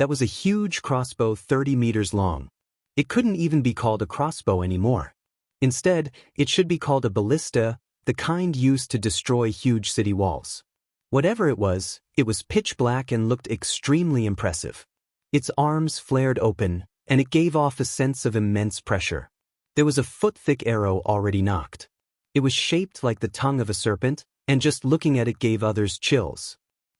That was a huge crossbow 30 meters long. It couldn't even be called a crossbow anymore. Instead, it should be called a ballista, the kind used to destroy huge city walls. Whatever it was pitch black and looked extremely impressive. Its arms flared open, and it gave off a sense of immense pressure. There was a foot-thick arrow already nocked. It was shaped like the tongue of a serpent, and just looking at it gave others chills.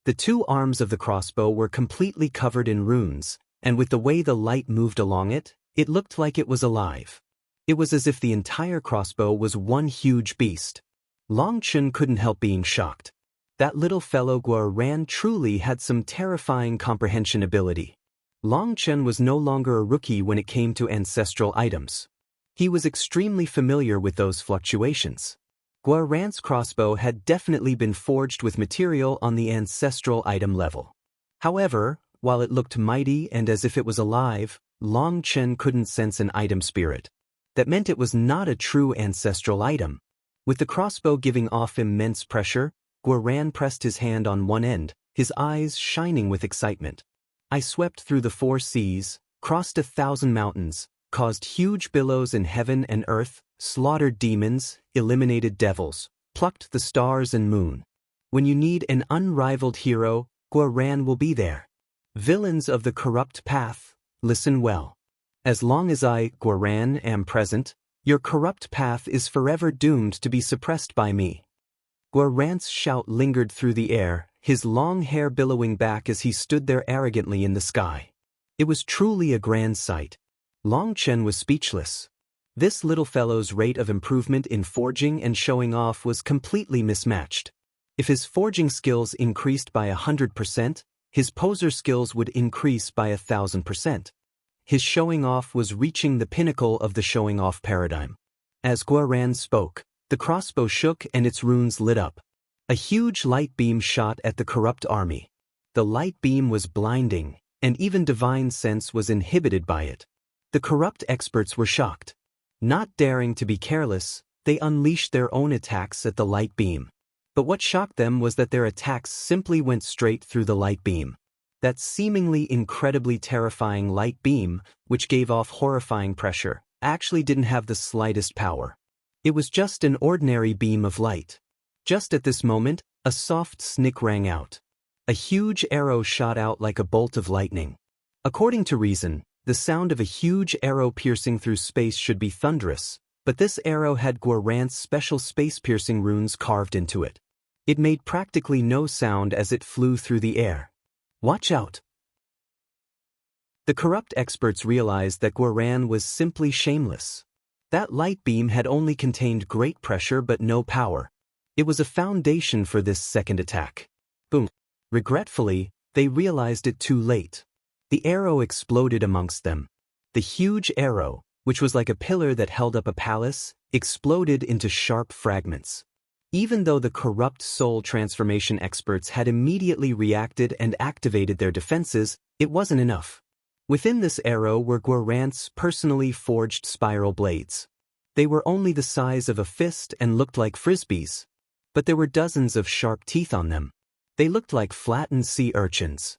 The two arms of the crossbow were completely covered in runes, and with the way the light moved along it, it looked like it was alive. It was as if the entire crossbow was one huge beast. Long Chen couldn't help being shocked. That little fellow Guo Ran truly had some terrifying comprehension ability. Long Chen was no longer a rookie when it came to ancestral items. He was extremely familiar with those fluctuations. Guo Ran's crossbow had definitely been forged with material on the ancestral item level. However, while it looked mighty and as if it was alive, Long Chen couldn't sense an item spirit. That meant it was not a true ancestral item. With the crossbow giving off immense pressure, Guo Ran pressed his hand on one end, his eyes shining with excitement. I swept through the 4 seas, crossed 1,000 mountains, caused huge billows in heaven and earth, slaughtered demons, eliminated devils, plucked the stars and moon. When you need an unrivaled hero, Guo Ran will be there. Villains of the corrupt path, listen well. As long as I, Guo Ran, am present, your corrupt path is forever doomed to be suppressed by me. Guo Ran's shout lingered through the air, his long hair billowing back as he stood there arrogantly in the sky. It was truly a grand sight. Long Chen was speechless. This little fellow's rate of improvement in forging and showing off was completely mismatched. If his forging skills increased by 100%, his poser skills would increase by 1,000%. His showing off was reaching the pinnacle of the showing off paradigm. As Guo Ran spoke, the crossbow shook and its runes lit up. A huge light beam shot at the corrupt army. The light beam was blinding, and even divine sense was inhibited by it. The corrupt experts were shocked. Not daring to be careless, they unleashed their own attacks at the light beam. But what shocked them was that their attacks simply went straight through the light beam. That seemingly incredibly terrifying light beam, which gave off horrifying pressure, actually didn't have the slightest power. It was just an ordinary beam of light. Just at this moment, a soft snick rang out. A huge arrow shot out like a bolt of lightning. According to reason, the sound of a huge arrow piercing through space should be thunderous, but this arrow had Guo Ran's special space-piercing runes carved into it. It made practically no sound as it flew through the air. Watch out! The corrupt experts realized that Guo Ran was simply shameless. That light beam had only contained great pressure but no power. It was a foundation for this second attack. Boom! Regretfully, they realized it too late. The arrow exploded amongst them. The huge arrow, which was like a pillar that held up a palace, exploded into sharp fragments. Even though the corrupt soul transformation experts had immediately reacted and activated their defenses, it wasn't enough. Within this arrow were Guo Ran's personally forged spiral blades. They were only the size of a fist and looked like frisbees. But there were dozens of sharp teeth on them. They looked like flattened sea urchins.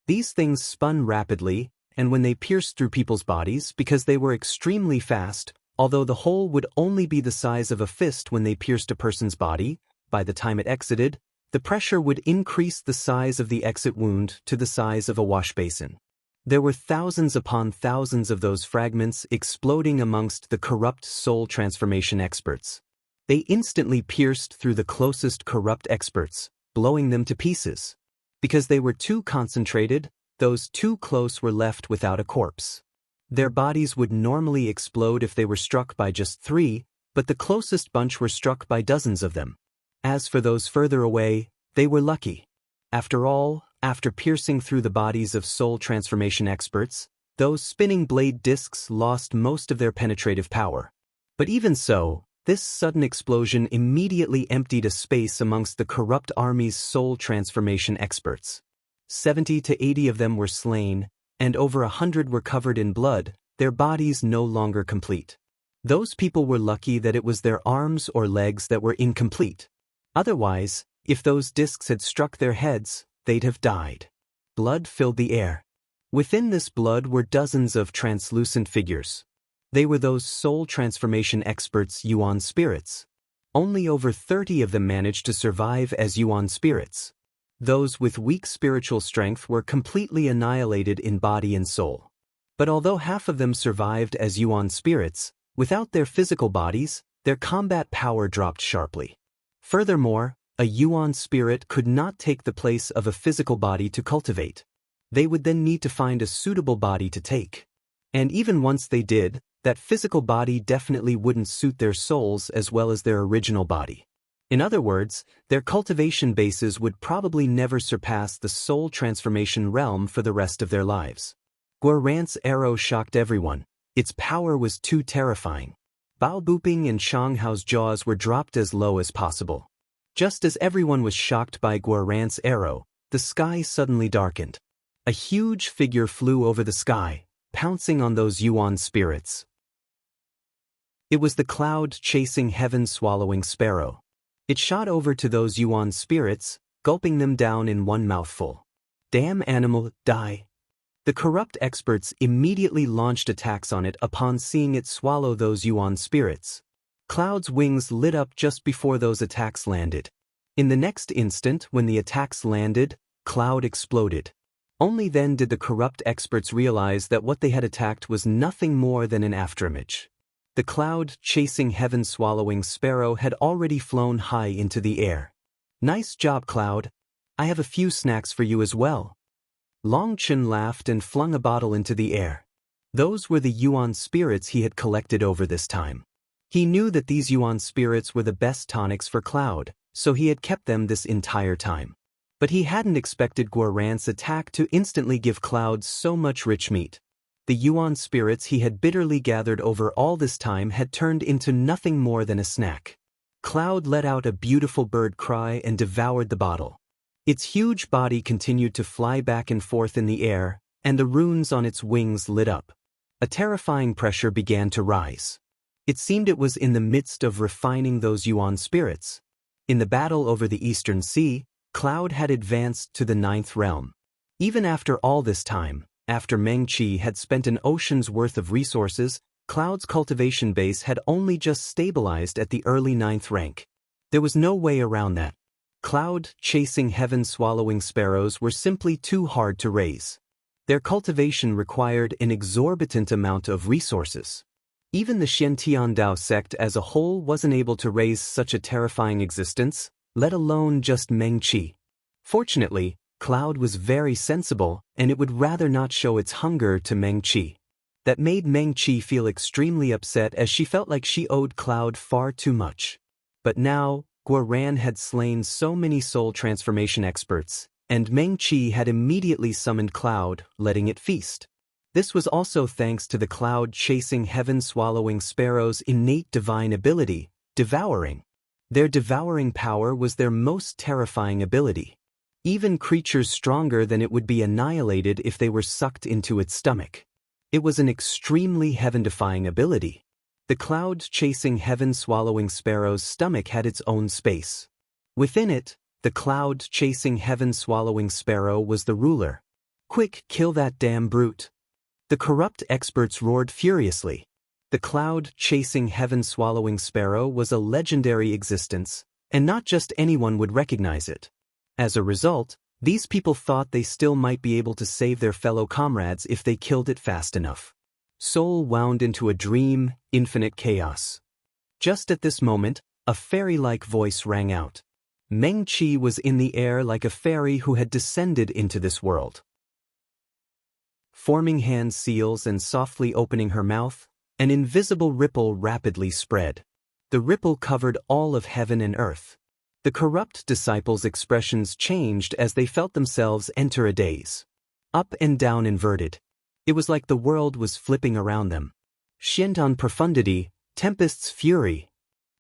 These things spun rapidly, and when they pierced through people's bodies because they were extremely fast, although the hole would only be the size of a fist when they pierced a person's body, by the time it exited, the pressure would increase the size of the exit wound to the size of a wash basin. There were thousands upon thousands of those fragments exploding amongst the corrupt soul transformation experts. They instantly pierced through the closest corrupt experts, blowing them to pieces. Because they were too concentrated, those too close were left without a corpse. Their bodies would normally explode if they were struck by just 3, but the closest bunch were struck by dozens of them. As for those further away, they were lucky. After all, after piercing through the bodies of soul transformation experts, those spinning blade discs lost most of their penetrative power. But even so, this sudden explosion immediately emptied a space amongst the corrupt army's soul transformation experts. 70 to 80 of them were slain, and over 100 were covered in blood, their bodies no longer complete. Those people were lucky that it was their arms or legs that were incomplete. Otherwise, if those discs had struck their heads, they'd have died. Blood filled the air. Within this blood were dozens of translucent figures. They were those soul transformation experts Yuan spirits. Only over 30 of them managed to survive as Yuan spirits. Those with weak spiritual strength were completely annihilated in body and soul. But although half of them survived as Yuan spirits, without their physical bodies, their combat power dropped sharply. Furthermore, a Yuan spirit could not take the place of a physical body to cultivate. They would then need to find a suitable body to take. And even once they did, that physical body definitely wouldn't suit their souls as well as their original body. In other words, their cultivation bases would probably never surpass the soul transformation realm for the rest of their lives. Guoran's arrow shocked everyone. Its power was too terrifying. Bao Buping and Shang Hao's jaws were dropped as low as possible. Just as everyone was shocked by Guoran's arrow, the sky suddenly darkened. A huge figure flew over the sky, pouncing on those Yuan spirits. It was the cloud-chasing heaven-swallowing sparrow. It shot over to those Yuan spirits, gulping them down in one mouthful. Damn animal, die! The corrupt experts immediately launched attacks on it upon seeing it swallow those Yuan spirits. Cloud's wings lit up just before those attacks landed. In the next instant, when the attacks landed, Cloud exploded. Only then did the corrupt experts realize that what they had attacked was nothing more than an afterimage. The cloud-chasing heaven-swallowing sparrow had already flown high into the air. Nice job, Cloud. I have a few snacks for you as well. Long Chen laughed and flung a bottle into the air. Those were the Yuan spirits he had collected over this time. He knew that these Yuan spirits were the best tonics for Cloud, so he had kept them this entire time. But he hadn't expected Guoran's attack to instantly give Cloud so much rich meat. The Yuan spirits he had bitterly gathered over all this time had turned into nothing more than a snack. Cloud let out a beautiful bird cry and devoured the bottle. Its huge body continued to fly back and forth in the air, and the runes on its wings lit up. A terrifying pressure began to rise. It seemed it was in the midst of refining those Yuan spirits. In the battle over the Eastern Sea, Cloud had advanced to the 9th realm. Even after all this time, after Meng Qi had spent an ocean's worth of resources, Cloud's cultivation base had only just stabilized at the early 9th rank. There was no way around that. Cloud-chasing heaven-swallowing sparrows were simply too hard to raise. Their cultivation required an exorbitant amount of resources. Even the Xiantian Dao sect as a whole wasn't able to raise such a terrifying existence, let alone just Meng Qi. Fortunately, Cloud was very sensible, and it would rather not show its hunger to Meng Qi. That made Meng Qi feel extremely upset as she felt like she owed Cloud far too much. But now, Guoran had slain so many soul transformation experts, and Meng Qi had immediately summoned Cloud, letting it feast. This was also thanks to the cloud-chasing heaven-swallowing sparrow's innate divine ability, devouring. Their devouring power was their most terrifying ability. Even creatures stronger than it would be annihilated if they were sucked into its stomach. It was an extremely heaven-defying ability. The cloud-chasing heaven-swallowing sparrow's stomach had its own space. Within it, the cloud-chasing heaven-swallowing sparrow was the ruler. Quick, kill that damn brute. The corrupt experts roared furiously. The cloud-chasing heaven-swallowing sparrow was a legendary existence, and not just anyone would recognize it. As a result, these people thought they still might be able to save their fellow comrades if they killed it fast enough. Soul wound into a dream, infinite chaos. Just at this moment, a fairy-like voice rang out. Meng Qi was in the air like a fairy who had descended into this world. Forming hand seals and softly opening her mouth, an invisible ripple rapidly spread. The ripple covered all of heaven and earth. The corrupt disciples' expressions changed as they felt themselves enter a daze. Up and down inverted. It was like the world was flipping around them. Shentan profundity, tempest's fury.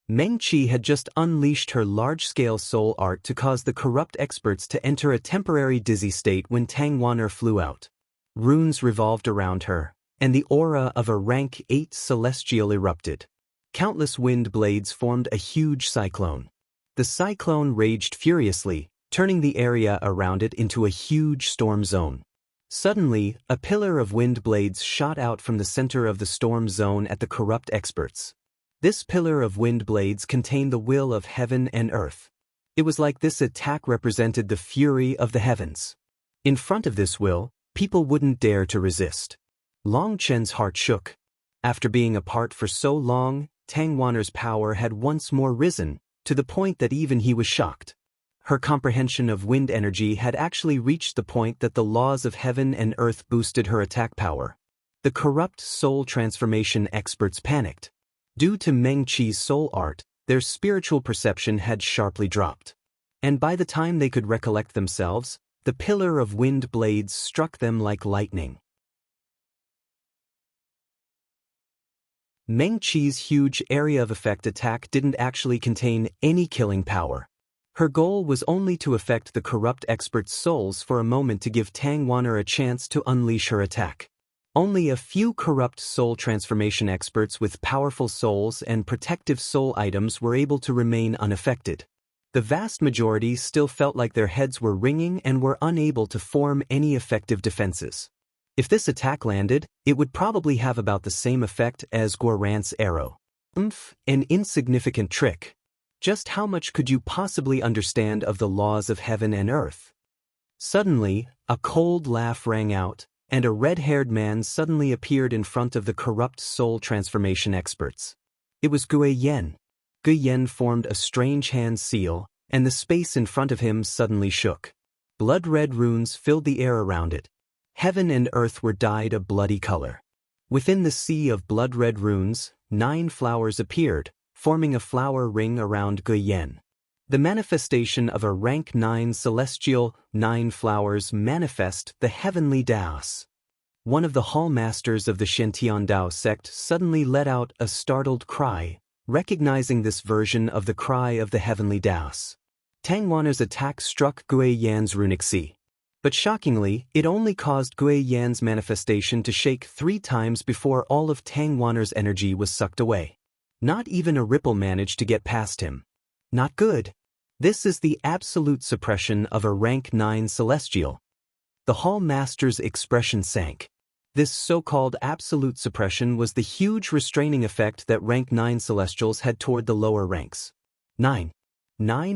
Meng Qi had just unleashed her large-scale soul art to cause the corrupt experts to enter a temporary dizzy state when Tang Wan'er flew out. Runes revolved around her, and the aura of a rank 8 celestial erupted. Countless wind blades formed a huge cyclone. The cyclone raged furiously, turning the area around it into a huge storm zone. Suddenly, a pillar of wind blades shot out from the center of the storm zone at the corrupt experts. This pillar of wind blades contained the will of heaven and earth. It was like this attack represented the fury of the heavens. In front of this will, people wouldn't dare to resist. Long Chen's heart shook. After being apart for so long, Tang Wanner's power had once more risen, to the point that even he was shocked. Her comprehension of wind energy had actually reached the point that the laws of heaven and earth boosted her attack power. The corrupt soul transformation experts panicked. Due to Meng Qi's soul art, their spiritual perception had sharply dropped. And by the time they could recollect themselves, the pillar of wind blades struck them like lightning. Meng Qi's huge area of effect attack didn't actually contain any killing power. Her goal was only to affect the corrupt experts' souls for a moment to give Tang Wanner a chance to unleash her attack. Only a few corrupt soul transformation experts with powerful souls and protective soul items were able to remain unaffected. The vast majority still felt like their heads were ringing and were unable to form any effective defenses. If this attack landed, it would probably have about the same effect as Guorant's arrow. An insignificant trick. Just how much could you possibly understand of the laws of heaven and earth? Suddenly, a cold laugh rang out, and a red-haired man suddenly appeared in front of the corrupt soul transformation experts. It was Gui Yen. Gui Yen formed a strange hand seal, and the space in front of him suddenly shook. Blood-red runes filled the air around it. Heaven and earth were dyed a bloody color. Within the sea of blood-red runes, 9 flowers appeared, forming a flower ring around Gui Yen. The manifestation of a rank 9 celestial, 9 flowers manifest the heavenly Daos. One of the hall masters of the Shantian Dao sect suddenly let out a startled cry, recognizing this version of the cry of the heavenly Daos. Tang Wanner's attack struck Gui Yan's runic sea. But shockingly, it only caused Gui Yan's manifestation to shake 3 times before all of Tang Wanner's energy was sucked away. Not even a ripple managed to get past him. Not good. This is the absolute suppression of a rank 9 celestial. The hall master's expression sank. This so-called absolute suppression was the huge restraining effect that rank 9 celestials had toward the lower ranks. 9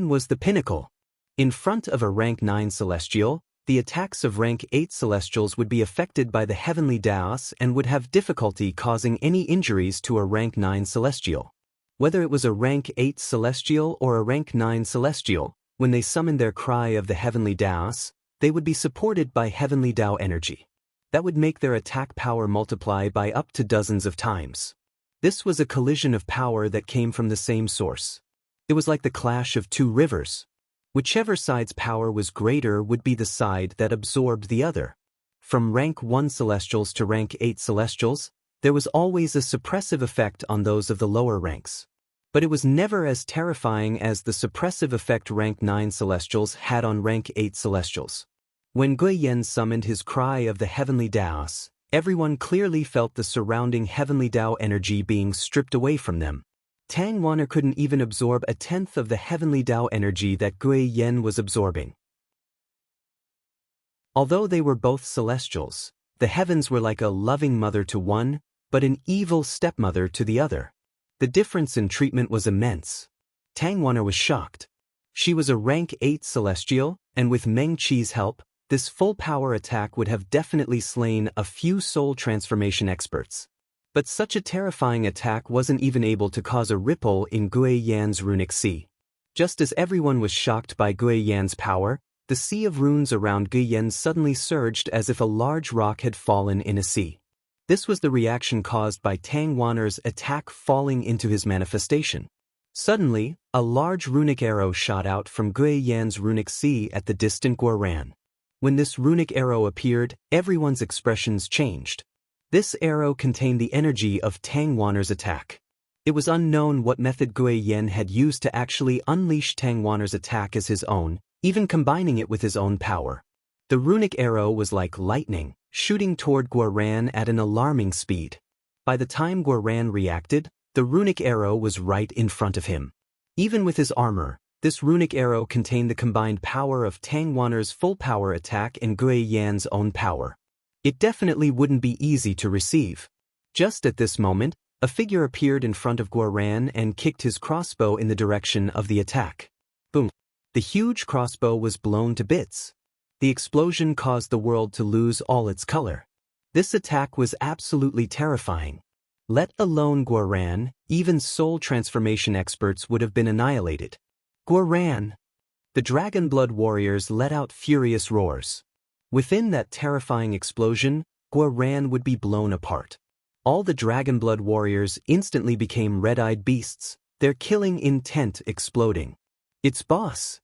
was the pinnacle. In front of a rank 9 celestial, the attacks of rank 8 celestials would be affected by the heavenly Daos and would have difficulty causing any injuries to a rank 9 celestial. Whether it was a rank 8 celestial or a rank 9 celestial, when they summoned their cry of the heavenly Daos, they would be supported by heavenly Dao energy. That would make their attack power multiply by up to dozens of times. This was a collision of power that came from the same source. It was like the clash of 2 rivers. Whichever side's power was greater would be the side that absorbed the other. From rank 1 celestials to rank 8 celestials, there was always a suppressive effect on those of the lower ranks. But it was never as terrifying as the suppressive effect rank 9 celestials had on rank 8 celestials. When Gui Yen summoned his cry of the heavenly Daos, everyone clearly felt the surrounding heavenly Dao energy being stripped away from them. Tang Wanner couldn't even absorb a tenth of the heavenly Dao energy that Gui Yen was absorbing. Although they were both celestials, the heavens were like a loving mother to one, but an evil stepmother to the other. The difference in treatment was immense. Tang Wanner was shocked. She was a rank 8 celestial, and with Meng Qi's help, this full power attack would have definitely slain a few soul transformation experts. But such a terrifying attack wasn't even able to cause a ripple in Gui Yan's runic sea. Just as everyone was shocked by Gui Yan's power, the sea of runes around Gui Yan suddenly surged as if a large rock had fallen in a sea. This was the reaction caused by Tang Wanner's attack falling into his manifestation. Suddenly, a large runic arrow shot out from Gui Yan's runic sea at the distant Guoran. When this runic arrow appeared, everyone's expressions changed. This arrow contained the energy of Tang Wanner's attack. It was unknown what method Gui Yen had used to actually unleash Tang Wanner's attack as his own, even combining it with his own power. The runic arrow was like lightning, shooting toward Guoran at an alarming speed. By the time Guoran reacted, the runic arrow was right in front of him. Even with his armor, this runic arrow contained the combined power of Tang Wanner's full power attack and Gui Yan's own power. It definitely wouldn't be easy to receive. Just at this moment, a figure appeared in front of Guoran and kicked his crossbow in the direction of the attack. Boom! The huge crossbow was blown to bits. The explosion caused the world to lose all its color. This attack was absolutely terrifying. Let alone Guoran, even soul transformation experts would have been annihilated. Guoran! The Dragon Blood warriors let out furious roars. Within that terrifying explosion, Guoran would be blown apart. All the Dragon Blood warriors instantly became red-eyed beasts, their killing intent exploding. It's boss!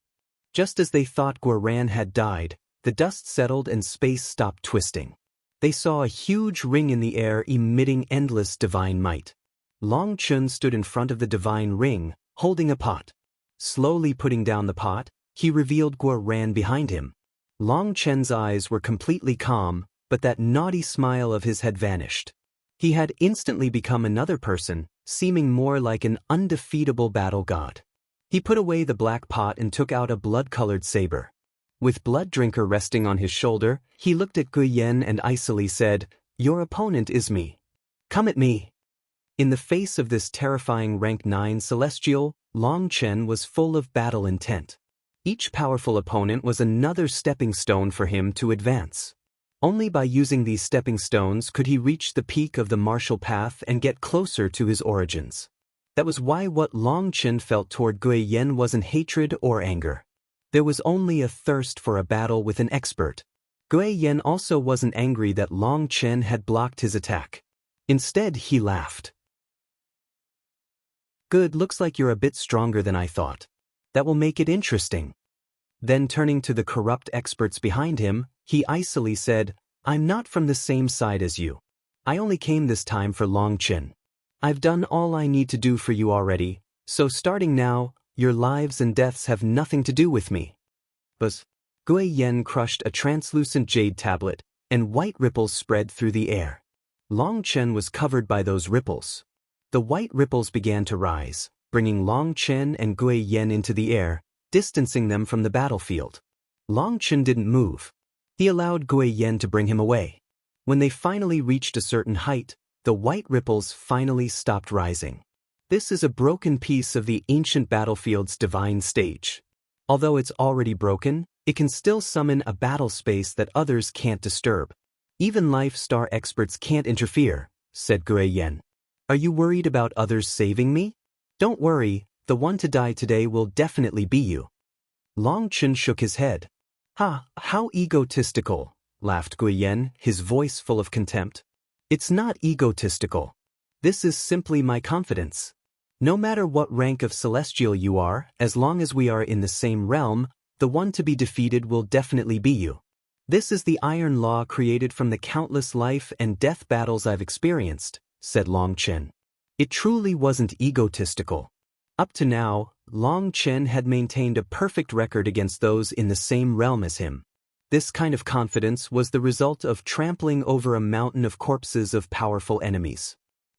Just as they thought Guoran had died, the dust settled and space stopped twisting. They saw a huge ring in the air emitting endless divine might. Long Chun stood in front of the divine ring, holding a pot. Slowly putting down the pot, he revealed Guoran behind him. Long Chen's eyes were completely calm, but that naughty smile of his had vanished. He had instantly become another person, seeming more like an undefeatable battle god. He put away the black pot and took out a blood-colored saber. With Blood Drinker resting on his shoulder, he looked at Guyen and icily said, "Your opponent is me. Come at me." In the face of this terrifying rank 9 celestial, Long Chen was full of battle intent. Each powerful opponent was another stepping stone for him to advance. Only by using these stepping stones could he reach the peak of the martial path and get closer to his origins. That was why what Long Chen felt toward Guyen wasn't hatred or anger. There was only a thirst for a battle with an expert. Guyen also wasn't angry that Long Chen had blocked his attack. Instead, he laughed. "Good, looks like you're a bit stronger than I thought. That will make it interesting." Then turning to the corrupt experts behind him, he icily said, "I'm not from the same side as you. I only came this time for Long Chen. I've done all I need to do for you already, so starting now, your lives and deaths have nothing to do with me." Buzz. Guyen crushed a translucent jade tablet, and white ripples spread through the air. Long Chen was covered by those ripples. The white ripples began to rise, bringing Long Chen and Guyen into the air, distancing them from the battlefield. Long Chen didn't move. He allowed Guyen to bring him away. When they finally reached a certain height, the white ripples finally stopped rising. This is a broken piece of the ancient battlefield's divine stage. Although it's already broken, it can still summon a battle space that others can't disturb. Even Life Star experts can't interfere, said Guyen. Are you worried about others saving me? Don't worry, the one to die today will definitely be you. Long Chen shook his head. Ha, how egotistical, laughed Guyen, his voice full of contempt. It's not egotistical. This is simply my confidence. No matter what rank of celestial you are, as long as we are in the same realm, the one to be defeated will definitely be you. This is the iron law created from the countless life and death battles I've experienced, said Long Chen. It truly wasn't egotistical. Up to now, Long Chen had maintained a perfect record against those in the same realm as him. This kind of confidence was the result of trampling over a mountain of corpses of powerful enemies.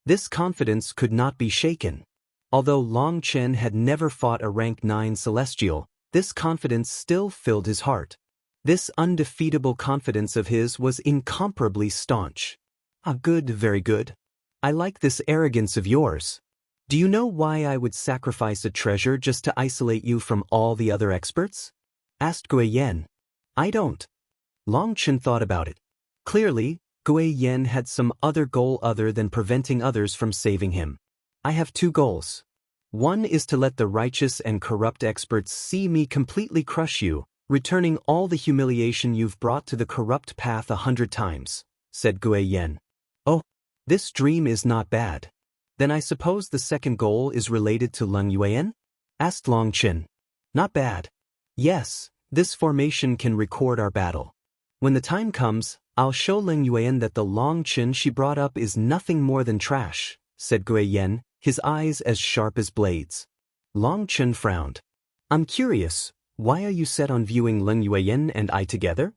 This confidence could not be shaken. Although Long Chen had never fought a rank 9 celestial, this confidence still filled his heart. This undefeatable confidence of his was incomparably staunch. Ah, good, very good. I like this arrogance of yours. Do you know why I would sacrifice a treasure just to isolate you from all the other experts? Asked Guyen. I don't. Long Chen thought about it. Clearly, Guyen had some other goal other than preventing others from saving him. I have 2 goals. One is to let the righteous and corrupt experts see me completely crush you, returning all the humiliation you've brought to the corrupt path 100 times, said Guyen. Oh, this dream is not bad. Then I suppose the second goal is related to Leng Yuan? Asked Long Chen. Not bad. Yes, this formation can record our battle. When the time comes, I'll show Leng Yuan that the Long Chen she brought up is nothing more than trash, said Guyen, his eyes as sharp as blades. Long Chen frowned. I'm curious, why are you set on viewing Leng Yuan and I together?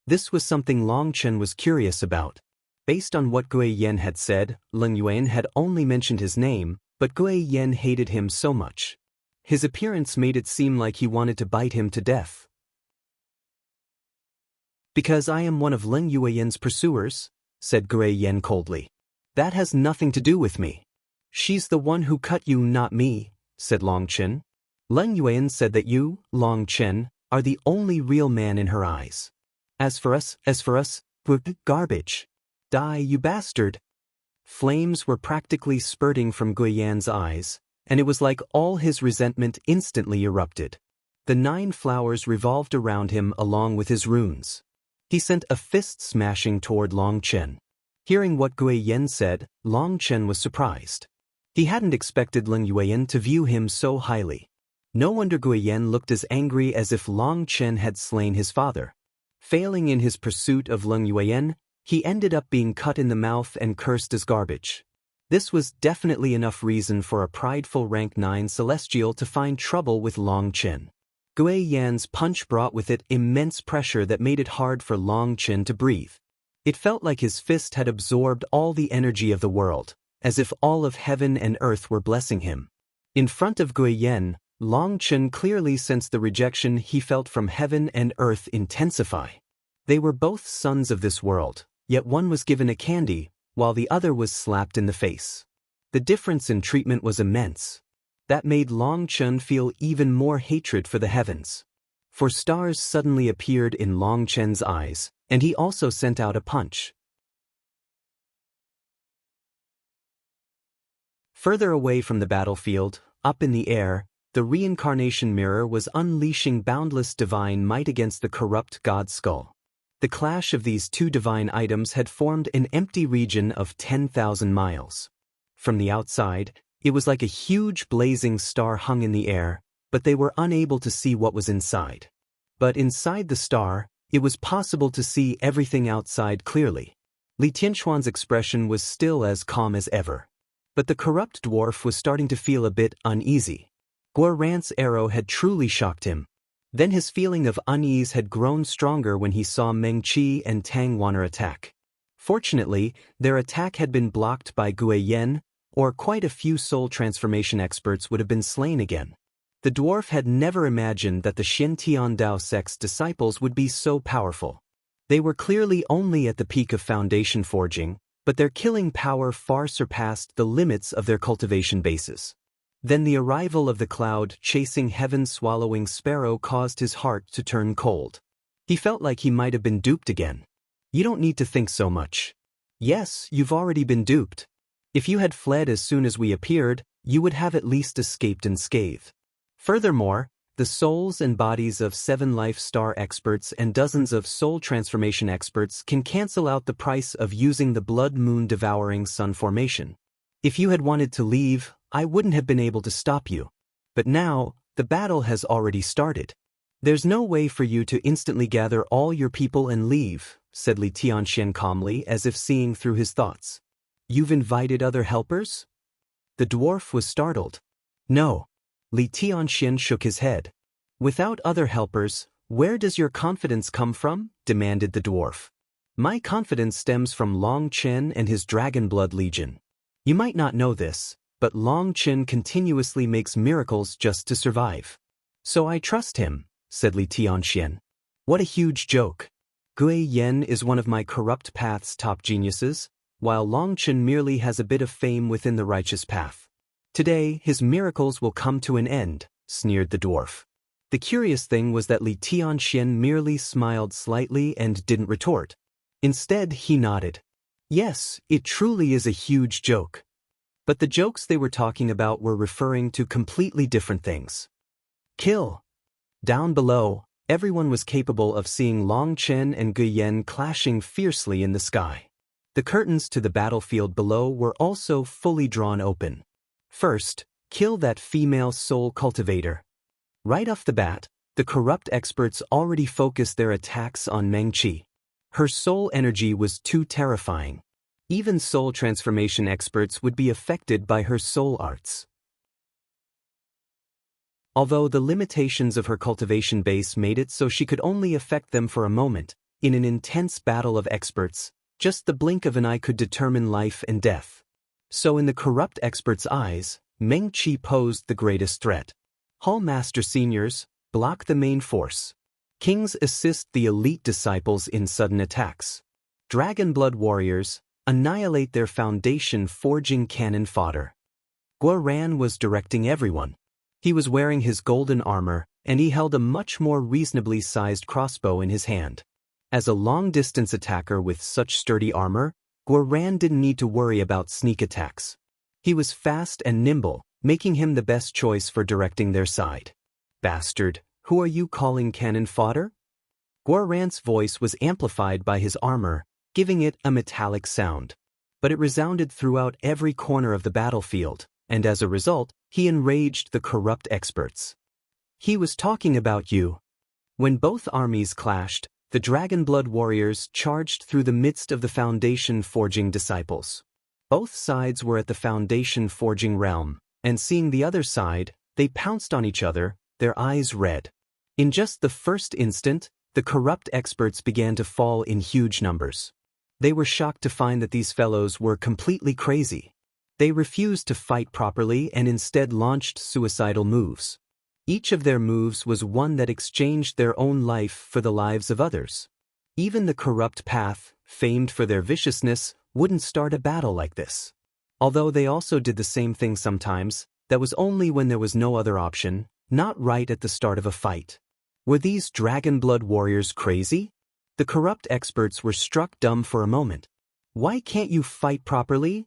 This was something Long Chen was curious about. Based on what Guyen had said, Leng Yuan had only mentioned his name, but Guyen hated him so much. His appearance made it seem like he wanted to bite him to death. Because I am one of Leng Yueyan's pursuers, said Gui Yan coldly. That has nothing to do with me. She's the one who cut you, not me, said Long Chen. Leng Yueyan said that you, Long Chen, are the only real man in her eyes. As for us, garbage. Die, you bastard. Flames were practically spurting from Gui Yan's eyes, and it was like all his resentment instantly erupted. The 9 flowers revolved around him along with his runes. He sent a fist smashing toward Long Chen. Hearing what Gui Yan said, Long Chen was surprised. He hadn't expected Leng Yueyan to view him so highly. No wonder Gui Yan looked as angry as if Long Chen had slain his father. Failing in his pursuit of Leng Yueyan, he ended up being cut in the mouth and cursed as garbage. This was definitely enough reason for a prideful rank 9 celestial to find trouble with Long Chen. Gui Yan's punch brought with it immense pressure that made it hard for Long Chen to breathe. It felt like his fist had absorbed all the energy of the world, as if all of heaven and earth were blessing him. In front of Gui Yan, Long Chen clearly sensed the rejection he felt from heaven and earth intensify. They were both sons of this world, yet one was given a candy, while the other was slapped in the face. The difference in treatment was immense. That made Long Chen feel even more hatred for the heavens. For stars suddenly appeared in Long Chen's eyes, and he also sent out a punch. Further away from the battlefield, up in the air, the reincarnation mirror was unleashing boundless divine might against the corrupt god skull. The clash of these 2 divine items had formed an empty region of 10,000 miles. From the outside, it was like a huge blazing star hung in the air, but they were unable to see what was inside. But inside the star, it was possible to see everything outside clearly. Li Tianquan's expression was still as calm as ever. But the corrupt dwarf was starting to feel a bit uneasy. Guo Ran's arrow had truly shocked him. Then his feeling of unease had grown stronger when he saw Meng Qi and Tang Wan'er attack. Fortunately, their attack had been blocked by Gui Yan, or quite a few soul transformation experts would have been slain again. The dwarf had never imagined that the Xiantian Dao sect's disciples would be so powerful. They were clearly only at the peak of foundation forging, but their killing power far surpassed the limits of their cultivation bases. Then the arrival of the cloud-chasing heaven-swallowing sparrow caused his heart to turn cold. He felt like he might have been duped again. You don't need to think so much. Yes, you've already been duped. If you had fled as soon as we appeared, you would have at least escaped unscathed. Furthermore, the souls and bodies of 7 life star experts and dozens of soul transformation experts can cancel out the price of using the blood moon devouring sun formation. If you had wanted to leave, I wouldn't have been able to stop you. But now, the battle has already started. There's no way for you to instantly gather all your people and leave, said Li Tianxian calmly, as if seeing through his thoughts. You've invited other helpers? The dwarf was startled. No. Li Tianxian shook his head. Without other helpers, where does your confidence come from? Demanded the dwarf. My confidence stems from Long Chen and his Dragon Blood Legion. You might not know this, but Long Chen continuously makes miracles just to survive. So I trust him, said Li Tianxian. What a huge joke. Gui Yan is one of my corrupt path's top geniuses, while Long Chen merely has a bit of fame within the righteous path. Today, his miracles will come to an end, sneered the dwarf. The curious thing was that Li Tianxian merely smiled slightly and didn't retort. Instead, he nodded. Yes, it truly is a huge joke. But the jokes they were talking about were referring to completely different things. Kill. Down below, everyone was capable of seeing Long Chen and Gui Yan clashing fiercely in the sky. The curtains to the battlefield below were also fully drawn open. First, kill that female soul cultivator. Right off the bat, the corrupt experts already focused their attacks on Meng Qi. Her soul energy was too terrifying. Even soul transformation experts would be affected by her soul arts. Although the limitations of her cultivation base made it so she could only affect them for a moment, in an intense battle of experts, just the blink of an eye could determine life and death. So in the corrupt expert's eyes, Meng Qi posed the greatest threat. Hall Master Seniors, block the main force. Kings assist the elite disciples in sudden attacks. Dragon Blood warriors annihilate their foundation forging cannon fodder. Guoran was directing everyone. He was wearing his golden armor, and he held a much more reasonably sized crossbow in his hand. As a long-distance attacker with such sturdy armor, Guoran didn't need to worry about sneak attacks. He was fast and nimble, making him the best choice for directing their side. Bastard, who are you calling cannon fodder? Guoran's voice was amplified by his armor, giving it a metallic sound. But it resounded throughout every corner of the battlefield, and as a result, he enraged the corrupt experts. He was talking about you. When both armies clashed, the Dragon Blood warriors charged through the midst of the foundation forging disciples. Both sides were at the foundation forging realm, and seeing the other side, they pounced on each other, their eyes red. In just the first instant, the corrupt experts began to fall in huge numbers. They were shocked to find that these fellows were completely crazy. They refused to fight properly and instead launched suicidal moves. Each of their moves was one that exchanged their own life for the lives of others. Even the corrupt path, famed for their viciousness, wouldn't start a battle like this. Although they also did the same thing sometimes, that was only when there was no other option, not right at the start of a fight. Were these Dragon Blood warriors crazy? The corrupt experts were struck dumb for a moment. "Why can't you fight properly?"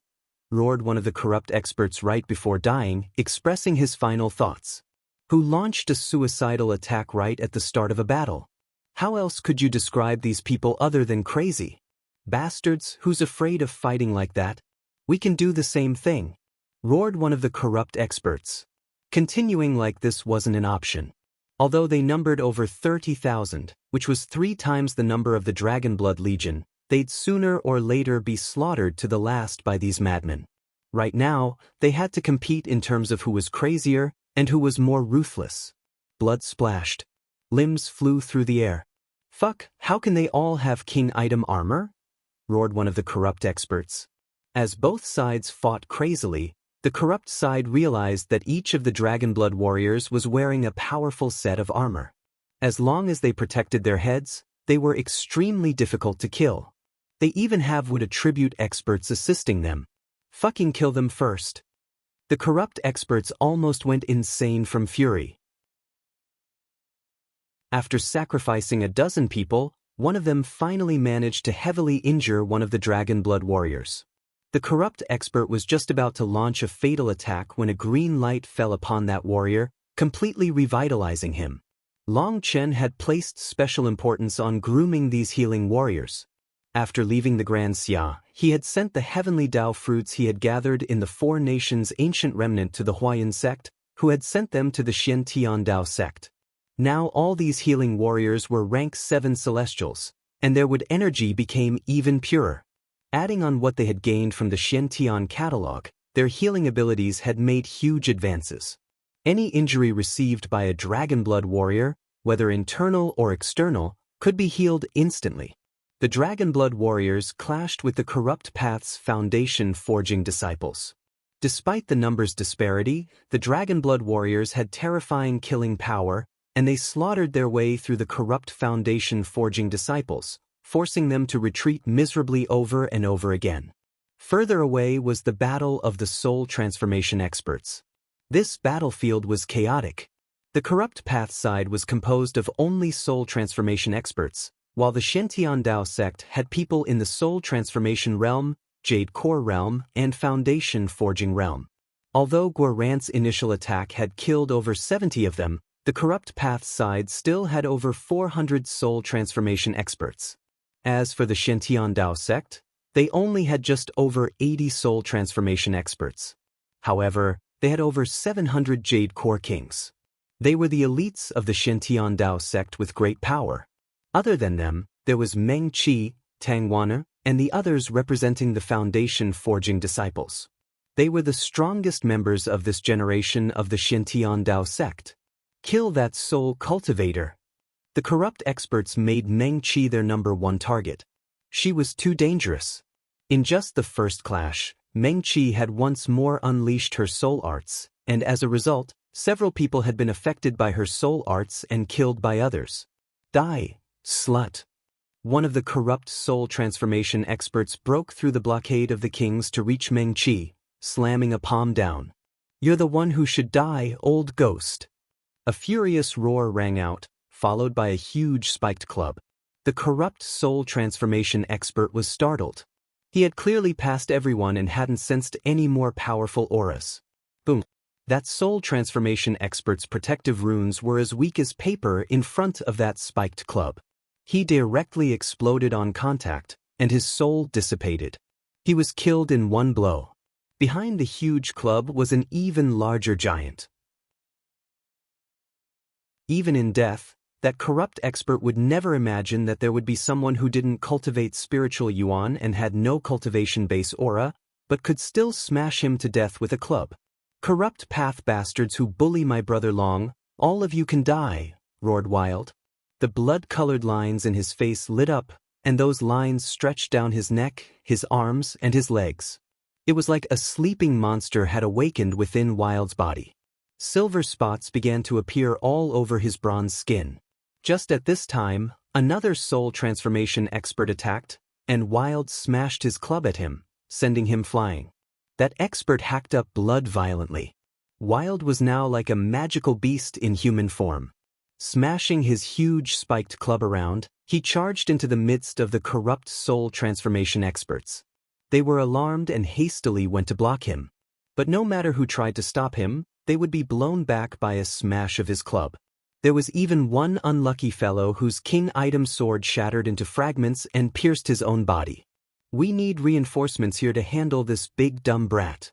roared one of the corrupt experts right before dying, expressing his final thoughts. Who launched a suicidal attack right at the start of a battle? How else could you describe these people other than crazy? Bastards, who's afraid of fighting like that? We can do the same thing, roared one of the corrupt experts. Continuing like this wasn't an option. Although they numbered over 30,000, which was 3 times the number of the Dragon Blood Legion, they'd sooner or later be slaughtered to the last by these madmen. Right now, they had to compete in terms of who was crazier and who was more ruthless. Blood splashed. Limbs flew through the air. "Fuck, how can they all have king item armor?" roared one of the corrupt experts. As both sides fought crazily, the corrupt side realized that each of the Dragon Blood warriors was wearing a powerful set of armor. As long as they protected their heads, they were extremely difficult to kill. They even would attribute experts assisting them. Fucking kill them first. The corrupt experts almost went insane from fury. After sacrificing a dozen people, one of them finally managed to heavily injure one of the Dragon Blood warriors. The corrupt expert was just about to launch a fatal attack when a green light fell upon that warrior, completely revitalizing him. Long Chen had placed special importance on grooming these healing warriors. After leaving the Grand Xia, he had sent the heavenly Dao fruits he had gathered in the 4 nations' ancient remnant to the Huayan sect, who had sent them to the Xiantian Dao sect. Now all these healing warriors were rank 7 celestials, and their wood energy became even purer. Adding on what they had gained from the Xiantian catalog, their healing abilities had made huge advances. Any injury received by a Dragon Blood warrior, whether internal or external, could be healed instantly. The Dragon Blood warriors clashed with the Corrupt Path's foundation forging disciples. Despite the numbers disparity, the Dragon Blood warriors had terrifying killing power, and they slaughtered their way through the corrupt foundation forging disciples, forcing them to retreat miserably over and over again. Further away was the battle of the soul transformation experts. This battlefield was chaotic. The Corrupt Path side was composed of only soul transformation experts, while the Xiantian Dao sect had people in the soul transformation realm, Jade Core realm, and foundation forging realm. Although Guoran's initial attack had killed over 70 of them, the Corrupt Path side still had over 400 soul transformation experts. As for the Xiantian Dao sect, they only had just over 80 soul transformation experts. However, they had over 700 Jade Core kings. They were the elites of the Xiantian Dao sect with great power. Other than them, there was Meng Qi, Tang Wana, and the others representing the foundation forging disciples. They were the strongest members of this generation of the Xiantian Dao sect. Kill that soul cultivator. The corrupt experts made Meng Qi their #1 target. She was too dangerous. In just the first clash, Meng Qi had once more unleashed her soul arts, and as a result, several people had been affected by her soul arts and killed by others. Die, slut. One of the corrupt soul transformation experts broke through the blockade of the kings to reach Meng-Chi, slamming a palm down. You're the one who should die, old ghost. A furious roar rang out, followed by a huge spiked club. The corrupt soul transformation expert was startled. He had clearly passed everyone and hadn't sensed any more powerful auras. Boom. That soul transformation expert's protective runes were as weak as paper in front of that spiked club. He directly exploded on contact, and his soul dissipated. He was killed in one blow. Behind the huge club was an even larger giant. Even in death, that corrupt expert would never imagine that there would be someone who didn't cultivate spiritual yuan and had no cultivation base aura, but could still smash him to death with a club. Corrupt path bastards who bully my brother Long, all of you can die, roared Wild. The blood-colored lines in his face lit up, and those lines stretched down his neck, his arms, and his legs. It was like a sleeping monster had awakened within Wild's body. Silver spots began to appear all over his bronze skin. Just at this time, another soul transformation expert attacked, and Wild smashed his club at him, sending him flying. That expert hacked up blood violently. Wild was now like a magical beast in human form. Smashing his huge spiked club around, he charged into the midst of the corrupt soul transformation experts. They were alarmed and hastily went to block him. But no matter who tried to stop him, they would be blown back by a smash of his club. There was even one unlucky fellow whose king item sword shattered into fragments and pierced his own body. We need reinforcements here to handle this big dumb brat.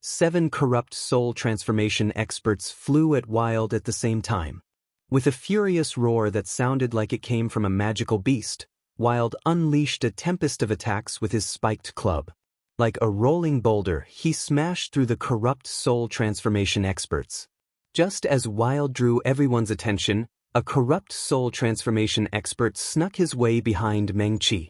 7 corrupt soul transformation experts flew at Wild at the same time. With a furious roar that sounded like it came from a magical beast, Wild unleashed a tempest of attacks with his spiked club. Like a rolling boulder, he smashed through the corrupt soul transformation experts. Just as Wild drew everyone's attention, a corrupt soul transformation expert snuck his way behind Meng-Chi.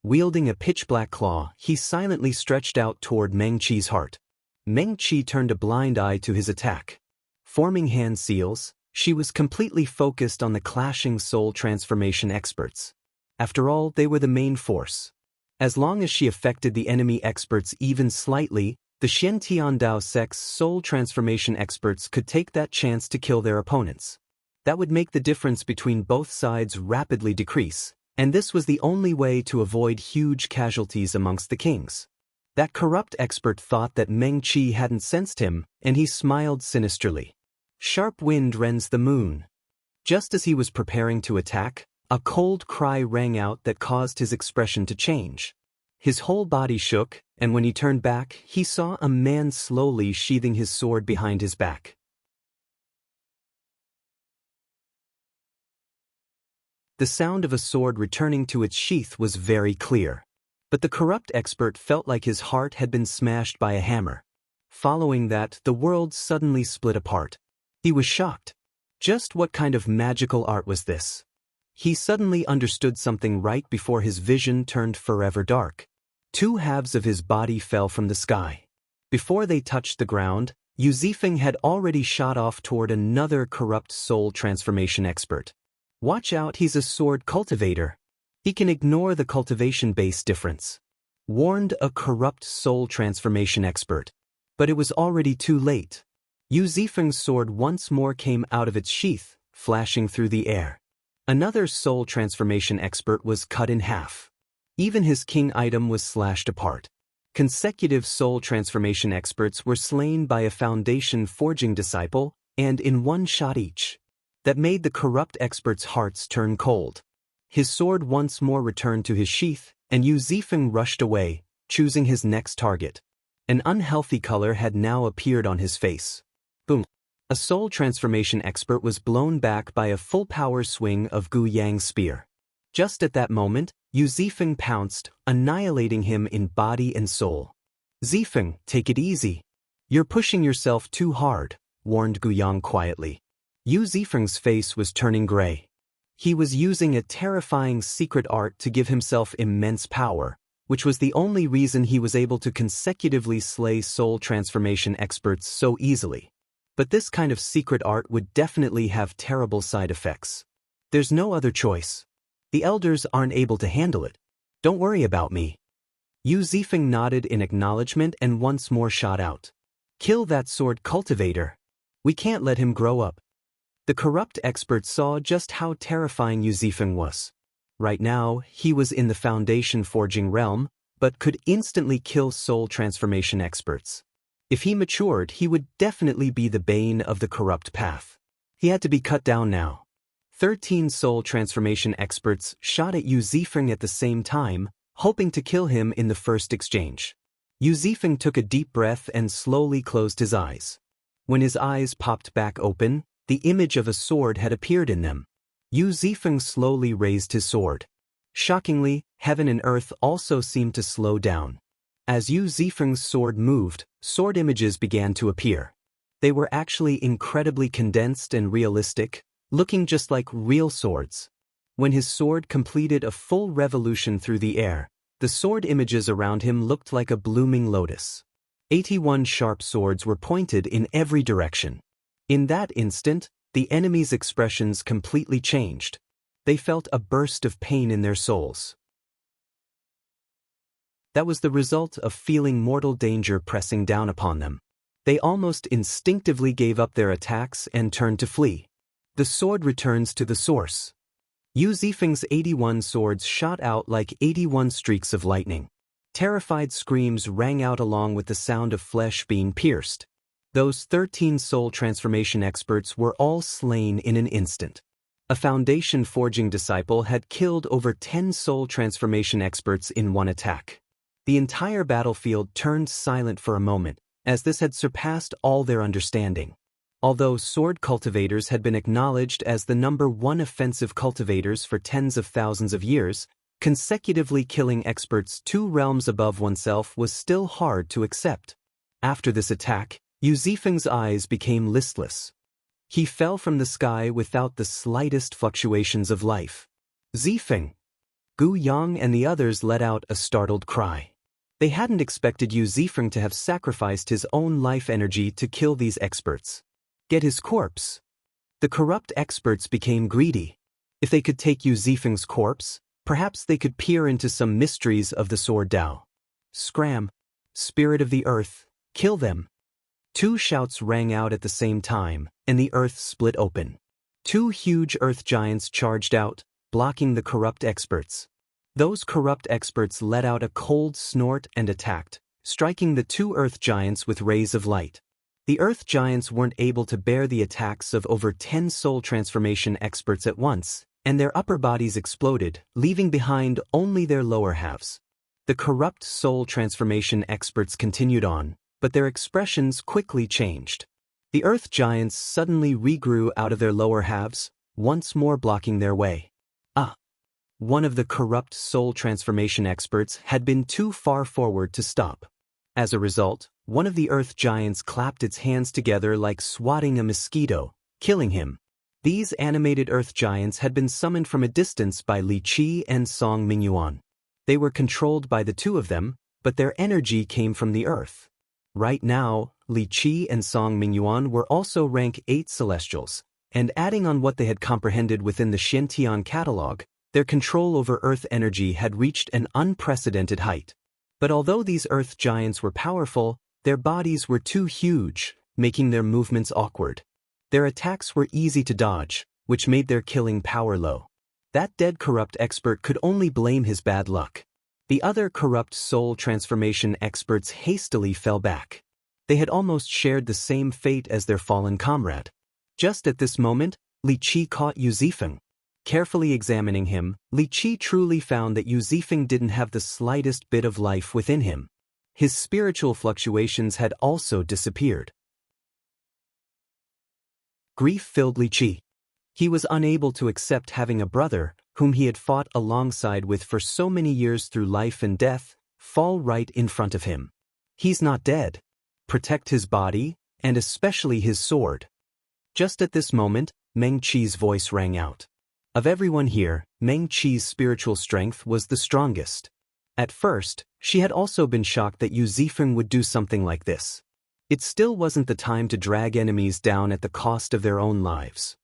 Wielding a pitch-black claw, he silently stretched out toward Meng-Chi's heart. Meng-Chi turned a blind eye to his attack. Forming hand seals, she was completely focused on the clashing soul transformation experts. After all, they were the main force. As long as she affected the enemy experts even slightly, the Shen Tiandao sect's soul transformation experts could take that chance to kill their opponents. That would make the difference between both sides rapidly decrease, and this was the only way to avoid huge casualties amongst the kings. That corrupt expert thought that Meng-Chi hadn't sensed him, and he smiled sinisterly. Sharp wind rends the moon. Just as he was preparing to attack, a cold cry rang out that caused his expression to change. His whole body shook, and when he turned back, he saw a man slowly sheathing his sword behind his back. The sound of a sword returning to its sheath was very clear. But the corrupt expert felt like his heart had been smashed by a hammer. Following that, the world suddenly split apart. He was shocked. Just what kind of magical art was this? He suddenly understood something right before his vision turned forever dark. 2 halves of his body fell from the sky. Before they touched the ground, Yu Zifeng had already shot off toward another corrupt soul transformation expert. Watch out, he's a sword cultivator. He can ignore the cultivation base difference. Warned a corrupt soul transformation expert. But it was already too late. Yu Zifeng's sword once more came out of its sheath, flashing through the air. Another soul transformation expert was cut in half. Even his king item was slashed apart. Consecutive soul transformation experts were slain by a foundation forging disciple, and in one shot each. That made the corrupt expert's hearts turn cold. His sword once more returned to his sheath, and Yu Zifeng rushed away, choosing his next target. An unhealthy color had now appeared on his face. Boom. A soul transformation expert was blown back by a full power swing of Gu Yang's spear. Just at that moment, Yu Zifeng pounced, annihilating him in body and soul. Zifeng, take it easy. You're pushing yourself too hard, warned Gu Yang quietly. Yu Zifeng's face was turning gray. He was using a terrifying secret art to give himself immense power, which was the only reason he was able to consecutively slay soul transformation experts so easily. But this kind of secret art would definitely have terrible side effects. There's no other choice. The elders aren't able to handle it. Don't worry about me. Yu Zifeng nodded in acknowledgement and once more shot out. Kill that sword cultivator. We can't let him grow up. The corrupt expert saw just how terrifying Yu Zifeng was. Right now, he was in the foundation forging realm, but could instantly kill soul transformation experts. If he matured, he would definitely be the bane of the corrupt path. He had to be cut down now. 13 soul transformation experts shot at Yu Zifeng at the same time, hoping to kill him in the first exchange. Yu Zifeng took a deep breath and slowly closed his eyes. When his eyes popped back open, the image of a sword had appeared in them. Yu Zifeng slowly raised his sword. Shockingly, heaven and earth also seemed to slow down. As Yu Zifeng's sword moved, sword images began to appear. They were actually incredibly condensed and realistic, looking just like real swords. When his sword completed a full revolution through the air, the sword images around him looked like a blooming lotus. 81 sharp swords were pointed in every direction. In that instant, the enemy's expressions completely changed. They felt a burst of pain in their souls. That was the result of feeling mortal danger pressing down upon them. They almost instinctively gave up their attacks and turned to flee. The sword returns to the source. Yu Zifeng's 81 swords shot out like 81 streaks of lightning. Terrified screams rang out along with the sound of flesh being pierced. Those 13 soul transformation experts were all slain in an instant. A foundation forging disciple had killed over 10 soul transformation experts in one attack. The entire battlefield turned silent for a moment, as this had surpassed all their understanding. Although sword cultivators had been acknowledged as the #1 offensive cultivators for tens of thousands of years, consecutively killing experts 2 realms above oneself was still hard to accept. After this attack, Yu Zifeng's eyes became listless. He fell from the sky without the slightest fluctuations of life. Zifeng! Gu Yang and the others let out a startled cry. They hadn't expected Yu Zifeng to have sacrificed his own life energy to kill these experts. Get his corpse. The corrupt experts became greedy. If they could take Yu Zifeng's corpse, perhaps they could peer into some mysteries of the Sword Tao. Scram! Spirit of the Earth, kill them! 2 shouts rang out at the same time, and the earth split open. 2 huge earth giants charged out, blocking the corrupt experts. Those corrupt experts let out a cold snort and attacked, striking the 2 earth giants with rays of light. The earth giants weren't able to bear the attacks of over 10 soul transformation experts at once, and their upper bodies exploded, leaving behind only their lower halves. The corrupt soul transformation experts continued on, but their expressions quickly changed. The earth giants suddenly regrew out of their lower halves, once more blocking their way. One of the corrupt soul transformation experts had been too far forward to stop. As a result, one of the earth giants clapped its hands together like swatting a mosquito, killing him. These animated earth giants had been summoned from a distance by Li Qi and Song Mingyuan. They were controlled by the 2 of them, but their energy came from the earth. Right now, Li Qi and Song Mingyuan were also rank 8 celestials, and adding on what they had comprehended within the Shintian catalog, their control over earth energy had reached an unprecedented height. But although these earth giants were powerful, their bodies were too huge, making their movements awkward. Their attacks were easy to dodge, which made their killing power low. That dead corrupt expert could only blame his bad luck. The other corrupt soul transformation experts hastily fell back. They had almost shared the same fate as their fallen comrade. Just at this moment, Li Qi caught Yu Zifeng. Carefully examining him, Li Qi truly found that Yu Zifeng didn't have the slightest bit of life within him. His spiritual fluctuations had also disappeared. Grief filled Li Qi. He was unable to accept having a brother, whom he had fought alongside with for so many years through life and death, fall right in front of him. He's not dead. Protect his body, and especially his sword. Just at this moment, Meng Qi's voice rang out. Of everyone here, Meng Qi's spiritual strength was the strongest. At first, she had also been shocked that Yu Zifeng would do something like this. It still wasn't the time to drag enemies down at the cost of their own lives.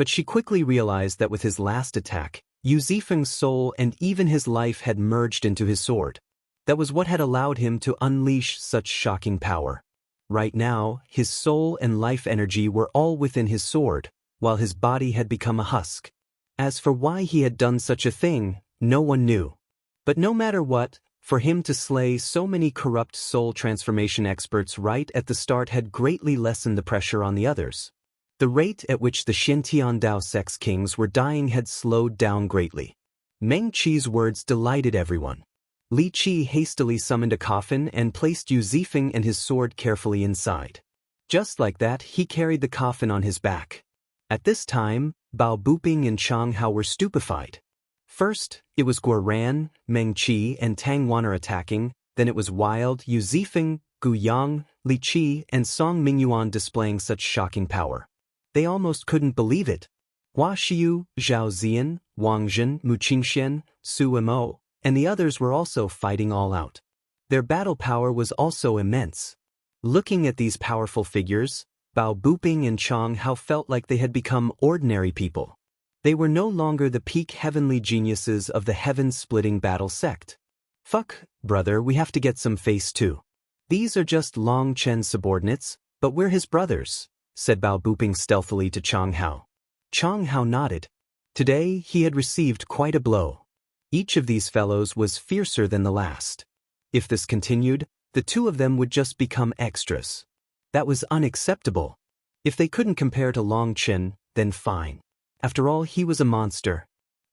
But she quickly realized that with his last attack, Yu Zifeng's soul and even his life had merged into his sword. That was what had allowed him to unleash such shocking power. Right now, his soul and life energy were all within his sword, while his body had become a husk. As for why he had done such a thing, no one knew. But no matter what, for him to slay so many corrupt soul transformation experts right at the start had greatly lessened the pressure on the others. The rate at which the Xintian Dao sex kings were dying had slowed down greatly. Meng Qi's words delighted everyone. Li Qi hastily summoned a coffin and placed Yu Zifeng and his sword carefully inside. Just like that, he carried the coffin on his back. At this time, Bao Buping and Chang Hao were stupefied. First, it was Guo Ran, Meng Qi, and Tang Wan attacking, then it was Wild, Yu Zifeng, Gu Yang, Li Qi, and Song Mingyuan displaying such shocking power. They almost couldn't believe it. Hua Xiu, Zhao Zian, Wang Zhen, Mu Qingxian, Su Mo, and the others were also fighting all out. Their battle power was also immense. Looking at these powerful figures, Bao Buping and Chang Hao felt like they had become ordinary people. They were no longer the peak heavenly geniuses of the heaven-splitting battle sect. Fuck, brother, we have to get some face too. These are just Long Chen's subordinates, but we're his brothers, said Bao Buping stealthily to Chang Hao. Chang Hao nodded. Today, he had received quite a blow. Each of these fellows was fiercer than the last. If this continued, the two of them would just become extras. That was unacceptable. If they couldn't compare to Long Chen, then fine. After all, he was a monster.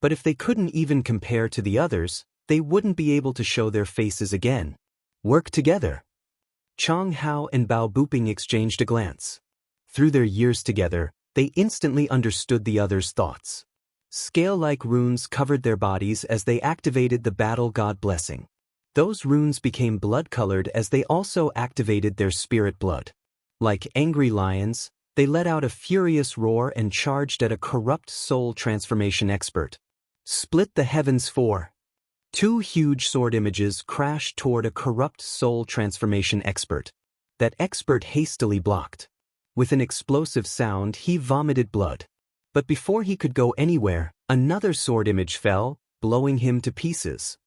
But if they couldn't even compare to the others, they wouldn't be able to show their faces again. Work together. Chang Hao and Bao Buping exchanged a glance. Through their years together, they instantly understood the other's thoughts. Scale-like runes covered their bodies as they activated the battle god blessing. Those runes became blood-colored as they also activated their spirit blood. Like angry lions, they let out a furious roar and charged at a corrupt soul transformation expert. Split the heavens for. Two huge sword images crashed toward a corrupt soul transformation expert. That expert hastily blocked. With an explosive sound, he vomited blood. But before he could go anywhere, another sword image fell, blowing him to pieces.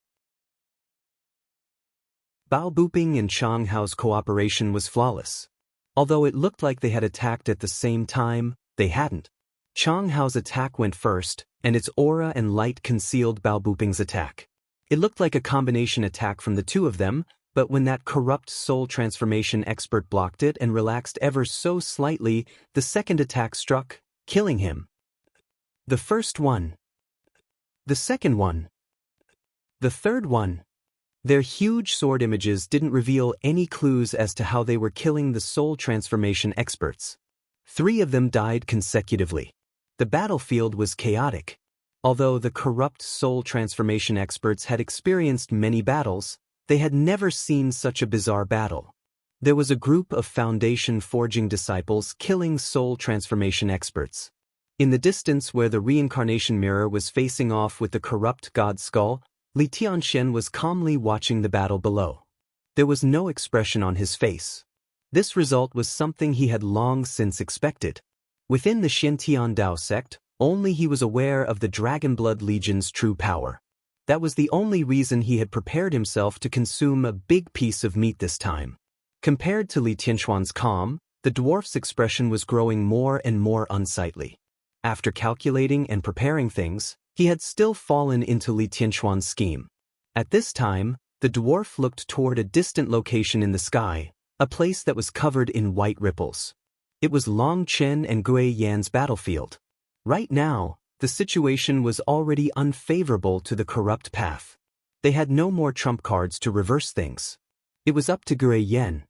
Bao Buping and Chang Hao's cooperation was flawless. Although it looked like they had attacked at the same time, they hadn't. Chang Hao's attack went first, and its aura and light concealed Bao Buping's attack. It looked like a combination attack from the two of them, but when that corrupt soul transformation expert blocked it and relaxed ever so slightly, the second attack struck, killing him. The first one. The second one. The third one. Their huge sword images didn't reveal any clues as to how they were killing the soul transformation experts. 3 of them died consecutively. The battlefield was chaotic. Although the corrupt soul transformation experts had experienced many battles, they had never seen such a bizarre battle. There was a group of Foundation forging disciples killing soul transformation experts. In the distance where the reincarnation mirror was facing off with the corrupt god skull, Li Tianxian was calmly watching the battle below. There was no expression on his face. This result was something he had long since expected. Within the Xintian Dao sect, only he was aware of the Dragonblood Legion's true power. That was the only reason he had prepared himself to consume a big piece of meat this time. Compared to Li Tianxuan's calm, the dwarf's expression was growing more and more unsightly. After calculating and preparing things, he had still fallen into Li Tianxuan's scheme. At this time, the dwarf looked toward a distant location in the sky, a place that was covered in white ripples. It was Long Chen and Gui Yan's battlefield. Right now, the situation was already unfavorable to the corrupt path. They had no more trump cards to reverse things. It was up to Gui Yan.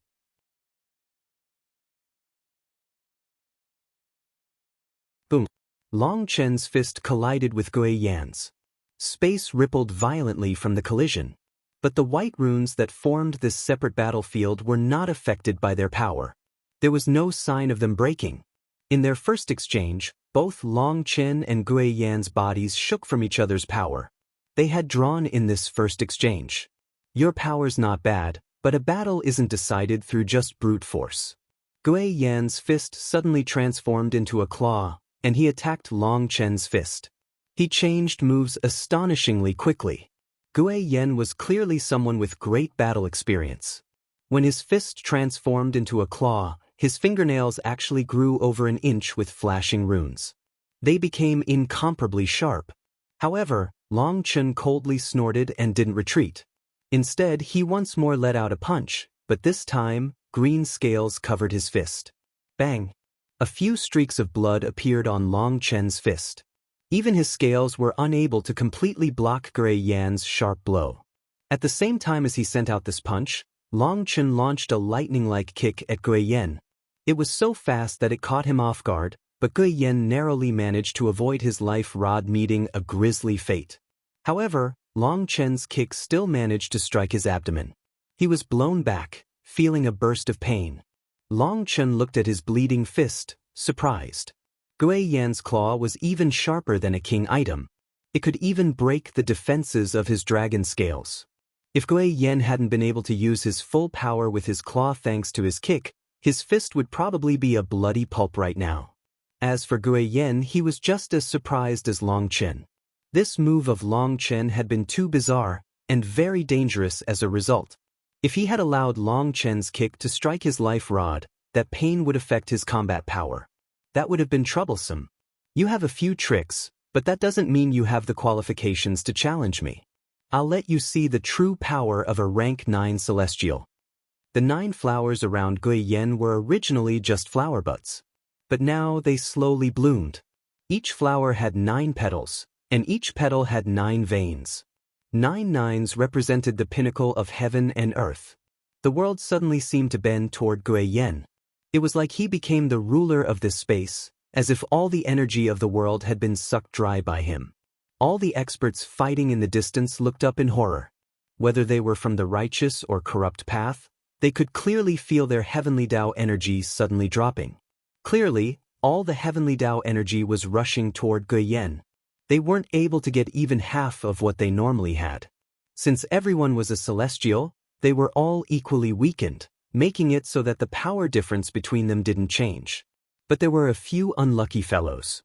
Boom. Long Chen's fist collided with Gui Yan's. Space rippled violently from the collision. But the white runes that formed this separate battlefield were not affected by their power. There was no sign of them breaking. In their first exchange, both Long Chen and Gui Yan's bodies shook from each other's power. They had drawn in this first exchange. Your power's not bad, but a battle isn't decided through just brute force. Gui Yan's fist suddenly transformed into a claw, and he attacked Long Chen's fist. He changed moves astonishingly quickly. Gui Yen was clearly someone with great battle experience. When his fist transformed into a claw, his fingernails actually grew over an inch with flashing runes. They became incomparably sharp. However, Long Chen coldly snorted and didn't retreat. Instead, he once more let out a punch, but this time, green scales covered his fist. Bang! A few streaks of blood appeared on Long Chen's fist. Even his scales were unable to completely block Gui Yan's sharp blow. At the same time as he sent out this punch, Long Chen launched a lightning-like kick at Gui Yan. It was so fast that it caught him off guard, but Gui Yan narrowly managed to avoid his life rod meeting a grisly fate. However, Long Chen's kick still managed to strike his abdomen. He was blown back, feeling a burst of pain. Long Chen looked at his bleeding fist, surprised. Gui Yan's claw was even sharper than a king item. It could even break the defenses of his dragon scales. If Gui Yan hadn't been able to use his full power with his claw thanks to his kick, his fist would probably be a bloody pulp right now. As for Gui Yan, he was just as surprised as Long Chen. This move of Long Chen had been too bizarre, and very dangerous as a result. If he had allowed Long Chen's kick to strike his life rod, that pain would affect his combat power. That would have been troublesome. You have a few tricks, but that doesn't mean you have the qualifications to challenge me. I'll let you see the true power of a rank 9 celestial. The 9 flowers around Gui Yan were originally just flower buds. But now they slowly bloomed. Each flower had 9 petals, and each petal had 9 veins. 9 nines represented the pinnacle of heaven and earth. The world suddenly seemed to bend toward Gui Yan. It was like he became the ruler of this space, as if all the energy of the world had been sucked dry by him. All the experts fighting in the distance looked up in horror. Whether they were from the righteous or corrupt path, they could clearly feel their heavenly Tao energy suddenly dropping. Clearly, all the heavenly Tao energy was rushing toward Gui Yan. They weren't able to get even half of what they normally had. Since everyone was a celestial, they were all equally weakened, making it so that the power difference between them didn't change. But there were a few unlucky fellows.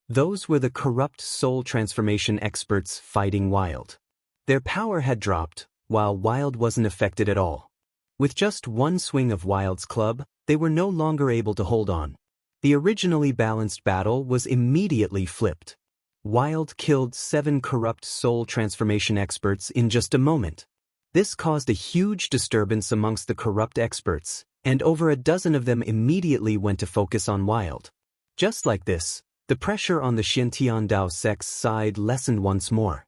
Those were the corrupt soul transformation experts fighting Wild. Their power had dropped, while Wild wasn't affected at all. With just one swing of Wild's club, they were no longer able to hold on. The originally balanced battle was immediately flipped. Wild killed 7 corrupt soul transformation experts in just a moment. This caused a huge disturbance amongst the corrupt experts, and over a dozen of them immediately went to focus on Wild. Just like this, the pressure on the Xiantian Dao sect's side lessened once more.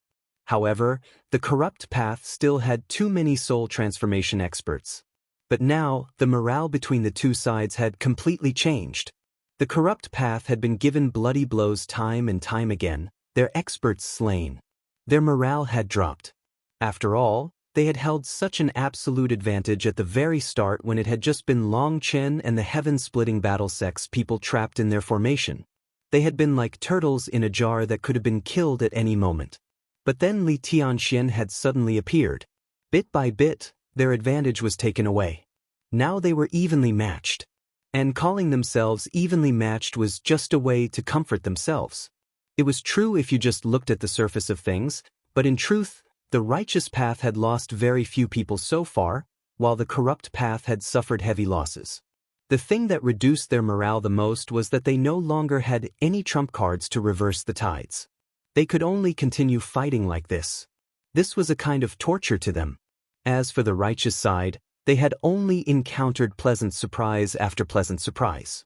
However, the corrupt path still had too many soul transformation experts. But now, the morale between the two sides had completely changed. The corrupt path had been given bloody blows time and time again, their experts slain. Their morale had dropped. After all, they had held such an absolute advantage at the very start when it had just been Long Chen and the heaven-splitting battle sects people trapped in their formation. They had been like turtles in a jar that could have been killed at any moment. But then Li Tianxian had suddenly appeared. Bit by bit, their advantage was taken away. Now they were evenly matched. And calling themselves evenly matched was just a way to comfort themselves. It was true if you just looked at the surface of things, but in truth, the righteous path had lost very few people so far, while the corrupt path had suffered heavy losses. The thing that reduced their morale the most was that they no longer had any trump cards to reverse the tides. They could only continue fighting like this. This was a kind of torture to them. As for the righteous side, they had only encountered pleasant surprise after pleasant surprise.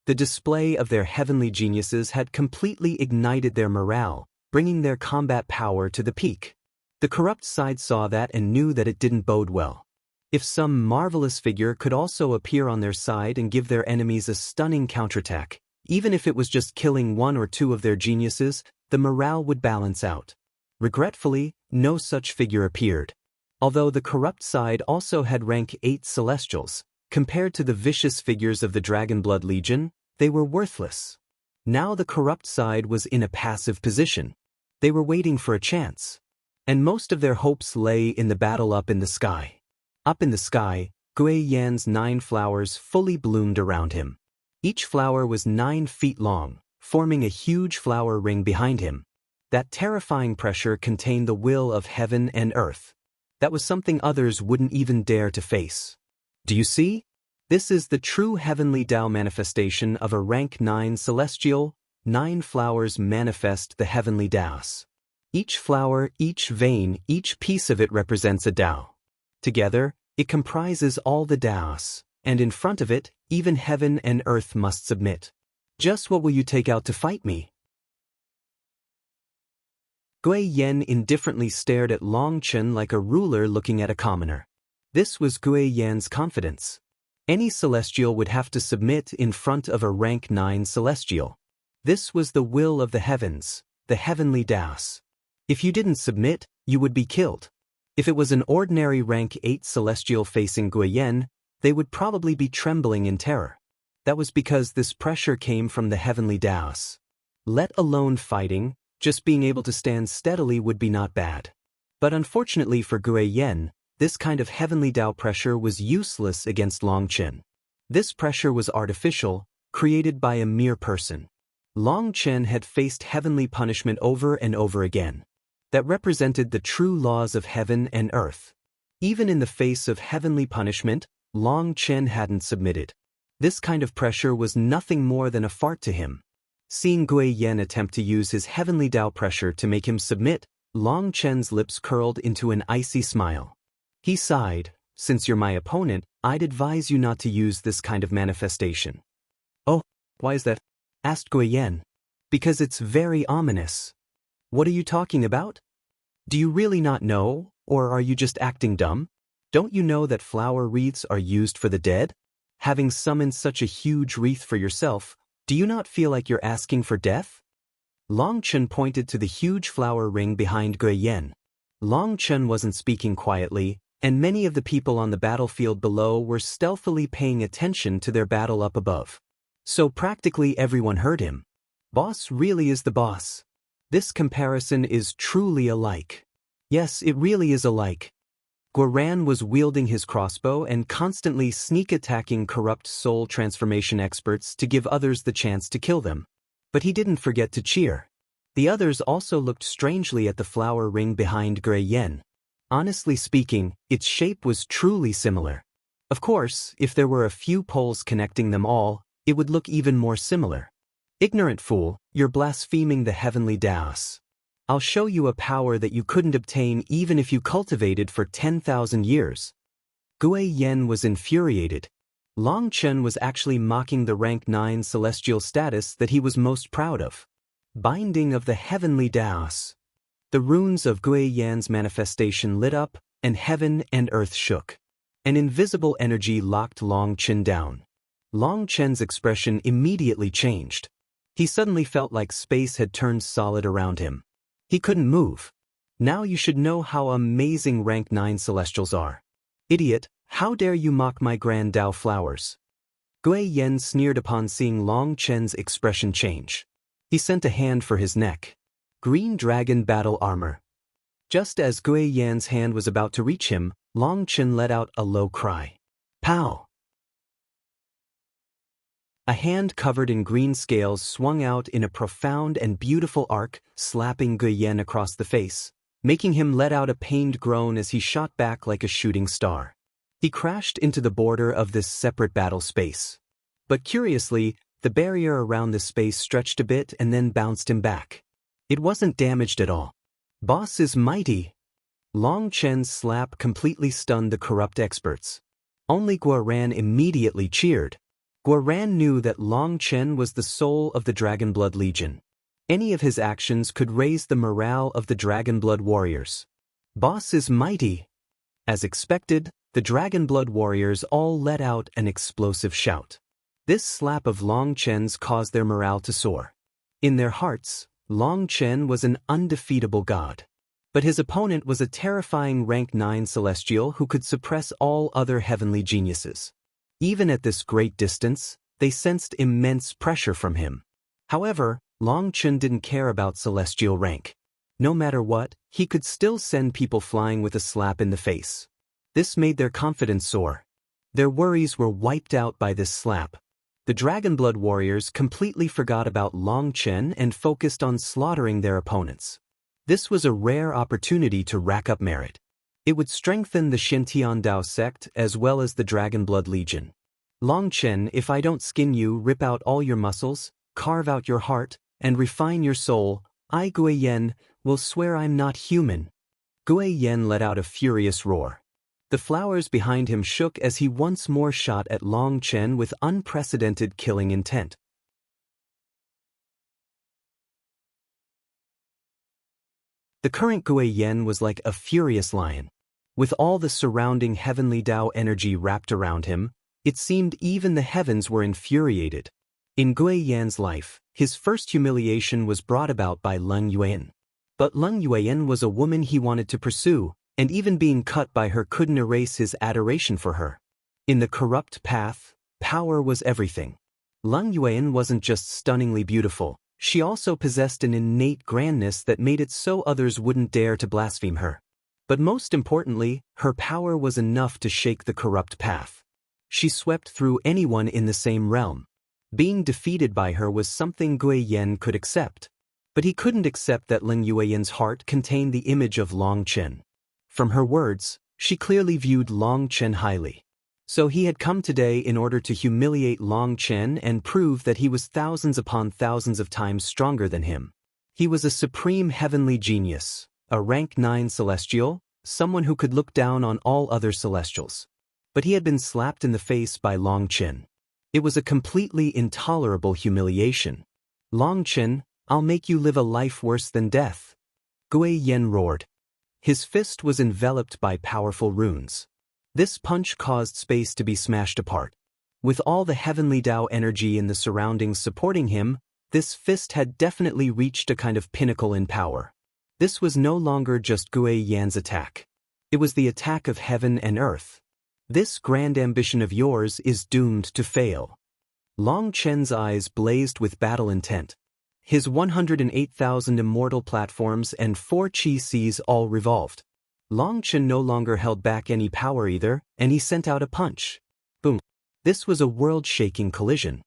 The display of their heavenly geniuses had completely ignited their morale, bringing their combat power to the peak. The corrupt side saw that and knew that it didn't bode well. If some marvelous figure could also appear on their side and give their enemies a stunning counterattack, even if it was just killing 1 or 2 of their geniuses, the morale would balance out. Regretfully, no such figure appeared. Although the corrupt side also had rank 8 celestials, compared to the vicious figures of the Dragonblood Legion, they were worthless. Now the corrupt side was in a passive position. They were waiting for a chance. And most of their hopes lay in the battle up in the sky. Up in the sky, Gui Yan's 9 flowers fully bloomed around him. Each flower was 9 feet long, forming a huge flower ring behind him. That terrifying pressure contained the will of heaven and earth. That was something others wouldn't even dare to face. Do you see? This is the true heavenly Tao manifestation of a rank 9 celestial. 9 flowers manifest the heavenly Taos. Each flower, each vein, each piece of it represents a Tao. Together, it comprises all the Taos, and in front of it, even heaven and earth must submit. Just what will you take out to fight me? Gui Yan indifferently stared at Long Chen like a ruler looking at a commoner. This was Gui Yan's confidence. Any celestial would have to submit in front of a rank 9 celestial. This was the will of the heavens, the heavenly Taos. If you didn't submit, you would be killed. If it was an ordinary rank 8 celestial facing Gui Yan, they would probably be trembling in terror. That was because this pressure came from the heavenly Taos. Let alone fighting, just being able to stand steadily would be not bad. But unfortunately for Gui Yan, this kind of heavenly Tao pressure was useless against Long Chen. This pressure was artificial, created by a mere person. Long Chen had faced heavenly punishment over and over again. That represented the true laws of heaven and earth. Even in the face of heavenly punishment, Long Chen hadn't submitted. This kind of pressure was nothing more than a fart to him. Seeing Gui Yan attempt to use his heavenly Tao pressure to make him submit, Long Chen's lips curled into an icy smile. He sighed, "Since you're my opponent, I'd advise you not to use this kind of manifestation." "Oh, why is that?" asked Gui Yan. "Because it's very ominous." "What are you talking about? Do you really not know, or are you just acting dumb? Don't you know that flower wreaths are used for the dead? Having summoned such a huge wreath for yourself, do you not feel like you're asking for death?" Long Chen pointed to the huge flower ring behind Gui Yan. Long Chen wasn't speaking quietly, and many of the people on the battlefield below were stealthily paying attention to their battle up above. So practically everyone heard him. Boss really is the boss. This comparison is truly alike. Yes, it really is alike. Guoran was wielding his crossbow and constantly sneak-attacking corrupt soul transformation experts to give others the chance to kill them. But he didn't forget to cheer. The others also looked strangely at the flower ring behind Gui Yan. Honestly speaking, its shape was truly similar. Of course, if there were a few poles connecting them all, it would look even more similar. "Ignorant fool, you're blaspheming the heavenly Taos. I'll show you a power that you couldn't obtain even if you cultivated for 10,000 years. Gui Yan was infuriated. Long Chen was actually mocking the rank 9 celestial status that he was most proud of. Binding of the heavenly Taos. The runes of Gui Yan's manifestation lit up, and heaven and earth shook. An invisible energy locked Long Chen down. Long Chen's expression immediately changed. He suddenly felt like space had turned solid around him. He couldn't move. Now you should know how amazing rank 9 celestials are. Idiot, how dare you mock my grand Tao flowers? Gui Yan sneered upon seeing Long Chen's expression change. He sent a hand for his neck. Green Dragon Battle Armor. Just as Gui Yan's hand was about to reach him, Long Chen let out a low cry. Pow! A hand covered in green scales swung out in a profound and beautiful arc, slapping Gui Yan across the face, making him let out a pained groan as he shot back like a shooting star. He crashed into the border of this separate battle space. But curiously, the barrier around the space stretched a bit and then bounced him back. It wasn't damaged at all. Boss is mighty. Long Chen's slap completely stunned the corrupt experts. Only Guoran immediately cheered. Guoran knew that Long Chen was the soul of the Dragonblood Legion. Any of his actions could raise the morale of the Dragonblood warriors. Boss is mighty. As expected, the Dragonblood warriors all let out an explosive shout. This slap of Long Chen's caused their morale to soar. In their hearts, Long Chen was an undefeatable god. But his opponent was a terrifying rank 9 celestial who could suppress all other heavenly geniuses. Even at this great distance, they sensed immense pressure from him. However, Long Chen didn't care about celestial rank. No matter what, he could still send people flying with a slap in the face. This made their confidence soar. Their worries were wiped out by this slap. The Dragonblood warriors completely forgot about Long Chen and focused on slaughtering their opponents. This was a rare opportunity to rack up merit. It would strengthen the Xintian Dao sect as well as the Dragonblood Legion. Long Chen, if I don't skin you, rip out all your muscles, carve out your heart, and refine your soul, I, Gui Yen, will swear I'm not human. Gui Yen let out a furious roar. The flowers behind him shook as he once more shot at Long Chen with unprecedented killing intent. The current Gui Yen was like a furious lion. With all the surrounding heavenly Dao energy wrapped around him, it seemed even the heavens were infuriated. In Gui Yan's life, his first humiliation was brought about by Leng Yuan. But Leng Yuan was a woman he wanted to pursue, and even being cut by her couldn't erase his adoration for her. In the corrupt path, power was everything. Leng Yuan wasn't just stunningly beautiful, she also possessed an innate grandness that made it so others wouldn't dare to blaspheme her. But most importantly, her power was enough to shake the corrupt path. She swept through anyone in the same realm. Being defeated by her was something Gui Yen could accept. But he couldn't accept that Leng Yuan's heart contained the image of Long Chen. From her words, she clearly viewed Long Chen highly. So he had come today in order to humiliate Long Chen and prove that he was thousands upon thousands of times stronger than him. He was a supreme heavenly genius, a rank 9 celestial, someone who could look down on all other celestials. But he had been slapped in the face by Long Chen. It was a completely intolerable humiliation. Long Chen, I'll make you live a life worse than death. Gui Yen roared. His fist was enveloped by powerful runes. This punch caused space to be smashed apart. With all the heavenly Dao energy in the surroundings supporting him, this fist had definitely reached a kind of pinnacle in power. This was no longer just Gui Yan's attack. It was the attack of heaven and earth. This grand ambition of yours is doomed to fail. Long Chen's eyes blazed with battle intent. His 108,000 immortal platforms and 4 chi seas all revolved. Long Chen no longer held back any power either, and he sent out a punch. Boom. This was a world-shaking collision.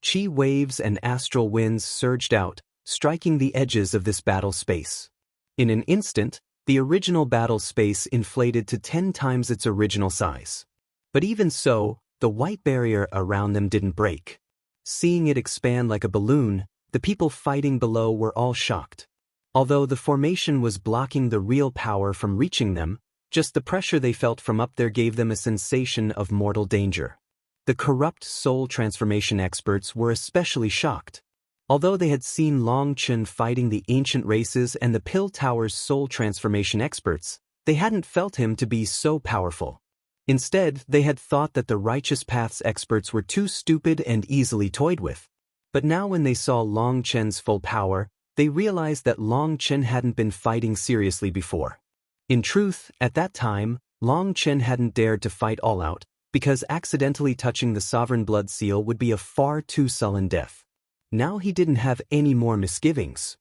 Chi waves and astral winds surged out, striking the edges of this battle space. In an instant, the original battle space inflated to 10 times its original size. But even so, the white barrier around them didn't break. Seeing it expand like a balloon, the people fighting below were all shocked. Although the formation was blocking the real power from reaching them, just the pressure they felt from up there gave them a sensation of mortal danger. The corrupt soul transformation experts were especially shocked. Although they had seen Long Chen fighting the ancient races and the Pill Tower's soul transformation experts, they hadn't felt him to be so powerful. Instead, they had thought that the Righteous Path's experts were too stupid and easily toyed with. But now when they saw Long Chen's full power, they realized that Long Chen hadn't been fighting seriously before. In truth, at that time, Long Chen hadn't dared to fight all out, because accidentally touching the sovereign blood seal would be a far too sullen death. Now he didn't have any more misgivings.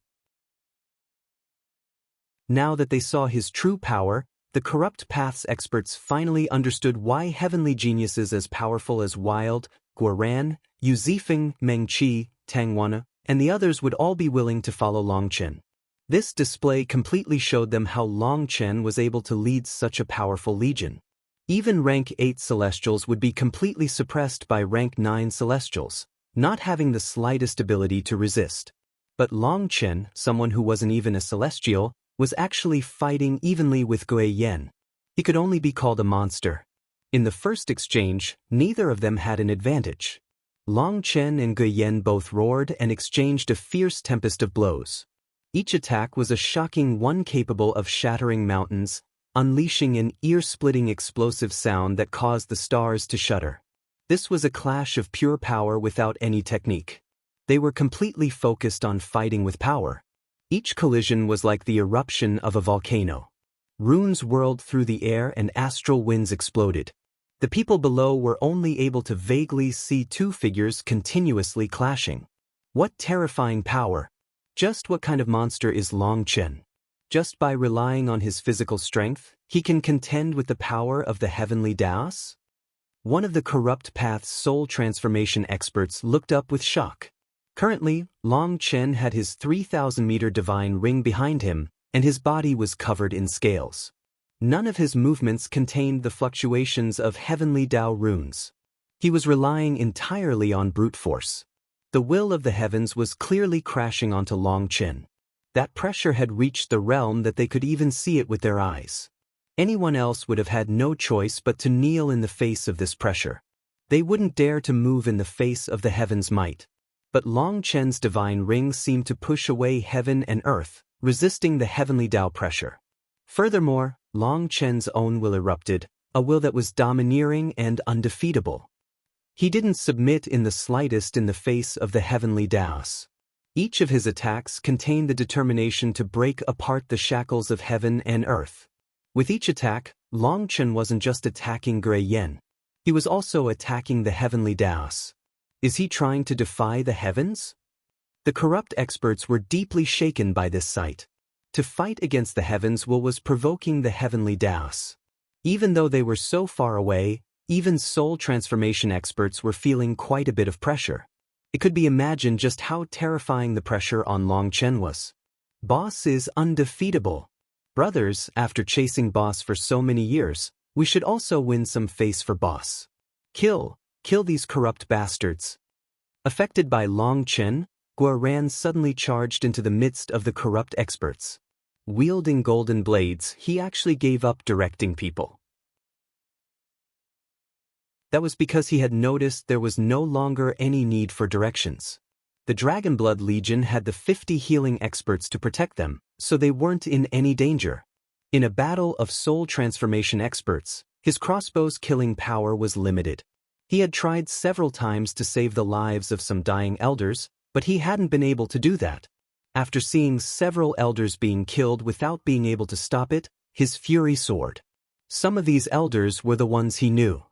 Now that they saw his true power, the corrupt path's experts finally understood why heavenly geniuses as powerful as Wild, Guoran, Yu Zifeng, Meng Qi, Tang Wana, and the others would all be willing to follow Long Chen. This display completely showed them how Long Chen was able to lead such a powerful legion. Even rank 8 celestials would be completely suppressed by rank 9 celestials, not having the slightest ability to resist. But Long Chen, someone who wasn't even a celestial, was actually fighting evenly with Gui Yen. He could only be called a monster. In the first exchange, neither of them had an advantage. Long Chen and Gui Yen both roared and exchanged a fierce tempest of blows. Each attack was a shocking one capable of shattering mountains, unleashing an ear-splitting explosive sound that caused the stars to shudder. This was a clash of pure power without any technique. They were completely focused on fighting with power. Each collision was like the eruption of a volcano. Runes whirled through the air and astral winds exploded. The people below were only able to vaguely see 2 figures continuously clashing. What terrifying power! Just what kind of monster is Long Chen? Just by relying on his physical strength, he can contend with the power of the heavenly Daos? One of the Corrupt Path's soul transformation experts looked up with shock. Currently, Long Chen had his 3,000-meter divine ring behind him, and his body was covered in scales. None of his movements contained the fluctuations of heavenly Tao runes. He was relying entirely on brute force. The will of the heavens was clearly crashing onto Long Chen. That pressure had reached the realm that they could even see it with their eyes. Anyone else would have had no choice but to kneel in the face of this pressure. They wouldn't dare to move in the face of the heaven's might. But Long Chen's divine ring seemed to push away heaven and earth, resisting the heavenly Tao pressure. Furthermore, Long Chen's own will erupted, a will that was domineering and undefeatable. He didn't submit in the slightest in the face of the heavenly Taos. Each of his attacks contained the determination to break apart the shackles of heaven and earth. With each attack, Long Chen wasn't just attacking Gray Yen. He was also attacking the heavenly Taos. Is he trying to defy the heavens? The corrupt experts were deeply shaken by this sight. To fight against the heavens was provoking the heavenly Taos. Even though they were so far away, even soul transformation experts were feeling quite a bit of pressure. It could be imagined just how terrifying the pressure on Long Chen was. Boss is undefeatable. Brothers, after chasing Boss for so many years, we should also win some face for Boss. Kill these corrupt bastards. Affected by Long Chen, Guoran suddenly charged into the midst of the corrupt experts. Wielding golden blades, he actually gave up directing people. That was because he had noticed there was no longer any need for directions. The Dragonblood Legion had the 50 healing experts to protect them, so they weren't in any danger. In a battle of soul transformation experts, his crossbow's killing power was limited. He had tried several times to save the lives of some dying elders, but he hadn't been able to do that. After seeing several elders being killed without being able to stop it, his fury soared. Some of these elders were the ones he knew.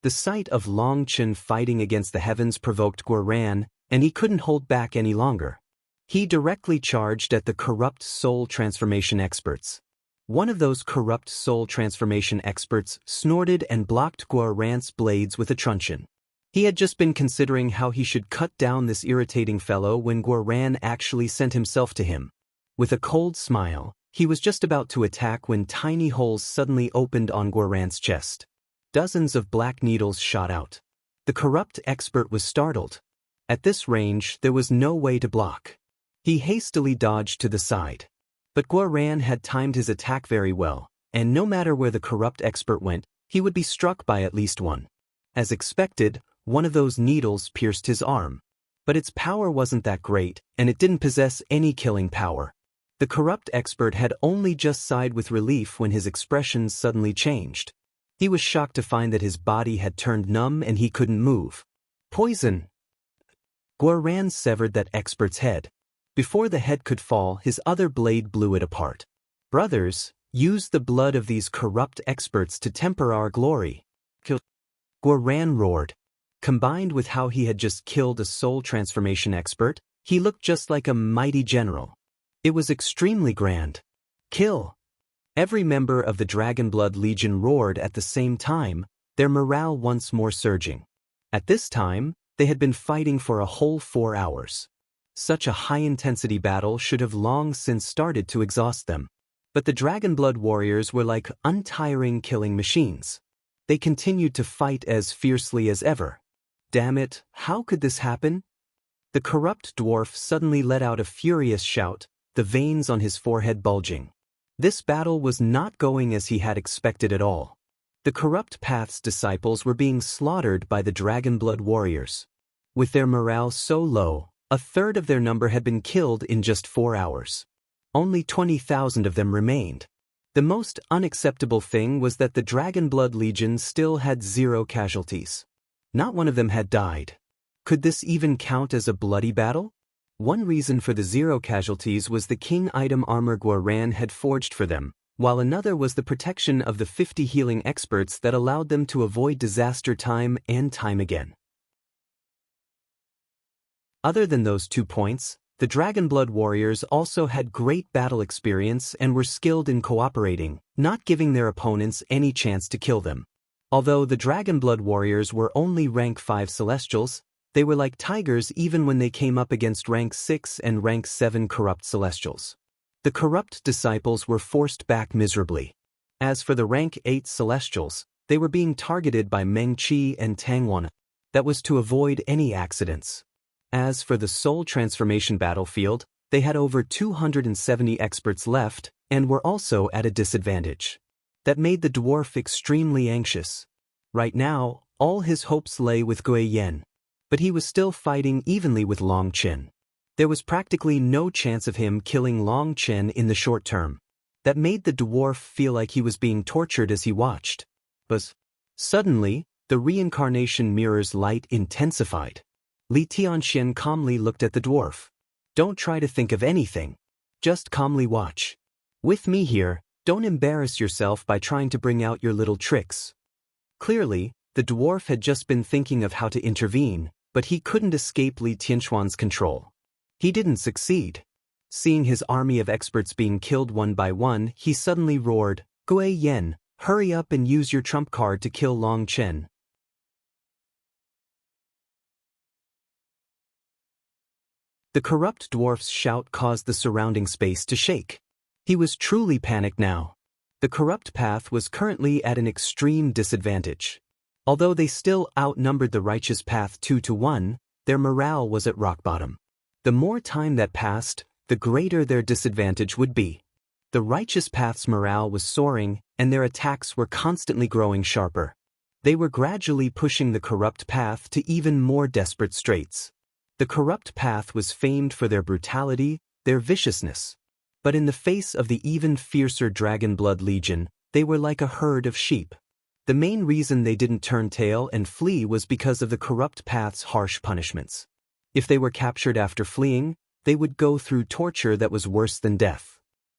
The sight of Long Chen fighting against the heavens provoked Guoran, and he couldn't hold back any longer. He directly charged at the corrupt soul transformation experts. One of those corrupt soul transformation experts snorted and blocked Guoran's blades with a truncheon. He had just been considering how he should cut down this irritating fellow when Guoran actually sent himself to him. With a cold smile, he was just about to attack when tiny holes suddenly opened on Guoran's chest. Dozens of black needles shot out. The corrupt expert was startled. At this range, there was no way to block. He hastily dodged to the side. But Guoran had timed his attack very well, and no matter where the corrupt expert went, he would be struck by at least one. As expected, one of those needles pierced his arm. But its power wasn't that great, and it didn't possess any killing power. The corrupt expert had only just sighed with relief when his expression suddenly changed. He was shocked to find that his body had turned numb and he couldn't move. Poison! Guoran severed that expert's head. Before the head could fall, his other blade blew it apart. Brothers, use the blood of these corrupt experts to temper our glory. Guoran roared. Combined with how he had just killed a soul transformation expert, he looked just like a mighty general. It was extremely grand. Kill! Every member of the Dragonblood Legion roared at the same time, their morale once more surging. At this time, they had been fighting for a whole 4 hours. Such a high-intensity battle should have long since started to exhaust them. But the Dragonblood warriors were like untiring killing machines. They continued to fight as fiercely as ever. Damn it, how could this happen? The corrupt dwarf suddenly let out a furious shout, the veins on his forehead bulging. This battle was not going as he had expected at all. The Corrupt Path's disciples were being slaughtered by the Dragonblood warriors. With their morale so low, a third of their number had been killed in just 4 hours. Only 20,000 of them remained. The most unacceptable thing was that the Dragonblood Legion still had 0 casualties. Not one of them had died. Could this even count as a bloody battle? One reason for the 0 casualties was the king item armor Guoran had forged for them, while another was the protection of the 50 healing experts that allowed them to avoid disaster time and time again. Other than those 2 points, the Dragonblood warriors also had great battle experience and were skilled in cooperating, not giving their opponents any chance to kill them. Although the Dragonblood warriors were only rank 5 celestials, they were like tigers even when they came up against rank 6 and rank 7 corrupt celestials. The corrupt disciples were forced back miserably. As for the rank 8 celestials, they were being targeted by Meng Qi and Tangwan. That was to avoid any accidents. As for the soul transformation battlefield, they had over 270 experts left and were also at a disadvantage. That made the dwarf extremely anxious. Right now, all his hopes lay with Gui Yan. But he was still fighting evenly with Long Chen. There was practically no chance of him killing Long Chen in the short term. That made the dwarf feel like he was being tortured as he watched. But suddenly, the reincarnation mirror's light intensified. Li Tianxian calmly looked at the dwarf. Don't try to think of anything. Just calmly watch. With me here, don't embarrass yourself by trying to bring out your little tricks. Clearly, the dwarf had just been thinking of how to intervene, but he couldn't escape Li Tianxuan's control. He didn't succeed. Seeing his army of experts being killed one by one, he suddenly roared, Gui Yan, hurry up and use your trump card to kill Long Chen. The corrupt dwarf's shout caused the surrounding space to shake. He was truly panicked now. The corrupt path was currently at an extreme disadvantage. Although they still outnumbered the righteous path 2-1, their morale was at rock bottom. The more time that passed, the greater their disadvantage would be. The righteous path's morale was soaring, and their attacks were constantly growing sharper. They were gradually pushing the corrupt path to even more desperate straits. The corrupt path was famed for their brutality, their viciousness. But in the face of the even fiercer Dragonblood Legion, they were like a herd of sheep. The main reason they didn't turn tail and flee was because of the corrupt path's harsh punishments. If they were captured after fleeing, they would go through torture that was worse than death.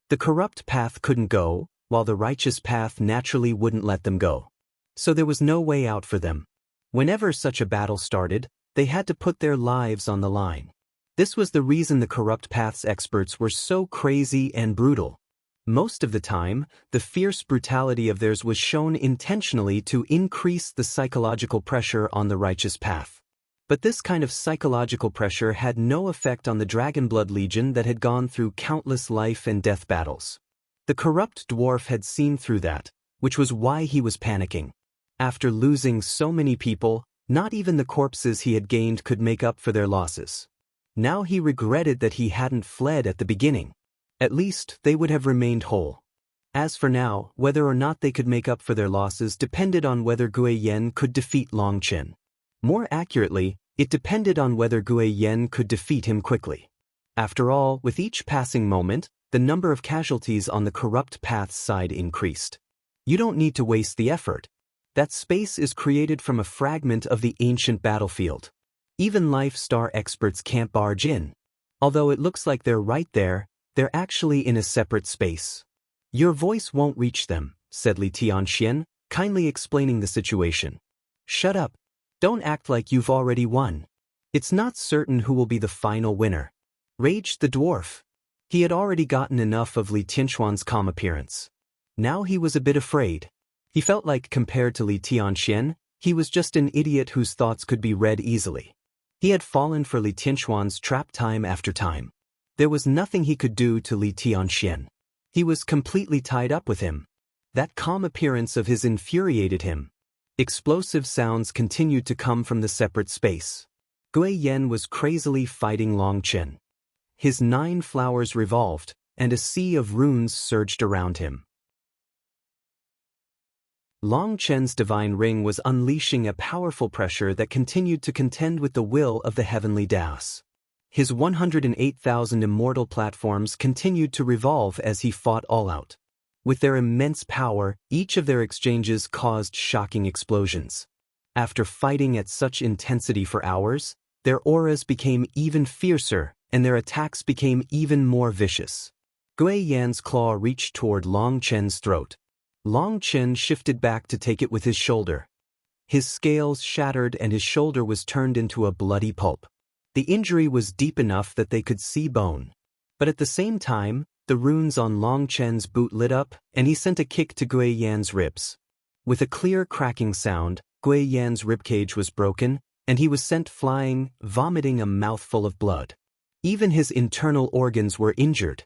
The corrupt path couldn't go, while the righteous path naturally wouldn't let them go. So there was no way out for them. Whenever such a battle started, they had to put their lives on the line. This was the reason the corrupt path's experts were so crazy and brutal. Most of the time, the fierce brutality of theirs was shown intentionally to increase the psychological pressure on the righteous path. But this kind of psychological pressure had no effect on the Dragonblood Legion that had gone through countless life and death battles. The corrupt dwarf had seen through that, which was why he was panicking. After losing so many people, not even the corpses he had gained could make up for their losses. Now he regretted that he hadn't fled at the beginning. At least, they would have remained whole. As for now, whether or not they could make up for their losses depended on whether Gui Yan could defeat Long Chen. More accurately, it depended on whether Gui Yan could defeat him quickly. After all, with each passing moment, the number of casualties on the corrupt path's side increased. You don't need to waste the effort. That space is created from a fragment of the ancient battlefield. Even Life Star experts can't barge in. Although it looks like they're right there, they're actually in a separate space. Your voice won't reach them, said Li Tianxian, kindly explaining the situation. Shut up. Don't act like you've already won. It's not certain who will be the final winner. Raged the dwarf. He had already gotten enough of Li Tianxuan's calm appearance. Now he was a bit afraid. He felt like compared to Li Tianxian, he was just an idiot whose thoughts could be read easily. He had fallen for Li Tianxuan's trap time after time. There was nothing he could do to Li Tianxian. He was completely tied up with him. That calm appearance of his infuriated him. Explosive sounds continued to come from the separate space. Gui Yan was crazily fighting Long Chen. His 9 flowers revolved, and a sea of runes surged around him. Long Chen's divine ring was unleashing a powerful pressure that continued to contend with the will of the heavenly Daos. His 108,000 immortal platforms continued to revolve as he fought all out. With their immense power, each of their exchanges caused shocking explosions. After fighting at such intensity for hours, their auras became even fiercer, and their attacks became even more vicious. Gui Yan's claw reached toward Long Chen's throat. Long Chen shifted back to take it with his shoulder. His scales shattered and his shoulder was turned into a bloody pulp. The injury was deep enough that they could see bone. But at the same time, the runes on Long Chen's boot lit up, and he sent a kick to Gui Yan's ribs. With a clear cracking sound, Gui Yan's ribcage was broken, and he was sent flying, vomiting a mouthful of blood. Even his internal organs were injured.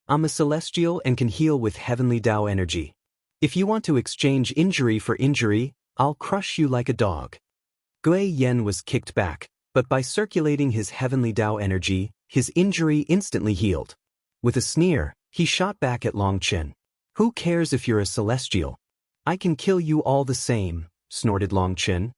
I'm a celestial and can heal with heavenly Tao energy. If you want to exchange injury for injury, I'll crush you like a dog. Gui Yan was kicked back, but by circulating his heavenly Tao energy, his injury instantly healed. With a sneer, he shot back at Long Chen. Who cares if you're a celestial? I can kill you all the same, snorted Long Chen.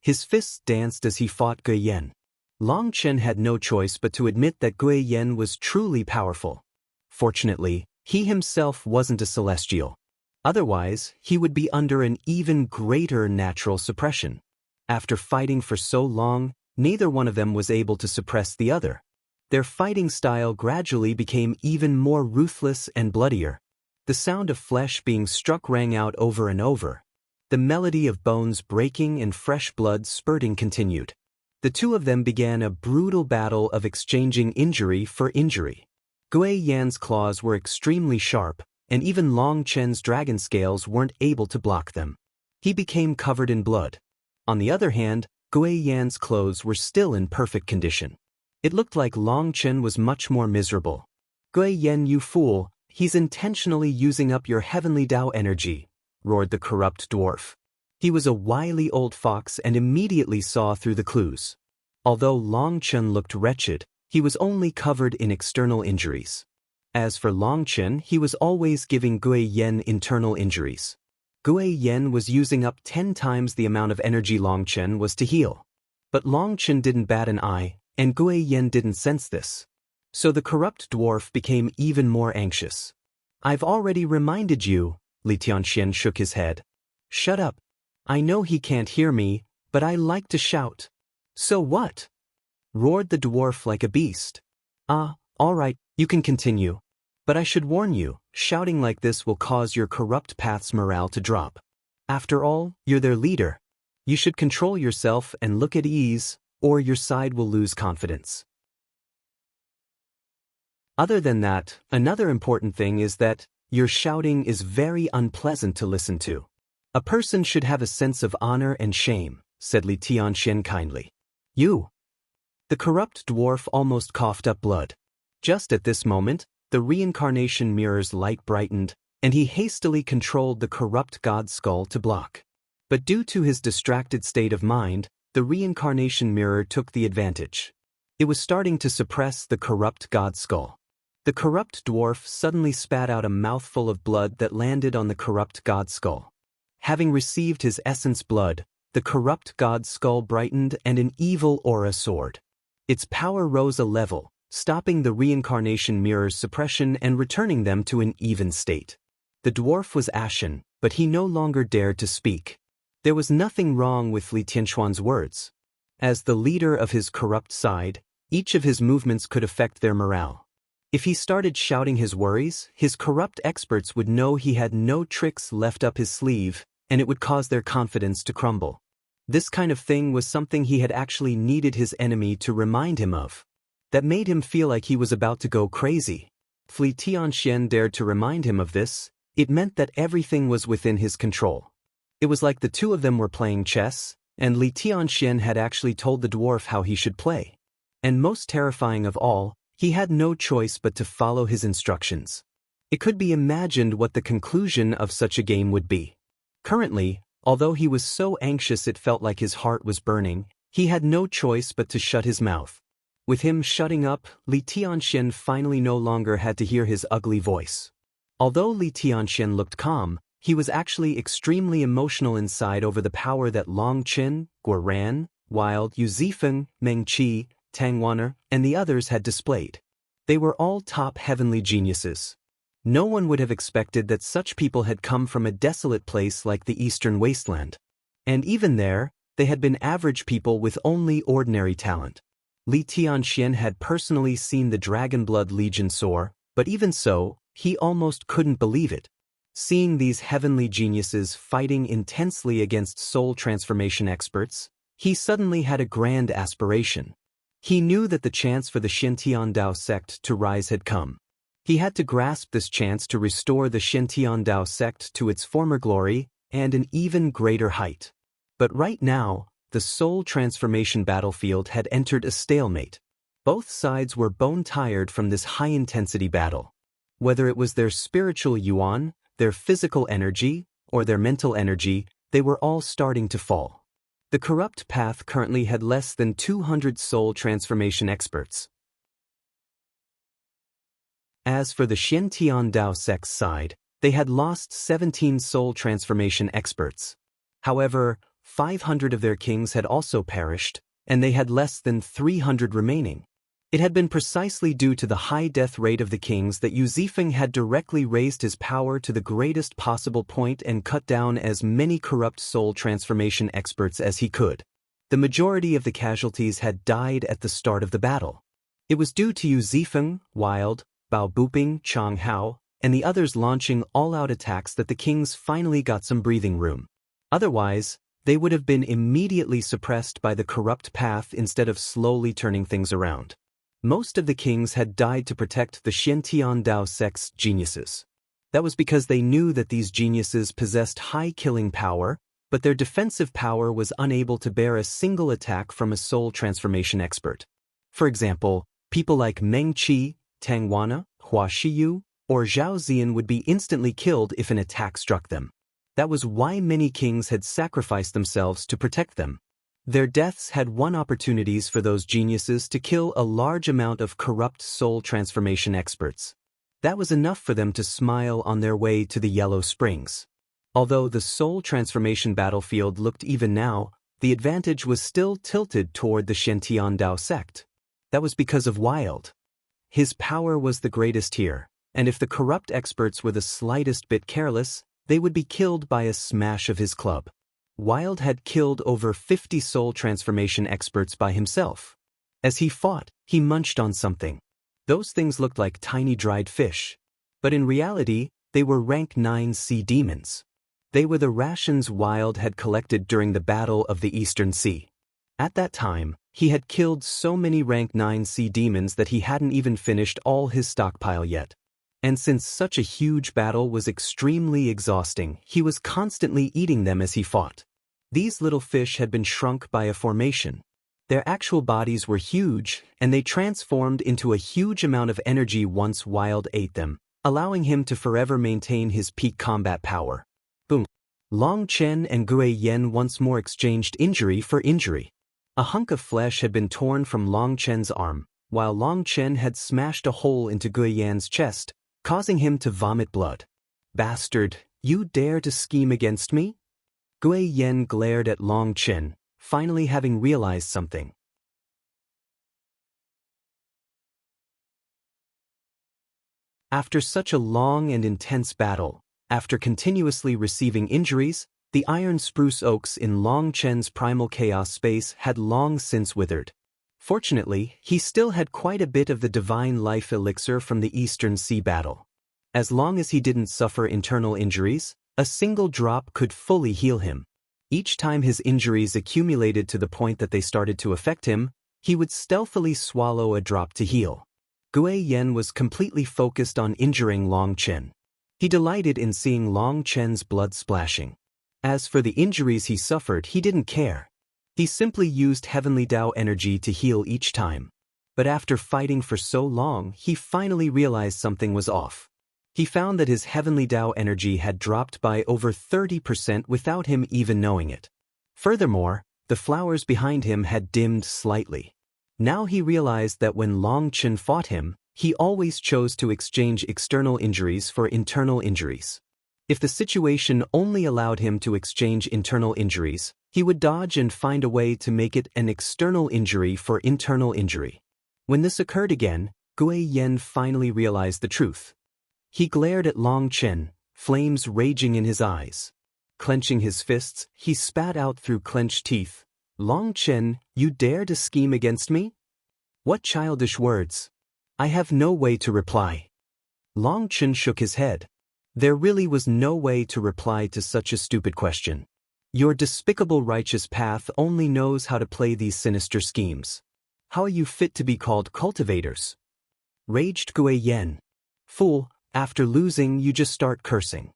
His fists danced as he fought Gui Yan. Long Chen had no choice but to admit that Gui Yan was truly powerful. Fortunately, he himself wasn't a celestial. Otherwise, he would be under an even greater natural suppression. After fighting for so long, neither one of them was able to suppress the other. Their fighting style gradually became even more ruthless and bloodier. The sound of flesh being struck rang out over and over. The melody of bones breaking and fresh blood spurting continued. The two of them began a brutal battle of exchanging injury for injury. Gui Yan's claws were extremely sharp, and even Long Chen's dragon scales weren't able to block them. He became covered in blood. On the other hand, Gui Yan's clothes were still in perfect condition. It looked like Long Chen was much more miserable. Gui Yan, you fool, he's intentionally using up your heavenly Tao energy, roared the corrupt dwarf. He was a wily old fox and immediately saw through the clues. Although Long Chen looked wretched, he was only covered in external injuries. As for Long Chen, he was always giving Gui Yan internal injuries. Gui Yan was using up 10 times the amount of energy Long Chen was to heal. But Long Chen didn't bat an eye, and Gui Yan didn't sense this. So the corrupt dwarf became even more anxious. I've already reminded you, Li Tianxian shook his head. Shut up. I know he can't hear me, but I like to shout. So what? Roared the dwarf like a beast. All right, you can continue. But I should warn you, shouting like this will cause your corrupt path's morale to drop. After all, you're their leader. You should control yourself and look at ease, or your side will lose confidence. Other than that, another important thing is that your shouting is very unpleasant to listen to. A person should have a sense of honor and shame, said Li Tianxian kindly. You. The corrupt dwarf almost coughed up blood. Just at this moment, the reincarnation mirror's light brightened, and he hastily controlled the corrupt god's skull to block. But due to his distracted state of mind, the reincarnation mirror took the advantage. It was starting to suppress the corrupt god's skull. The corrupt dwarf suddenly spat out a mouthful of blood that landed on the corrupt god's skull. Having received his essence blood, the corrupt god's skull brightened and an evil aura soared. Its power rose a level, stopping the reincarnation mirror's suppression and returning them to an even state. The dwarf was ashen, but he no longer dared to speak. There was nothing wrong with Li Tianxuan's words. As the leader of his corrupt side, each of his movements could affect their morale. If he started shouting his worries, his corrupt experts would know he had no tricks left up his sleeve, and it would cause their confidence to crumble. This kind of thing was something he had actually needed his enemy to remind him of. That made him feel like he was about to go crazy. If Li Tianxian dared to remind him of this, it meant that everything was within his control. It was like the two of them were playing chess, and Li Tianxian had actually told the dwarf how he should play. And most terrifying of all, he had no choice but to follow his instructions. It could be imagined what the conclusion of such a game would be. Currently, although he was so anxious it felt like his heart was burning, he had no choice but to shut his mouth. With him shutting up, Li Tianxian finally no longer had to hear his ugly voice. Although Li Tianxian looked calm, he was actually extremely emotional inside over the power that Long Chen, Guoran, Wild, Yu Zifeng, Meng Qi, Tang Wan'er, and the others had displayed. They were all top heavenly geniuses. No one would have expected that such people had come from a desolate place like the Eastern Wasteland. And even there, they had been average people with only ordinary talent. Li Tianxian had personally seen the Dragon Blood Legion soar, but even so, he almost couldn't believe it. Seeing these heavenly geniuses fighting intensely against soul transformation experts, he suddenly had a grand aspiration. He knew that the chance for the Shintian Dao sect to rise had come. He had to grasp this chance to restore the Shintian Dao sect to its former glory and an even greater height. But right now, the soul transformation battlefield had entered a stalemate. Both sides were bone-tired from this high-intensity battle. Whether it was their spiritual yuan, their physical energy, or their mental energy, they were all starting to fall. The corrupt path currently had less than 200 soul transformation experts. As for the Xiantian Dao sect's side, they had lost 17 soul transformation experts. However, 500 of their kings had also perished, and they had less than 300 remaining. It had been precisely due to the high death rate of the kings that Yu Zifeng had directly raised his power to the greatest possible point and cut down as many corrupt soul transformation experts as he could. The majority of the casualties had died at the start of the battle. It was due to Yu Zifeng, Wild, Bao Buping, Chang Hao, and the others launching all-out attacks that the kings finally got some breathing room. Otherwise, they would have been immediately suppressed by the corrupt path instead of slowly turning things around. Most of the kings had died to protect the Xiantian Dao sect's geniuses. That was because they knew that these geniuses possessed high killing power, but their defensive power was unable to bear a single attack from a soul transformation expert. For example, people like Meng Qi, Tang Wana, Hua Shiyu, or Zhao Ziyan would be instantly killed if an attack struck them. That was why many kings had sacrificed themselves to protect them. Their deaths had won opportunities for those geniuses to kill a large amount of corrupt soul transformation experts. That was enough for them to smile on their way to the Yellow Springs. Although the soul transformation battlefield looked even now, the advantage was still tilted toward the Xiantian Dao sect. That was because of Wild. His power was the greatest here, and if the corrupt experts were the slightest bit careless, they would be killed by a smash of his club. Wild had killed over 50 soul transformation experts by himself. As he fought, he munched on something. Those things looked like tiny dried fish. But in reality, they were rank 9 sea demons. They were the rations Wild had collected during the Battle of the Eastern Sea. At that time, he had killed so many rank 9 sea demons that he hadn't even finished all his stockpile yet. And since such a huge battle was extremely exhausting, he was constantly eating them as he fought. These little fish had been shrunk by a formation. Their actual bodies were huge, and they transformed into a huge amount of energy once Wild ate them, allowing him to forever maintain his peak combat power. Boom. Long Chen and Gui Yan once more exchanged injury for injury. A hunk of flesh had been torn from Long Chen's arm, while Long Chen had smashed a hole into Gui Yan's chest, causing him to vomit blood. Bastard, you dare to scheme against me? Gui Yan glared at Long Chen, finally having realized something. After such a long and intense battle, after continuously receiving injuries, the iron spruce oaks in Long Chen's primal chaos space had long since withered. Fortunately, he still had quite a bit of the divine life elixir from the Eastern Sea battle. As long as he didn't suffer internal injuries, a single drop could fully heal him. Each time his injuries accumulated to the point that they started to affect him, he would stealthily swallow a drop to heal. Gui Yan was completely focused on injuring Long Chen. He delighted in seeing Long Chen's blood splashing. As for the injuries he suffered, he didn't care. He simply used Heavenly Dao energy to heal each time. But after fighting for so long, he finally realized something was off. He found that his Heavenly Dao energy had dropped by over 30% without him even knowing it. Furthermore, the flowers behind him had dimmed slightly. Now he realized that when Long Chen fought him, he always chose to exchange external injuries for internal injuries. If the situation only allowed him to exchange internal injuries, he would dodge and find a way to make it an external injury for internal injury. When this occurred again, Gui Yan finally realized the truth. He glared at Long Chen, flames raging in his eyes. Clenching his fists, he spat out through clenched teeth, "Long Chen, you dare to scheme against me? What childish words! I have no way to reply." Long Chen shook his head. There really was no way to reply to such a stupid question. Your despicable righteous path only knows how to play these sinister schemes. How are you fit to be called cultivators? Raged Gui Yan. Fool, after losing you just start cursing.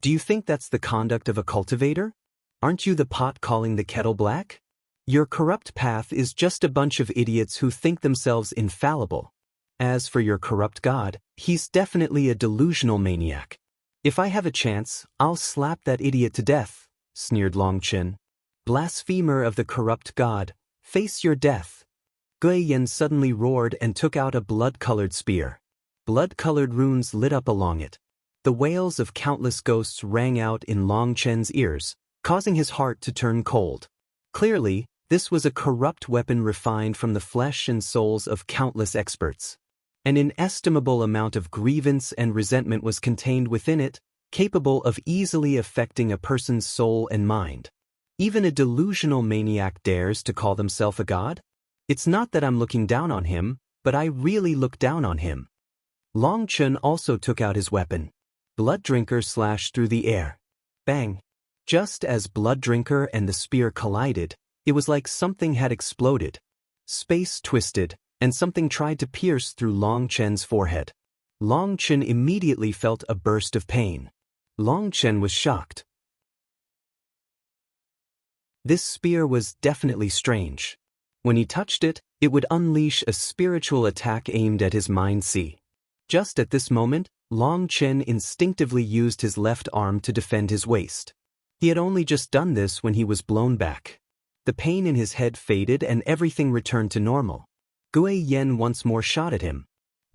Do you think that's the conduct of a cultivator? Aren't you the pot calling the kettle black? Your corrupt path is just a bunch of idiots who think themselves infallible. As for your corrupt god, he's definitely a delusional maniac. If I have a chance, I'll slap that idiot to death, sneered Longchen. Blasphemer of the corrupt god, face your death. Gui Yan suddenly roared and took out a blood-colored spear. Blood-colored runes lit up along it. The wails of countless ghosts rang out in Longchen's ears, causing his heart to turn cold. Clearly, this was a corrupt weapon refined from the flesh and souls of countless experts. An inestimable amount of grievance and resentment was contained within it, capable of easily affecting a person's soul and mind. Even a delusional maniac dares to call himself a god? It's not that I'm looking down on him, but I really look down on him. Longchen also took out his weapon. Blood Drinker slashed through the air. Bang! Just as Blood Drinker and the spear collided, it was like something had exploded. Space twisted, and something tried to pierce through Longchen's forehead. Longchen immediately felt a burst of pain. Longchen was shocked. This spear was definitely strange. When he touched it, it would unleash a spiritual attack aimed at his mind-sea. Just at this moment, Longchen instinctively used his left arm to defend his waist. He had only just done this when he was blown back. The pain in his head faded and everything returned to normal. Gui Yan once more shot at him.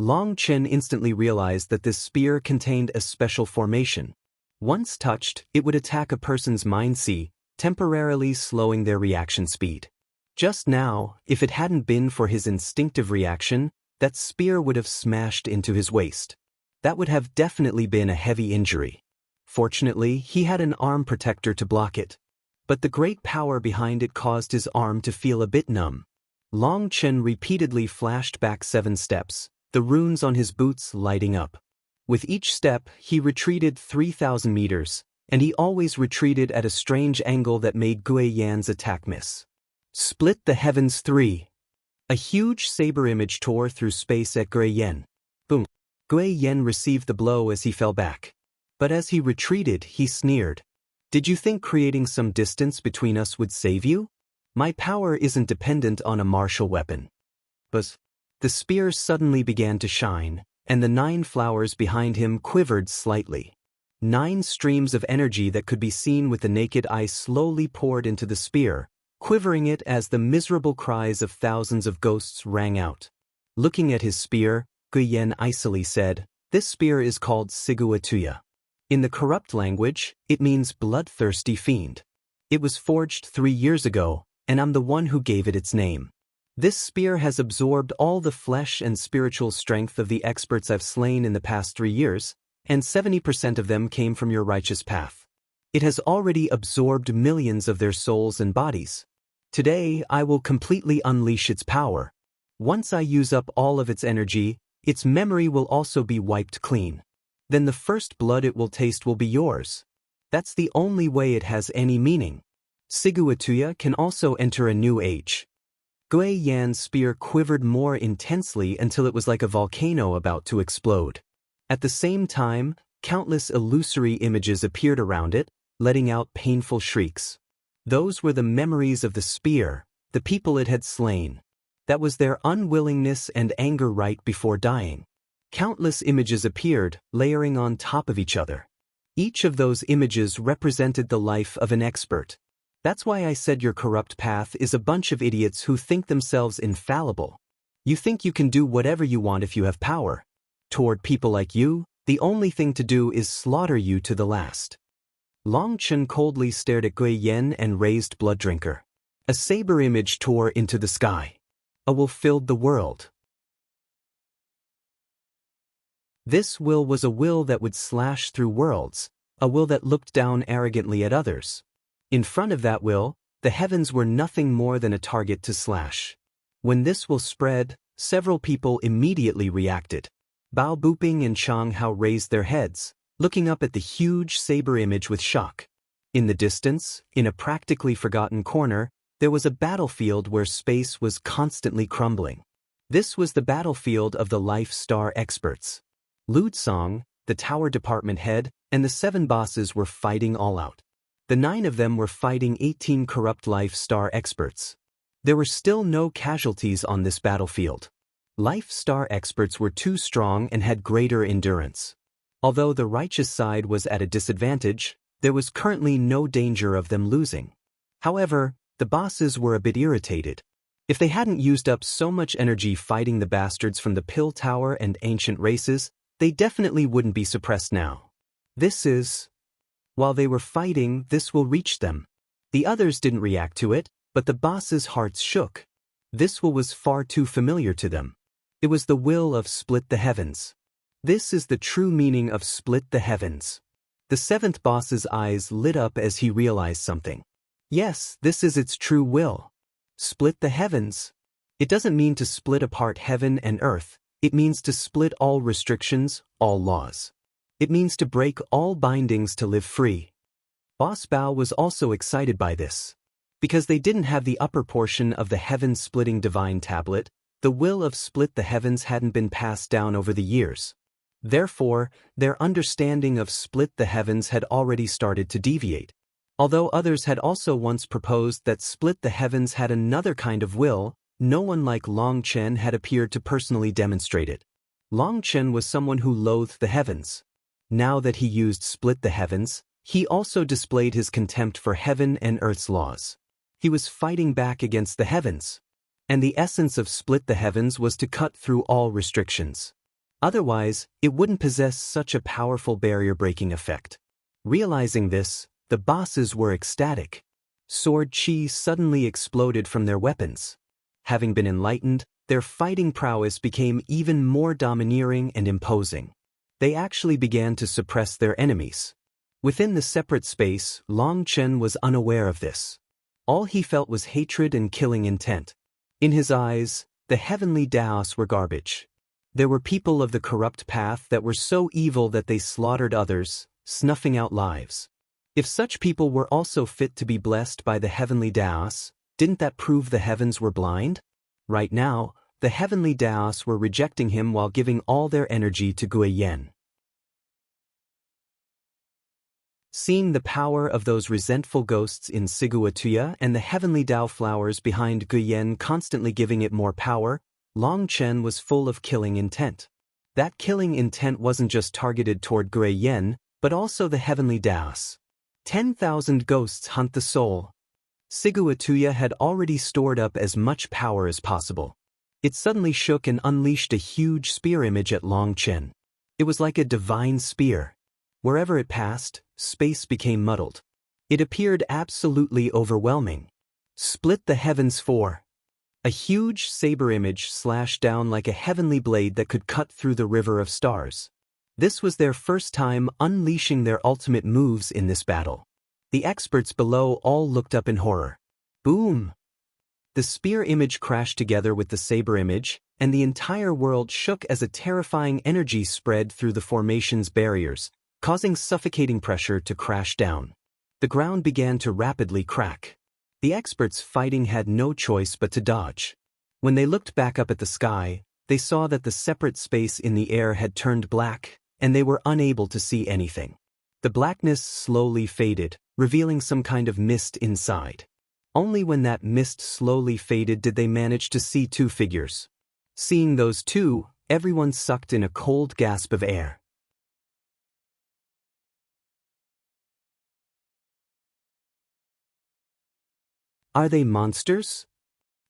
Longchen instantly realized that this spear contained a special formation. Once touched, it would attack a person's mind-sea, temporarily slowing their reaction speed. Just now, if it hadn't been for his instinctive reaction, that spear would have smashed into his waist. That would have definitely been a heavy injury. Fortunately, he had an arm protector to block it. But the great power behind it caused his arm to feel a bit numb. Longchen repeatedly flashed back 7 steps, the runes on his boots lighting up. With each step, he retreated 3,000 meters, and he always retreated at a strange angle that made Gui Yan's attack miss. Split the heavens 3. A huge saber image tore through space at Gui Yan. Boom. Gui Yan received the blow as he fell back. But as he retreated, he sneered. Did you think creating some distance between us would save you? My power isn't dependent on a martial weapon. But the spear suddenly began to shine, and the 9 flowers behind him quivered slightly. 9 streams of energy that could be seen with the naked eye slowly poured into the spear, quivering it as the miserable cries of thousands of ghosts rang out. Looking at his spear, Gui Yan icily said, "This spear is called Siguatuya. In the corrupt language, it means bloodthirsty fiend. It was forged 3 years ago, and I'm the one who gave it its name. This spear has absorbed all the flesh and spiritual strength of the experts I've slain in the past 3 years, and 70% of them came from your righteous path. It has already absorbed millions of their souls and bodies. Today, I will completely unleash its power. Once I use up all of its energy, its memory will also be wiped clean. Then the first blood it will taste will be yours. That's the only way it has any meaning. Siguatuya can also enter a new age." Gui Yan's spear quivered more intensely until it was like a volcano about to explode. At the same time, countless illusory images appeared around it, letting out painful shrieks. Those were the memories of the spear, the people it had slain. That was their unwillingness and anger right before dying. Countless images appeared, layering on top of each other. Each of those images represented the life of an expert. That's why I said your corrupt path is a bunch of idiots who think themselves infallible. You think you can do whatever you want if you have power. Toward people like you, the only thing to do is slaughter you to the last. Longchen coldly stared at Gui Yan and raised Blood Drinker. A saber image tore into the sky. A will filled the world. This will was a will that would slash through worlds, a will that looked down arrogantly at others. In front of that will, the heavens were nothing more than a target to slash. When this will spread, several people immediately reacted. Bao Buping and Chang Hao raised their heads, looking up at the huge saber image with shock. In the distance, in a practically forgotten corner, there was a battlefield where space was constantly crumbling. This was the battlefield of the Life Star experts. Lu Tsong, the tower department head, and the 7 bosses were fighting all out. The 9 of them were fighting 18 corrupt Life Star experts. There were still no casualties on this battlefield. Life Star experts were too strong and had greater endurance. Although the righteous side was at a disadvantage, there was currently no danger of them losing. However, the bosses were a bit irritated. If they hadn't used up so much energy fighting the bastards from the Pill Tower and ancient races, they definitely wouldn't be suppressed now. While they were fighting, this will reach them. The others didn't react to it, but the bosses' hearts shook. This was far too familiar to them. It was the will of Split the Heavens. This is the true meaning of Split the Heavens. The 7th boss's eyes lit up as he realized something. Yes, this is its true will. Split the heavens. It doesn't mean to split apart heaven and earth, it means to split all restrictions, all laws. It means to break all bindings to live free. Boss Bao was also excited by this. Because they didn't have the upper portion of the heaven-splitting divine tablet, the will of Split the Heavens hadn't been passed down over the years. Therefore, their understanding of Split the Heavens had already started to deviate. Although others had also once proposed that Split the Heavens had another kind of will, no one like Long Chen had appeared to personally demonstrate it. Long Chen was someone who loathed the heavens. Now that he used Split the Heavens, he also displayed his contempt for heaven and earth's laws. He was fighting back against the heavens. And the essence of Split the Heavens was to cut through all restrictions. Otherwise, it wouldn't possess such a powerful barrier-breaking effect. Realizing this, the bosses were ecstatic. Sword chi suddenly exploded from their weapons. Having been enlightened, their fighting prowess became even more domineering and imposing. They actually began to suppress their enemies. Within the separate space, Long Chen was unaware of this. All he felt was hatred and killing intent. In his eyes, the heavenly Daos were garbage. There were people of the corrupt path that were so evil that they slaughtered others, snuffing out lives. If such people were also fit to be blessed by the heavenly Daos, didn't that prove the heavens were blind? Right now, the heavenly Daos were rejecting him while giving all their energy to Gui Yen. Seeing the power of those resentful ghosts in Siguatuya and the heavenly Dao flowers behind Gui Yen constantly giving it more power, Long Chen was full of killing intent. That killing intent wasn't just targeted toward Gui Yen, but also the heavenly Daos. 10,000 ghosts hunt the soul. Siguatuya had already stored up as much power as possible. It suddenly shook and unleashed a huge spear image at Long Chen. It was like a divine spear. Wherever it passed, space became muddled. It appeared absolutely overwhelming. Split the heavens for. A huge saber image slashed down like a heavenly blade that could cut through the river of stars. This was their first time unleashing their ultimate moves in this battle. The experts below all looked up in horror. Boom! The spear image crashed together with the saber image, and the entire world shook as a terrifying energy spread through the formation's barriers, causing suffocating pressure to crash down. The ground began to rapidly crack. The experts fighting had no choice but to dodge. When they looked back up at the sky, they saw that the separate space in the air had turned black, and they were unable to see anything. The blackness slowly faded, revealing some kind of mist inside. Only when that mist slowly faded did they manage to see 2 figures. Seeing those 2, everyone sucked in a cold gasp of air. Are they monsters?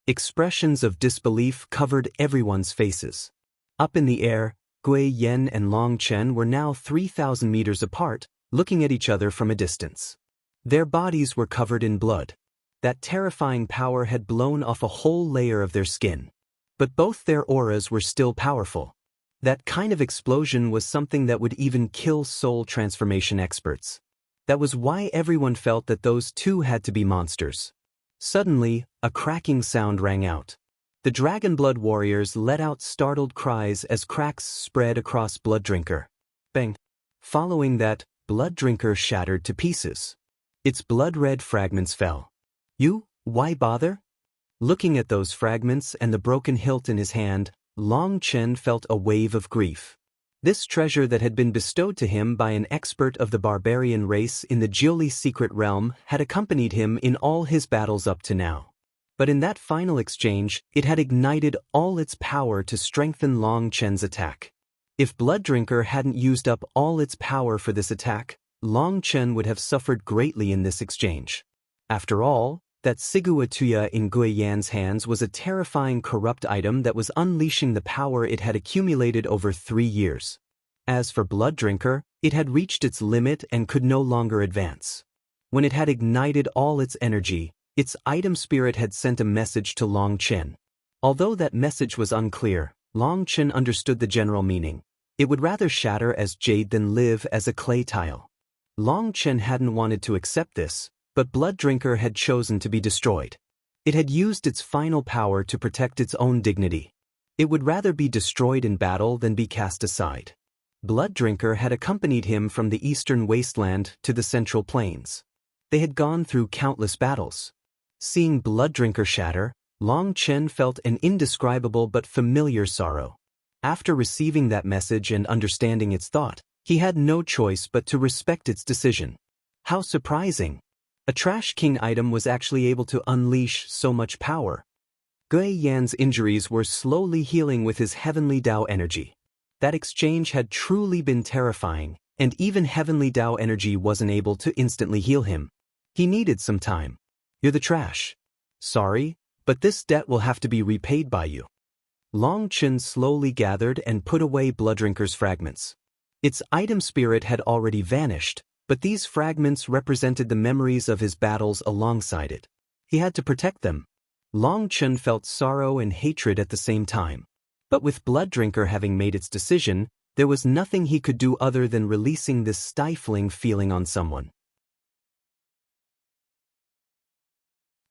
Expressions of disbelief covered everyone's faces. Up in the air, Gui Yen and Long Chen were now 3,000 meters apart, looking at each other from a distance. Their bodies were covered in blood. That terrifying power had blown off a whole layer of their skin. But both their auras were still powerful. That kind of explosion was something that would even kill soul transformation experts. That was why everyone felt that those 2 had to be monsters. Suddenly, a cracking sound rang out. The Dragon Blood warriors let out startled cries as cracks spread across Blood Drinker. Bang! Following that, Blood Drinker shattered to pieces. Its blood-red fragments fell. Why bother? Looking at those fragments and the broken hilt in his hand, Long Chen felt a wave of grief. This treasure that had been bestowed to him by an expert of the barbarian race in the Jiuli secret realm had accompanied him in all his battles up to now. But in that final exchange, it had ignited all its power to strengthen Long Chen's attack. If Blooddrinker hadn't used up all its power for this attack, Long Chen would have suffered greatly in this exchange. After all, that Siguatuya in Gui Yan's hands was a terrifying corrupt item that was unleashing the power it had accumulated over 3 years. As for Blooddrinker, it had reached its limit and could no longer advance. When it had ignited all its energy, its item spirit had sent a message to Long Chen. Although that message was unclear, Long Chen understood the general meaning. It would rather shatter as jade than live as a clay tile. Long Chen hadn't wanted to accept this, but Blooddrinker had chosen to be destroyed. It had used its final power to protect its own dignity. It would rather be destroyed in battle than be cast aside. Blooddrinker had accompanied him from the eastern wasteland to the central plains. They had gone through countless battles. Seeing Blooddrinker shatter, Long Chen felt an indescribable but familiar sorrow. After receiving that message and understanding its thought, he had no choice but to respect its decision. How surprising! A Trash King item was actually able to unleash so much power. Gui Yan's injuries were slowly healing with his heavenly Dao energy. That exchange had truly been terrifying, and even heavenly Dao energy wasn't able to instantly heal him. He needed some time. You're the trash. Sorry, but this debt will have to be repaid by you. Long Chen slowly gathered and put away Blooddrinker's fragments. Its item spirit had already vanished, but these fragments represented the memories of his battles alongside it. He had to protect them. Long Chen felt sorrow and hatred at the same time. But with Blooddrinker having made its decision, there was nothing he could do other than releasing this stifling feeling on someone.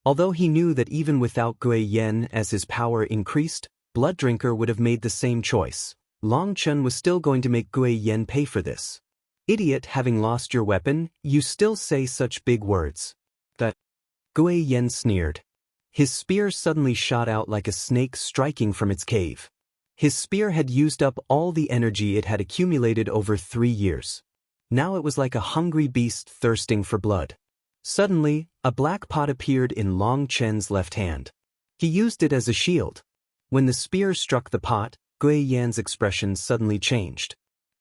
Although he knew that even without Gui Yan as his power increased, Blooddrinker would have made the same choice. Long Chen was still going to make Gui Yan pay for this. Idiot, having lost your weapon, you still say such big words. That Gui Yan sneered. His spear suddenly shot out like a snake striking from its cave. His spear had used up all the energy it had accumulated over 3 years. Now it was like a hungry beast thirsting for blood. Suddenly, a black pot appeared in Long Chen's left hand. He used it as a shield. When the spear struck the pot, Gui Yan's expression suddenly changed.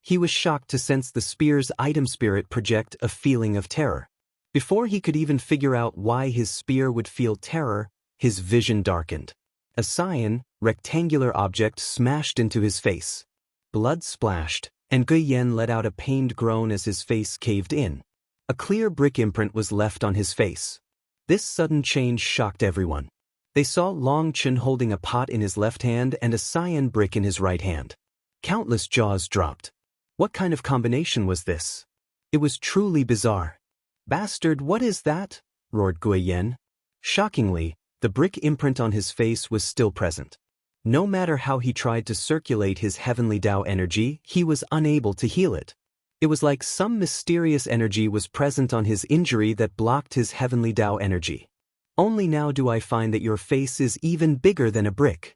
He was shocked to sense the spear's item spirit project a feeling of terror. Before he could even figure out why his spear would feel terror, his vision darkened. A cyan, rectangular object smashed into his face. Blood splashed, and Gui Yan let out a pained groan as his face caved in. A clear brick imprint was left on his face. This sudden change shocked everyone. They saw Long Chen holding a pot in his left hand and a cyan brick in his right hand. Countless jaws dropped. What kind of combination was this? It was truly bizarre. Bastard, what is that? Roared Gui Yan. Shockingly, the brick imprint on his face was still present. No matter how he tried to circulate his heavenly Dao energy, he was unable to heal it. It was like some mysterious energy was present on his injury that blocked his heavenly Dao energy. Only now do I find that your face is even bigger than a brick.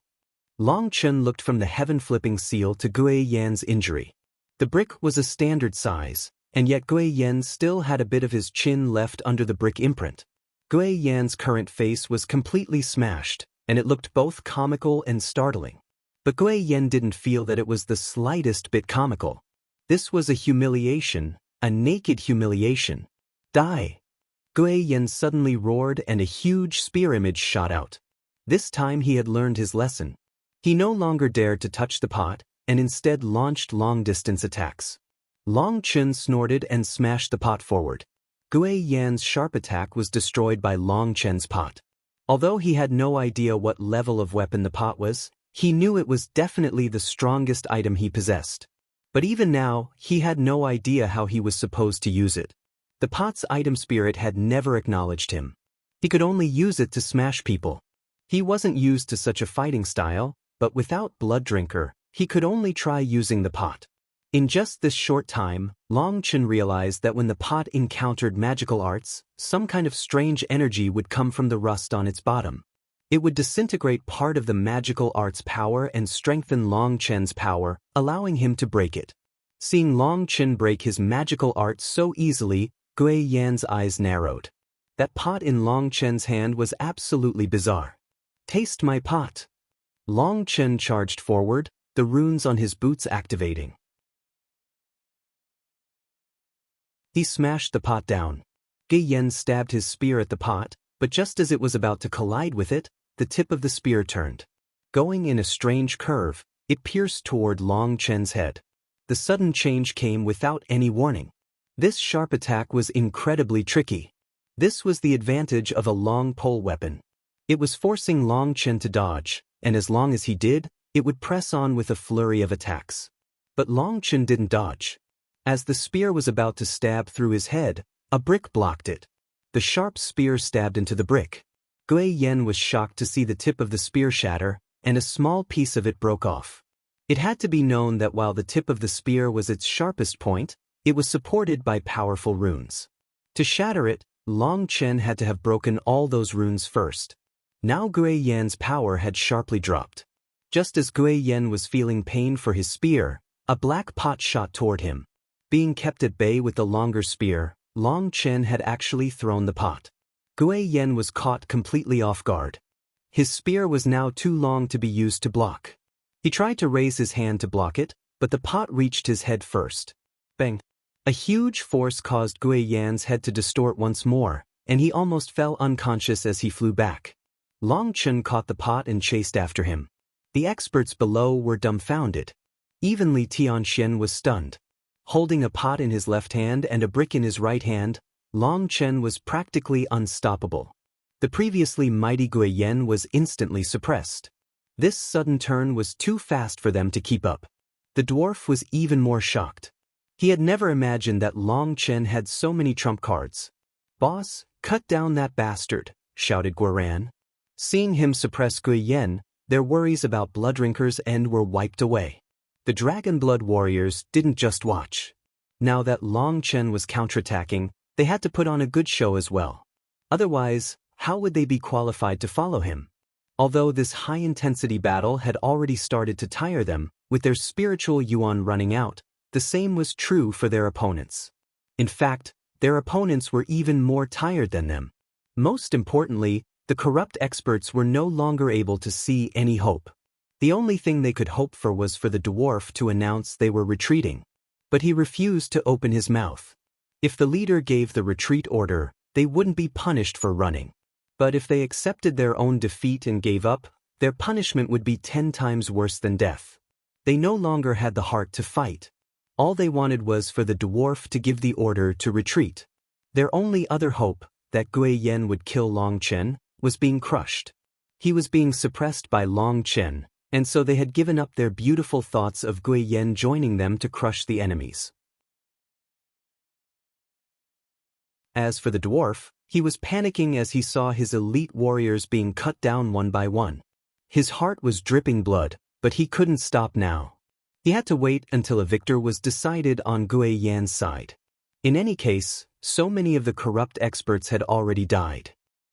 Long Chen looked from the heaven-flipping seal to Gui Yan's injury. The brick was a standard size, and yet Gui Yan still had a bit of his chin left under the brick imprint. Gui Yan's current face was completely smashed, and it looked both comical and startling. But Gui Yan didn't feel that it was the slightest bit comical. This was a humiliation, a naked humiliation. Die! Gui Yan suddenly roared and a huge spear image shot out. This time he had learned his lesson. He no longer dared to touch the pot, and instead launched long-distance attacks. Long Chen snorted and smashed the pot forward. Gui Yan's sharp attack was destroyed by Long Chen's pot. Although he had no idea what level of weapon the pot was, he knew it was definitely the strongest item he possessed. But even now, he had no idea how he was supposed to use it. The pot's item spirit had never acknowledged him. He could only use it to smash people. He wasn't used to such a fighting style, but without Blooddrinker, he could only try using the pot. In just this short time, Long Chen realized that when the pot encountered magical arts, some kind of strange energy would come from the rust on its bottom. It would disintegrate part of the magical art's power and strengthen Long Chen's power, allowing him to break it. Seeing Long Chen break his magical art so easily, Gui Yan's eyes narrowed. That pot in Long Chen's hand was absolutely bizarre. Taste my pot. Long Chen charged forward, the runes on his boots activating. He smashed the pot down. Gui Yan stabbed his spear at the pot, but just as it was about to collide with it, the tip of the spear turned. Going in a strange curve, it pierced toward Long Chen's head. The sudden change came without any warning. This sharp attack was incredibly tricky. This was the advantage of a long pole weapon. It was forcing Long Chen to dodge, and as long as he did, it would press on with a flurry of attacks. But Long Chen didn't dodge. As the spear was about to stab through his head, a brick blocked it. The sharp spear stabbed into the brick. Gui Yan was shocked to see the tip of the spear shatter, and a small piece of it broke off. It had to be known that while the tip of the spear was its sharpest point, it was supported by powerful runes. To shatter it, Long Chen had to have broken all those runes first. Now Gui Yan's power had sharply dropped. Just as Gui Yan was feeling pain for his spear, a black pot shot toward him. Being kept at bay with the longer spear, Long Chen had actually thrown the pot. Gui Yan was caught completely off guard. His spear was now too long to be used to block. He tried to raise his hand to block it, but the pot reached his head first. Bang! A huge force caused Gui Yan's head to distort once more, and he almost fell unconscious as he flew back. Long Chen caught the pot and chased after him. The experts below were dumbfounded. Even Li Tianxian was stunned. Holding a pot in his left hand and a brick in his right hand, Long Chen was practically unstoppable. The previously mighty Gui Yan was instantly suppressed. This sudden turn was too fast for them to keep up. The dwarf was even more shocked. He had never imagined that Long Chen had so many trump cards. "Boss, cut down that bastard," shouted Guoran. Seeing him suppress Gui Yan, their worries about Blooddrinker's end were wiped away. The Dragon Blood warriors didn't just watch. Now that Long Chen was counterattacking, they had to put on a good show as well. Otherwise, how would they be qualified to follow him? Although this high-intensity battle had already started to tire them, with their spiritual yuan running out, the same was true for their opponents. In fact, their opponents were even more tired than them. Most importantly, the corrupt experts were no longer able to see any hope. The only thing they could hope for was for the dwarf to announce they were retreating. But he refused to open his mouth. If the leader gave the retreat order, they wouldn't be punished for running. But if they accepted their own defeat and gave up, their punishment would be 10 times worse than death. They no longer had the heart to fight. All they wanted was for the dwarf to give the order to retreat. Their only other hope, that Gui Yan would kill Long Chen, was being crushed. He was being suppressed by Long Chen, and so they had given up their beautiful thoughts of Gui Yan joining them to crush the enemies. As for the dwarf, he was panicking as he saw his elite warriors being cut down one by one. His heart was dripping blood, but he couldn't stop now. He had to wait until a victor was decided on Gui Yan's side. In any case, so many of the corrupt experts had already died.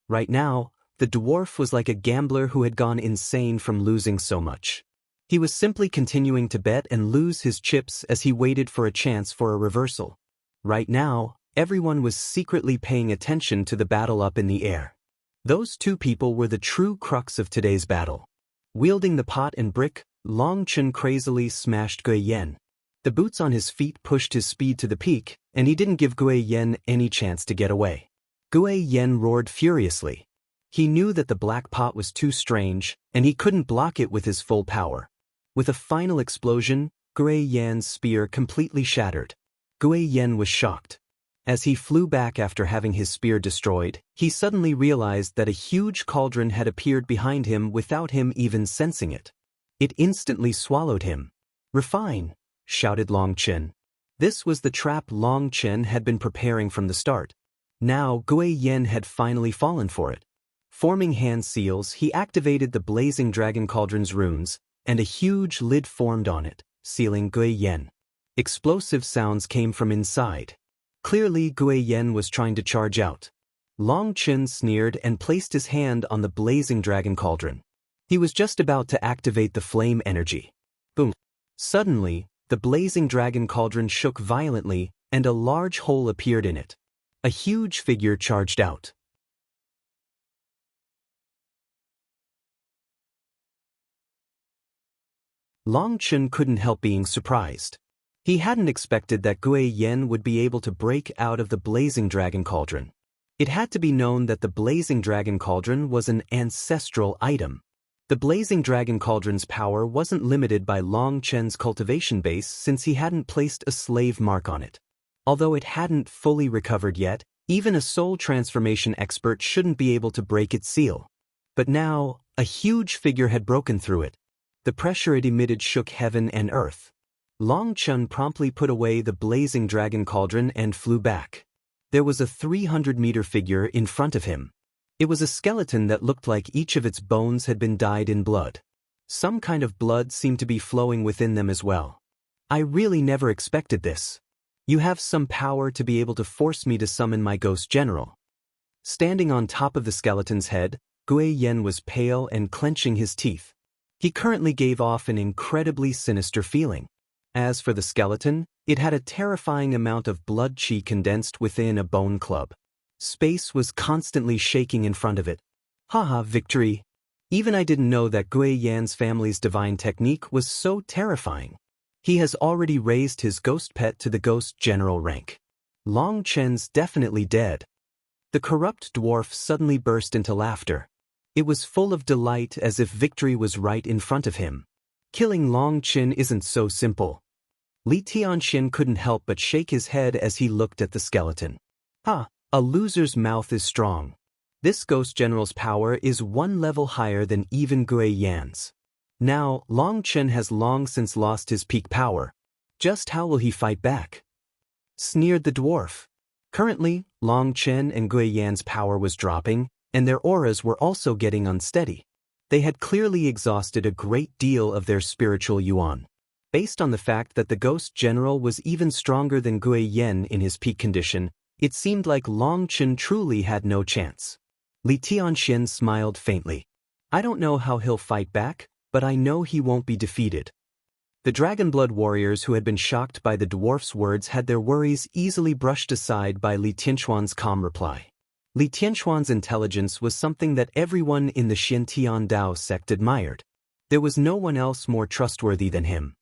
Right now, the dwarf was like a gambler who had gone insane from losing so much. He was simply continuing to bet and lose his chips as he waited for a chance for a reversal. Right now, everyone was secretly paying attention to the battle up in the air. Those two people were the true crux of today's battle. Wielding the pot and brick, Long Chen crazily smashed Gui Yan. The boots on his feet pushed his speed to the peak, and he didn't give Gui Yan any chance to get away. Gui Yan roared furiously. He knew that the black pot was too strange, and he couldn't block it with his full power. With a final explosion, Gui Yan's spear completely shattered. Gui Yan was shocked. As he flew back after having his spear destroyed, he suddenly realized that a huge cauldron had appeared behind him without him even sensing it. It instantly swallowed him. "Refine!" shouted Long Chen. This was the trap Long Chen had been preparing from the start. Now Gui Yan had finally fallen for it. Forming hand seals, he activated the blazing dragon cauldron's runes, and a huge lid formed on it, sealing Gui Yan. Explosive sounds came from inside. Clearly Gui Yan was trying to charge out. Long Chen sneered and placed his hand on the blazing dragon cauldron. He was just about to activate the flame energy. Boom! Suddenly, The blazing dragon cauldron shook violently, and a large hole appeared in it. A huge figure charged out. Long Chen couldn't help being surprised. He hadn't expected that Gui Yen would be able to break out of the blazing dragon cauldron. It had to be known that the blazing dragon cauldron was an ancestral item. The blazing dragon cauldron's power wasn't limited by Long Chen's cultivation base since he hadn't placed a slave mark on it. Although it hadn't fully recovered yet, even a soul transformation expert shouldn't be able to break its seal. But now, a huge figure had broken through it. The pressure it emitted shook heaven and earth. Long Chen promptly put away the blazing dragon cauldron and flew back. There was a 300-meter figure in front of him. It was a skeleton that looked like each of its bones had been dyed in blood. Some kind of blood seemed to be flowing within them as well. I really never expected this. You have some power to be able to force me to summon my ghost general. Standing on top of the skeleton's head, Gui Yen was pale and clenching his teeth. He currently gave off an incredibly sinister feeling. As for the skeleton, it had a terrifying amount of blood qi condensed within a bone club. Space was constantly shaking in front of it. Haha, victory! Even I didn't know that Gui Yan's family's divine technique was so terrifying. He has already raised his ghost pet to the ghost general rank. Long Chen's definitely dead. The corrupt dwarf suddenly burst into laughter. It was full of delight as if victory was right in front of him. Killing Long Chen isn't so simple. Li Tianxin couldn't help but shake his head as he looked at the skeleton. A loser's mouth is strong. This ghost general's power is one level higher than even Gui Yan's. Now, Long Chen has long since lost his peak power. Just how will he fight back? Sneered the dwarf. Currently, Long Chen and Gui Yan's power was dropping, and their auras were also getting unsteady. They had clearly exhausted a great deal of their spiritual yuan. Based on the fact that the ghost general was even stronger than Gui Yen in his peak condition, it seemed like Long Chen truly had no chance. Li Tianxin smiled faintly. I don't know how he'll fight back, but I know he won't be defeated. The Dragonblood warriors who had been shocked by the dwarf's words had their worries easily brushed aside by Li Tianxuan's calm reply. Li Tianxuan's intelligence was something that everyone in the Xintian Dao sect admired. There was no one else more trustworthy than him.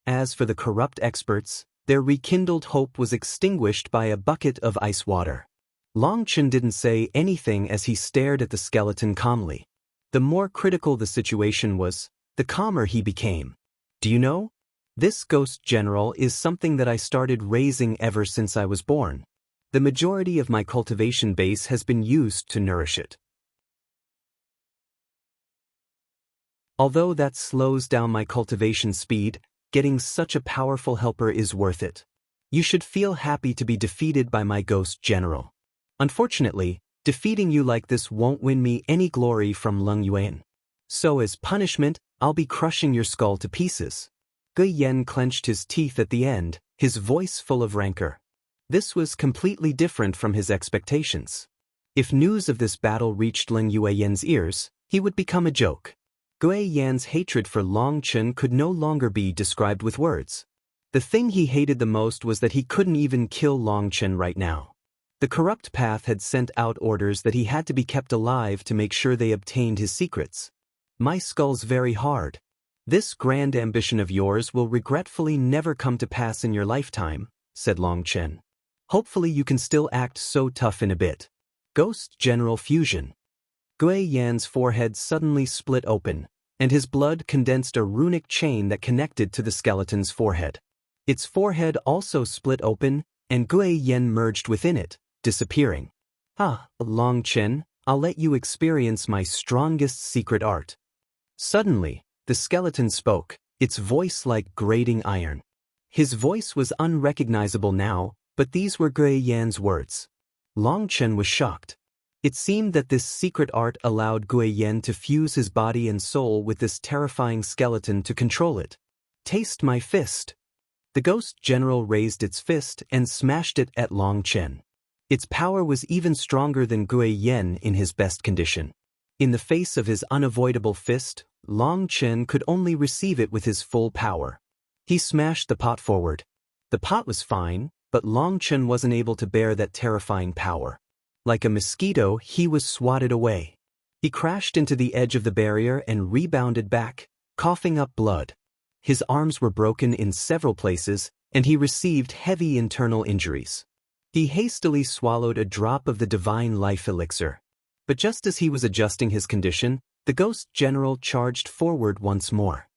As for the corrupt experts, their rekindled hope was extinguished by a bucket of ice water. Long Chen didn't say anything as he stared at the skeleton calmly. The more critical the situation was, the calmer he became. Do you know? This ghost general is something that I started raising ever since I was born. The majority of my cultivation base has been used to nourish it. Although that slows down my cultivation speed, getting such a powerful helper is worth it. You should feel happy to be defeated by my ghost general. Unfortunately, defeating you like this won't win me any glory from Leng Yuan. So as punishment, I'll be crushing your skull to pieces. Gui Yen clenched his teeth at the end, his voice full of rancor. This was completely different from his expectations. If news of this battle reached Leng Yuan's ears, he would become a joke. Gui Yan's hatred for Long Chen could no longer be described with words. The thing he hated the most was that he couldn't even kill Long Chen right now. The corrupt path had sent out orders that he had to be kept alive to make sure they obtained his secrets. My skull's very hard. This grand ambition of yours will regretfully never come to pass in your lifetime, said Long Chen. Hopefully you can still act so tough in a bit. Ghost General Fusion. Gui Yan's forehead suddenly split open, and his blood condensed a runic chain that connected to the skeleton's forehead. Its forehead also split open, and Gui Yan merged within it, disappearing. Long Chen, I'll let you experience my strongest secret art. Suddenly, the skeleton spoke, its voice like grating iron. His voice was unrecognizable now, but these were Gui Yan's words. Long Chen was shocked. It seemed that this secret art allowed Gui Yan to fuse his body and soul with this terrifying skeleton to control it. Taste my fist. The ghost general raised its fist and smashed it at Long Chen. Its power was even stronger than Gui Yan in his best condition. In the face of his unavoidable fist, Long Chen could only receive it with his full power. He smashed the pot forward. The pot was fine, but Long Chen wasn't able to bear that terrifying power. Like a mosquito, he was swatted away. He crashed into the edge of the barrier and rebounded back, coughing up blood. His arms were broken in several places, and he received heavy internal injuries. He hastily swallowed a drop of the divine life elixir. But just as he was adjusting his condition, the ghost general charged forward once more.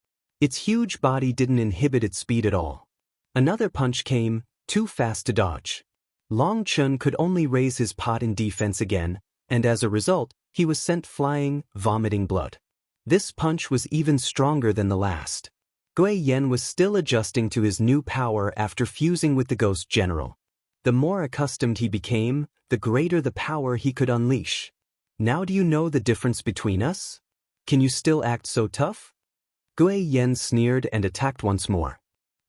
Its huge body didn't inhibit its speed at all. Another punch came, too fast to dodge. Long Chen could only raise his pot in defense again, and as a result, he was sent flying, vomiting blood. This punch was even stronger than the last. Gui Yen was still adjusting to his new power after fusing with the ghost general. The more accustomed he became, the greater the power he could unleash. Now do you know the difference between us? Can you still act so tough? Gui Yen sneered and attacked once more.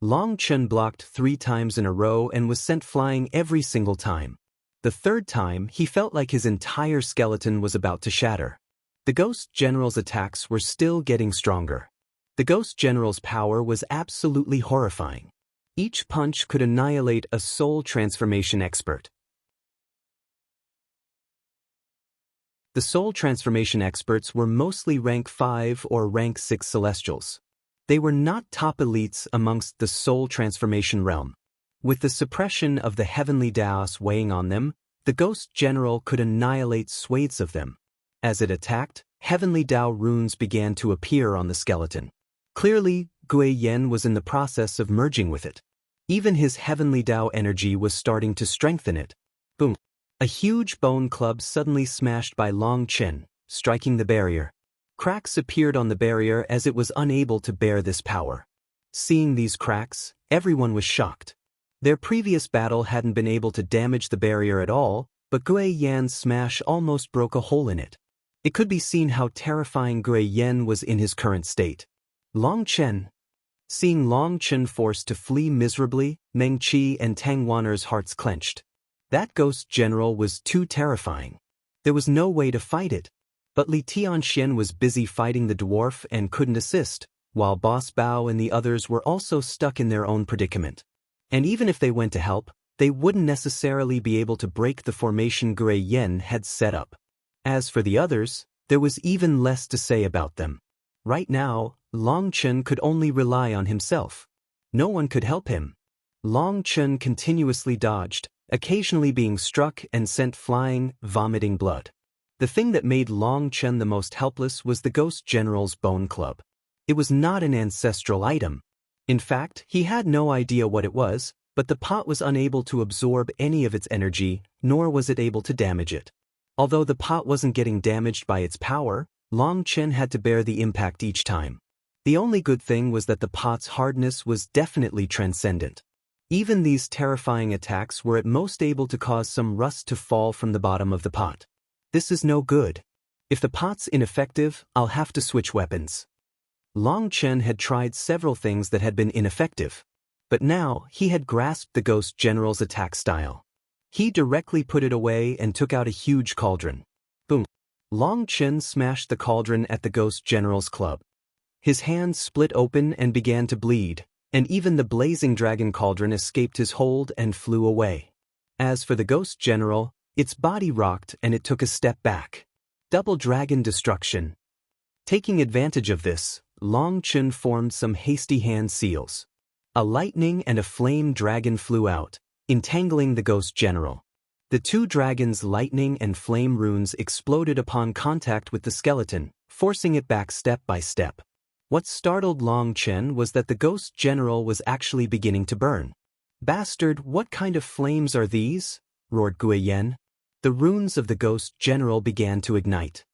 Long Chen blocked 3 times in a row and was sent flying every single time. The third time, he felt like his entire skeleton was about to shatter. The Ghost General's attacks were still getting stronger. The Ghost General's power was absolutely horrifying. Each punch could annihilate a soul transformation expert. The soul transformation experts were mostly rank 5 or rank 6 celestials. They were not top elites amongst the soul transformation realm. With the suppression of the heavenly Daos weighing on them, the Ghost General could annihilate swathes of them. As it attacked, heavenly Dao runes began to appear on the skeleton. Clearly, Gui Yen was in the process of merging with it. Even his heavenly Dao energy was starting to strengthen it. Boom! A huge bone club suddenly smashed by Long Chen, striking the barrier. Cracks appeared on the barrier as it was unable to bear this power. Seeing these cracks, everyone was shocked. Their previous battle hadn't been able to damage the barrier at all, but Gui Yan's smash almost broke a hole in it. It could be seen how terrifying Gui Yan was in his current state. Long Chen. Seeing Long Chen forced to flee miserably, Meng Qi and Tang Wan'er's hearts clenched. That ghost general was too terrifying. There was no way to fight it. But Li Tianxian was busy fighting the dwarf and couldn't assist, while Boss Bao and the others were also stuck in their own predicament. And even if they went to help, they wouldn't necessarily be able to break the formation Gui Yen had set up. As for the others, there was even less to say about them. Right now, Long Chen could only rely on himself. No one could help him. Long Chen continuously dodged, occasionally being struck and sent flying, vomiting blood. The thing that made Long Chen the most helpless was the Ghost General's bone club. It was not an ancestral item. In fact, he had no idea what it was, but the pot was unable to absorb any of its energy, nor was it able to damage it. Although the pot wasn't getting damaged by its power, Long Chen had to bear the impact each time. The only good thing was that the pot's hardness was definitely transcendent. Even these terrifying attacks were at most able to cause some rust to fall from the bottom of the pot. This is no good. If the pot's ineffective, I'll have to switch weapons. Long Chen had tried several things that had been ineffective. But now, he had grasped the Ghost General's attack style. He directly put it away and took out a huge cauldron. Boom! Long Chen smashed the cauldron at the Ghost General's club. His hands split open and began to bleed, and even the blazing dragon cauldron escaped his hold and flew away. As for the Ghost General, its body rocked and it took a step back. Double dragon destruction. Taking advantage of this, Long Chen formed some hasty hand seals. A lightning and a flame dragon flew out, entangling the Ghost General. The 2 dragons' lightning and flame runes exploded upon contact with the skeleton, forcing it back step by step. What startled Long Chen was that the Ghost General was actually beginning to burn. "Bastard, what kind of flames are these?" roared Gui Yen. The runes of the Ghost General began to ignite.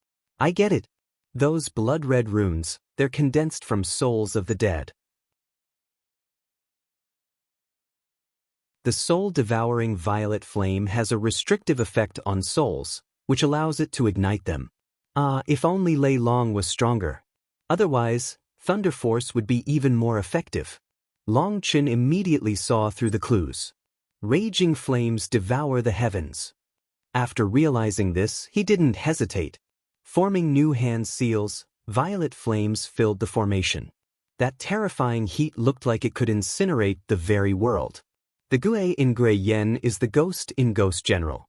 "I get it. Those blood-red runes, they're condensed from souls of the dead." The soul-devouring violet flame has a restrictive effect on souls, which allows it to ignite them. If only Lei Long was stronger. Otherwise, Thunder Force would be even more effective. Long Chen immediately saw through the clues. Raging flames devour the heavens. After realizing this, he didn't hesitate. Forming new hand seals, violet flames filled the formation. That terrifying heat looked like it could incinerate the very world. The Gui in Gui Yen is the ghost in Ghost General.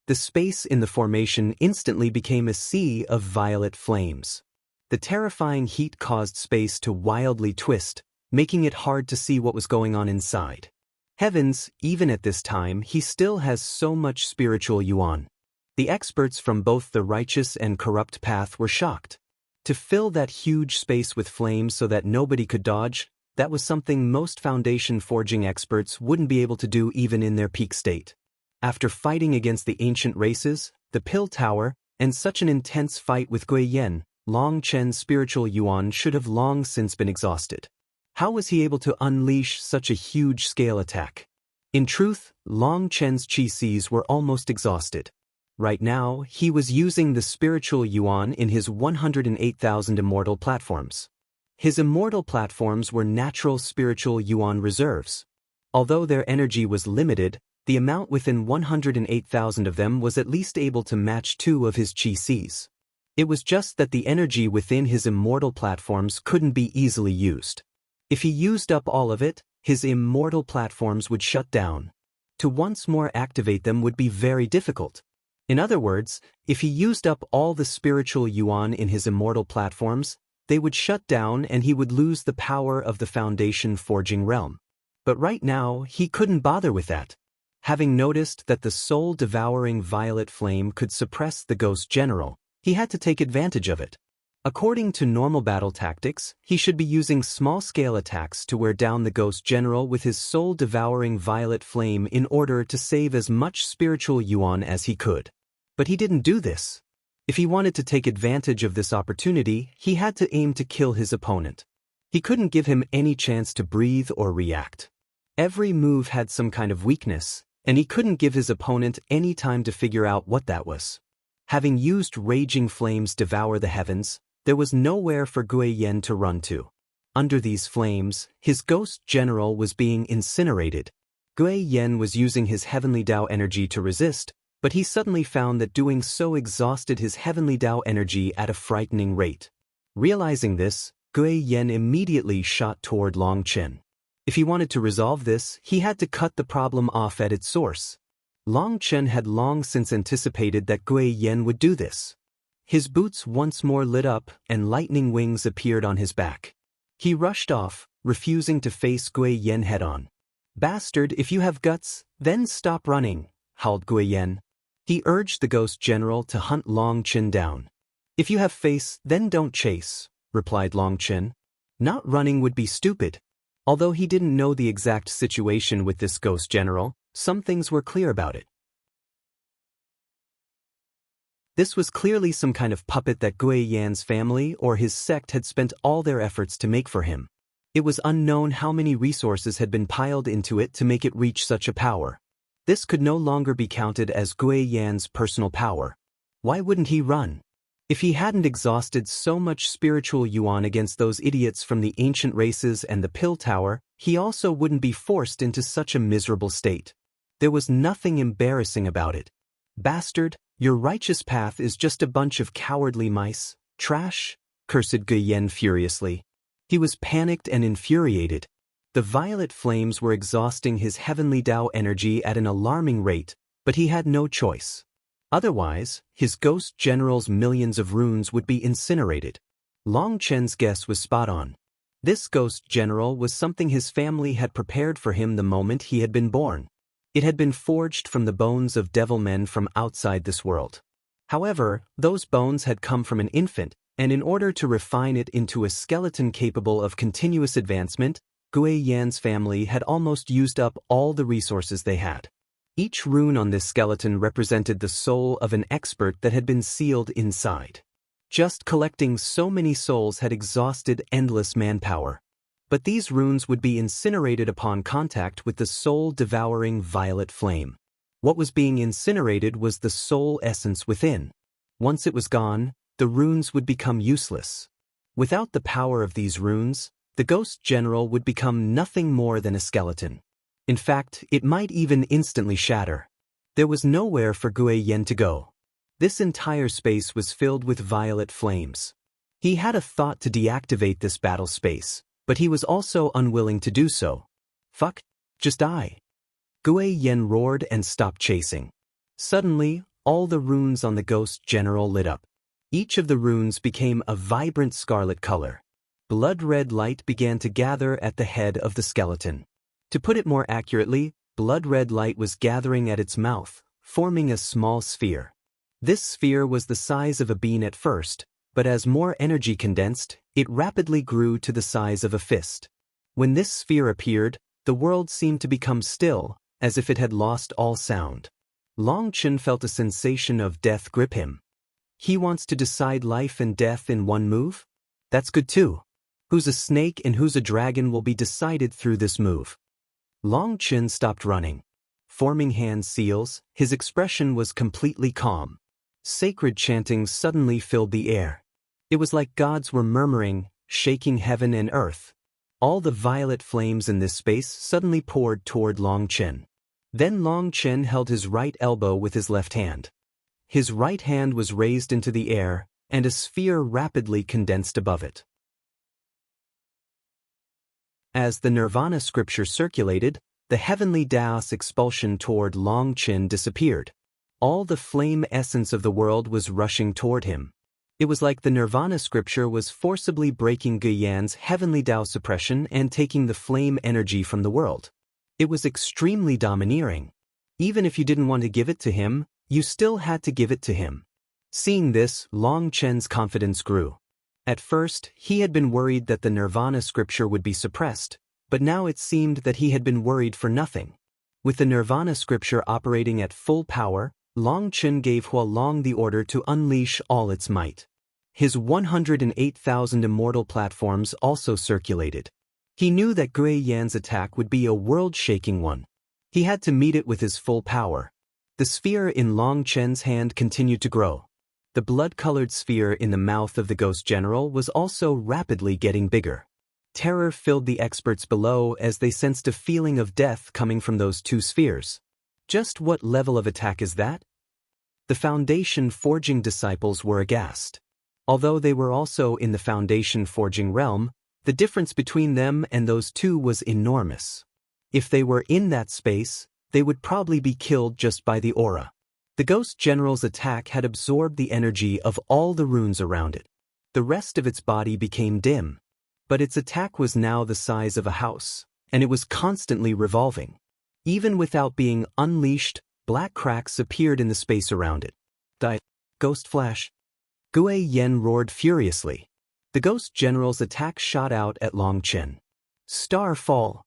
The space in the formation instantly became a sea of violet flames. The terrifying heat caused space to wildly twist, making it hard to see what was going on inside. Heavens, even at this time, he still has so much spiritual yuan. The experts from both the righteous and corrupt path were shocked. To fill that huge space with flames so that nobody could dodge, that was something most foundation forging experts wouldn't be able to do even in their peak state. After fighting against the ancient races, the Pill Tower, and such an intense fight with Gui Yen, Long Chen's spiritual yuan should have long since been exhausted. How was he able to unleash such a huge-scale attack? In truth, Long Chen's chi Cs were almost exhausted. Right now, he was using the spiritual yuan in his 108,000 immortal platforms. His immortal platforms were natural spiritual yuan reserves. Although their energy was limited, the amount within 108,000 of them was at least able to match 2 of his chi Cs. It was just that the energy within his immortal platforms couldn't be easily used. If he used up all of it, his immortal platforms would shut down. To once more activate them would be very difficult. In other words, if he used up all the spiritual yuan in his immortal platforms, they would shut down and he would lose the power of the foundation forging realm. But right now, he couldn't bother with that. Having noticed that the soul-devouring violet flame could suppress the Ghost General, he had to take advantage of it. According to normal battle tactics, he should be using small-scale attacks to wear down the Ghost General with his soul-devouring violet flame in order to save as much spiritual yuan as he could. But he didn't do this. If he wanted to take advantage of this opportunity, he had to aim to kill his opponent. He couldn't give him any chance to breathe or react. Every move had some kind of weakness, and he couldn't give his opponent any time to figure out what that was. Having used raging flames devour the heavens, there was nowhere for Gui Yen to run to. Under these flames, his Ghost General was being incinerated. Gui Yen was using his Heavenly Tao energy to resist, but he suddenly found that doing so exhausted his Heavenly Tao energy at a frightening rate. Realizing this, Gui Yen immediately shot toward Long Chen. If he wanted to resolve this, he had to cut the problem off at its source. Long Chen had long since anticipated that Gui Yen would do this. His boots once more lit up and lightning wings appeared on his back. He rushed off, refusing to face Gui Yen head-on. "Bastard, if you have guts, then stop running," howled Gui Yen. He urged the Ghost General to hunt Long Chen down. "If you have face, then don't chase," replied Long Chen. Not running would be stupid. Although he didn't know the exact situation with this Ghost General, some things were clear about it. This was clearly some kind of puppet that Gui Yan's family or his sect had spent all their efforts to make for him. It was unknown how many resources had been piled into it to make it reach such a power. This could no longer be counted as Gui Yan's personal power. Why wouldn't he run? If he hadn't exhausted so much spiritual yuan against those idiots from the ancient races and the Pill Tower, he also wouldn't be forced into such a miserable state. There was nothing embarrassing about it. "Bastard, your righteous path is just a bunch of cowardly mice, trash," cursed Gui Yen furiously. He was panicked and infuriated. The violet flames were exhausting his Heavenly Tao energy at an alarming rate, but he had no choice. Otherwise, his Ghost General's millions of runes would be incinerated. Long Chen's guess was spot on. This Ghost General was something his family had prepared for him the moment he had been born. It had been forged from the bones of devil men from outside this world. However, those bones had come from an infant, and in order to refine it into a skeleton capable of continuous advancement, Gui Yan's family had almost used up all the resources they had. Each rune on this skeleton represented the soul of an expert that had been sealed inside. Just collecting so many souls had exhausted endless manpower. But these runes would be incinerated upon contact with the soul-devouring violet flame. What was being incinerated was the soul essence within. Once it was gone, the runes would become useless. Without the power of these runes, the Ghost General would become nothing more than a skeleton. In fact, it might even instantly shatter. There was nowhere for Gui Yen to go. This entire space was filled with violet flames. He had a thought to deactivate this battle space, but he was also unwilling to do so. Fuck, just die. Gui Yen roared and stopped chasing. Suddenly, all the runes on the ghost general lit up. Each of the runes became a vibrant scarlet color. Blood-red light began to gather at the head of the skeleton. To put it more accurately, blood-red light was gathering at its mouth, forming a small sphere. This sphere was the size of a bean at first, but as more energy condensed, it rapidly grew to the size of a fist. When this sphere appeared, the world seemed to become still, as if it had lost all sound. Long Chen felt a sensation of death grip him. He wants to decide life and death in one move? That's good too. Who's a snake and who's a dragon will be decided through this move. Long Chen stopped running. Forming hand seals, his expression was completely calm. Sacred chanting suddenly filled the air. It was like gods were murmuring, shaking heaven and earth. All the violet flames in this space suddenly poured toward Long Chen. Then Long Chen held his right elbow with his left hand. His right hand was raised into the air, and a sphere rapidly condensed above it. As the Nirvana scripture circulated, the heavenly Daos expulsion toward Long Chen disappeared. All the flame essence of the world was rushing toward him. It was like the Nirvana scripture was forcibly breaking Guyan's heavenly Dao suppression and taking the flame energy from the world. It was extremely domineering. Even if you didn't want to give it to him, you still had to give it to him. Seeing this, Long Chen's confidence grew. At first, he had been worried that the Nirvana scripture would be suppressed, but now it seemed that he had been worried for nothing. With the Nirvana scripture operating at full power, Long Chen gave Hualong the order to unleash all its might. His 108,000 immortal platforms also circulated. He knew that Gui Yan's attack would be a world-shaking one. He had to meet it with his full power. The sphere in Long Chen's hand continued to grow. The blood-colored sphere in the mouth of the Ghost General was also rapidly getting bigger. Terror filled the experts below as they sensed a feeling of death coming from those two spheres. Just what level of attack is that? The Foundation Forging disciples were aghast. Although they were also in the Foundation Forging realm, the difference between them and those two was enormous. If they were in that space, they would probably be killed just by the aura. The Ghost General's attack had absorbed the energy of all the runes around it. The rest of its body became dim. But its attack was now the size of a house, and it was constantly revolving. Even without being unleashed, black cracks appeared in the space around it. Die. Ghost Flash. Gui Yen roared furiously. The Ghost General's attack shot out at Long Chen. Star Fall.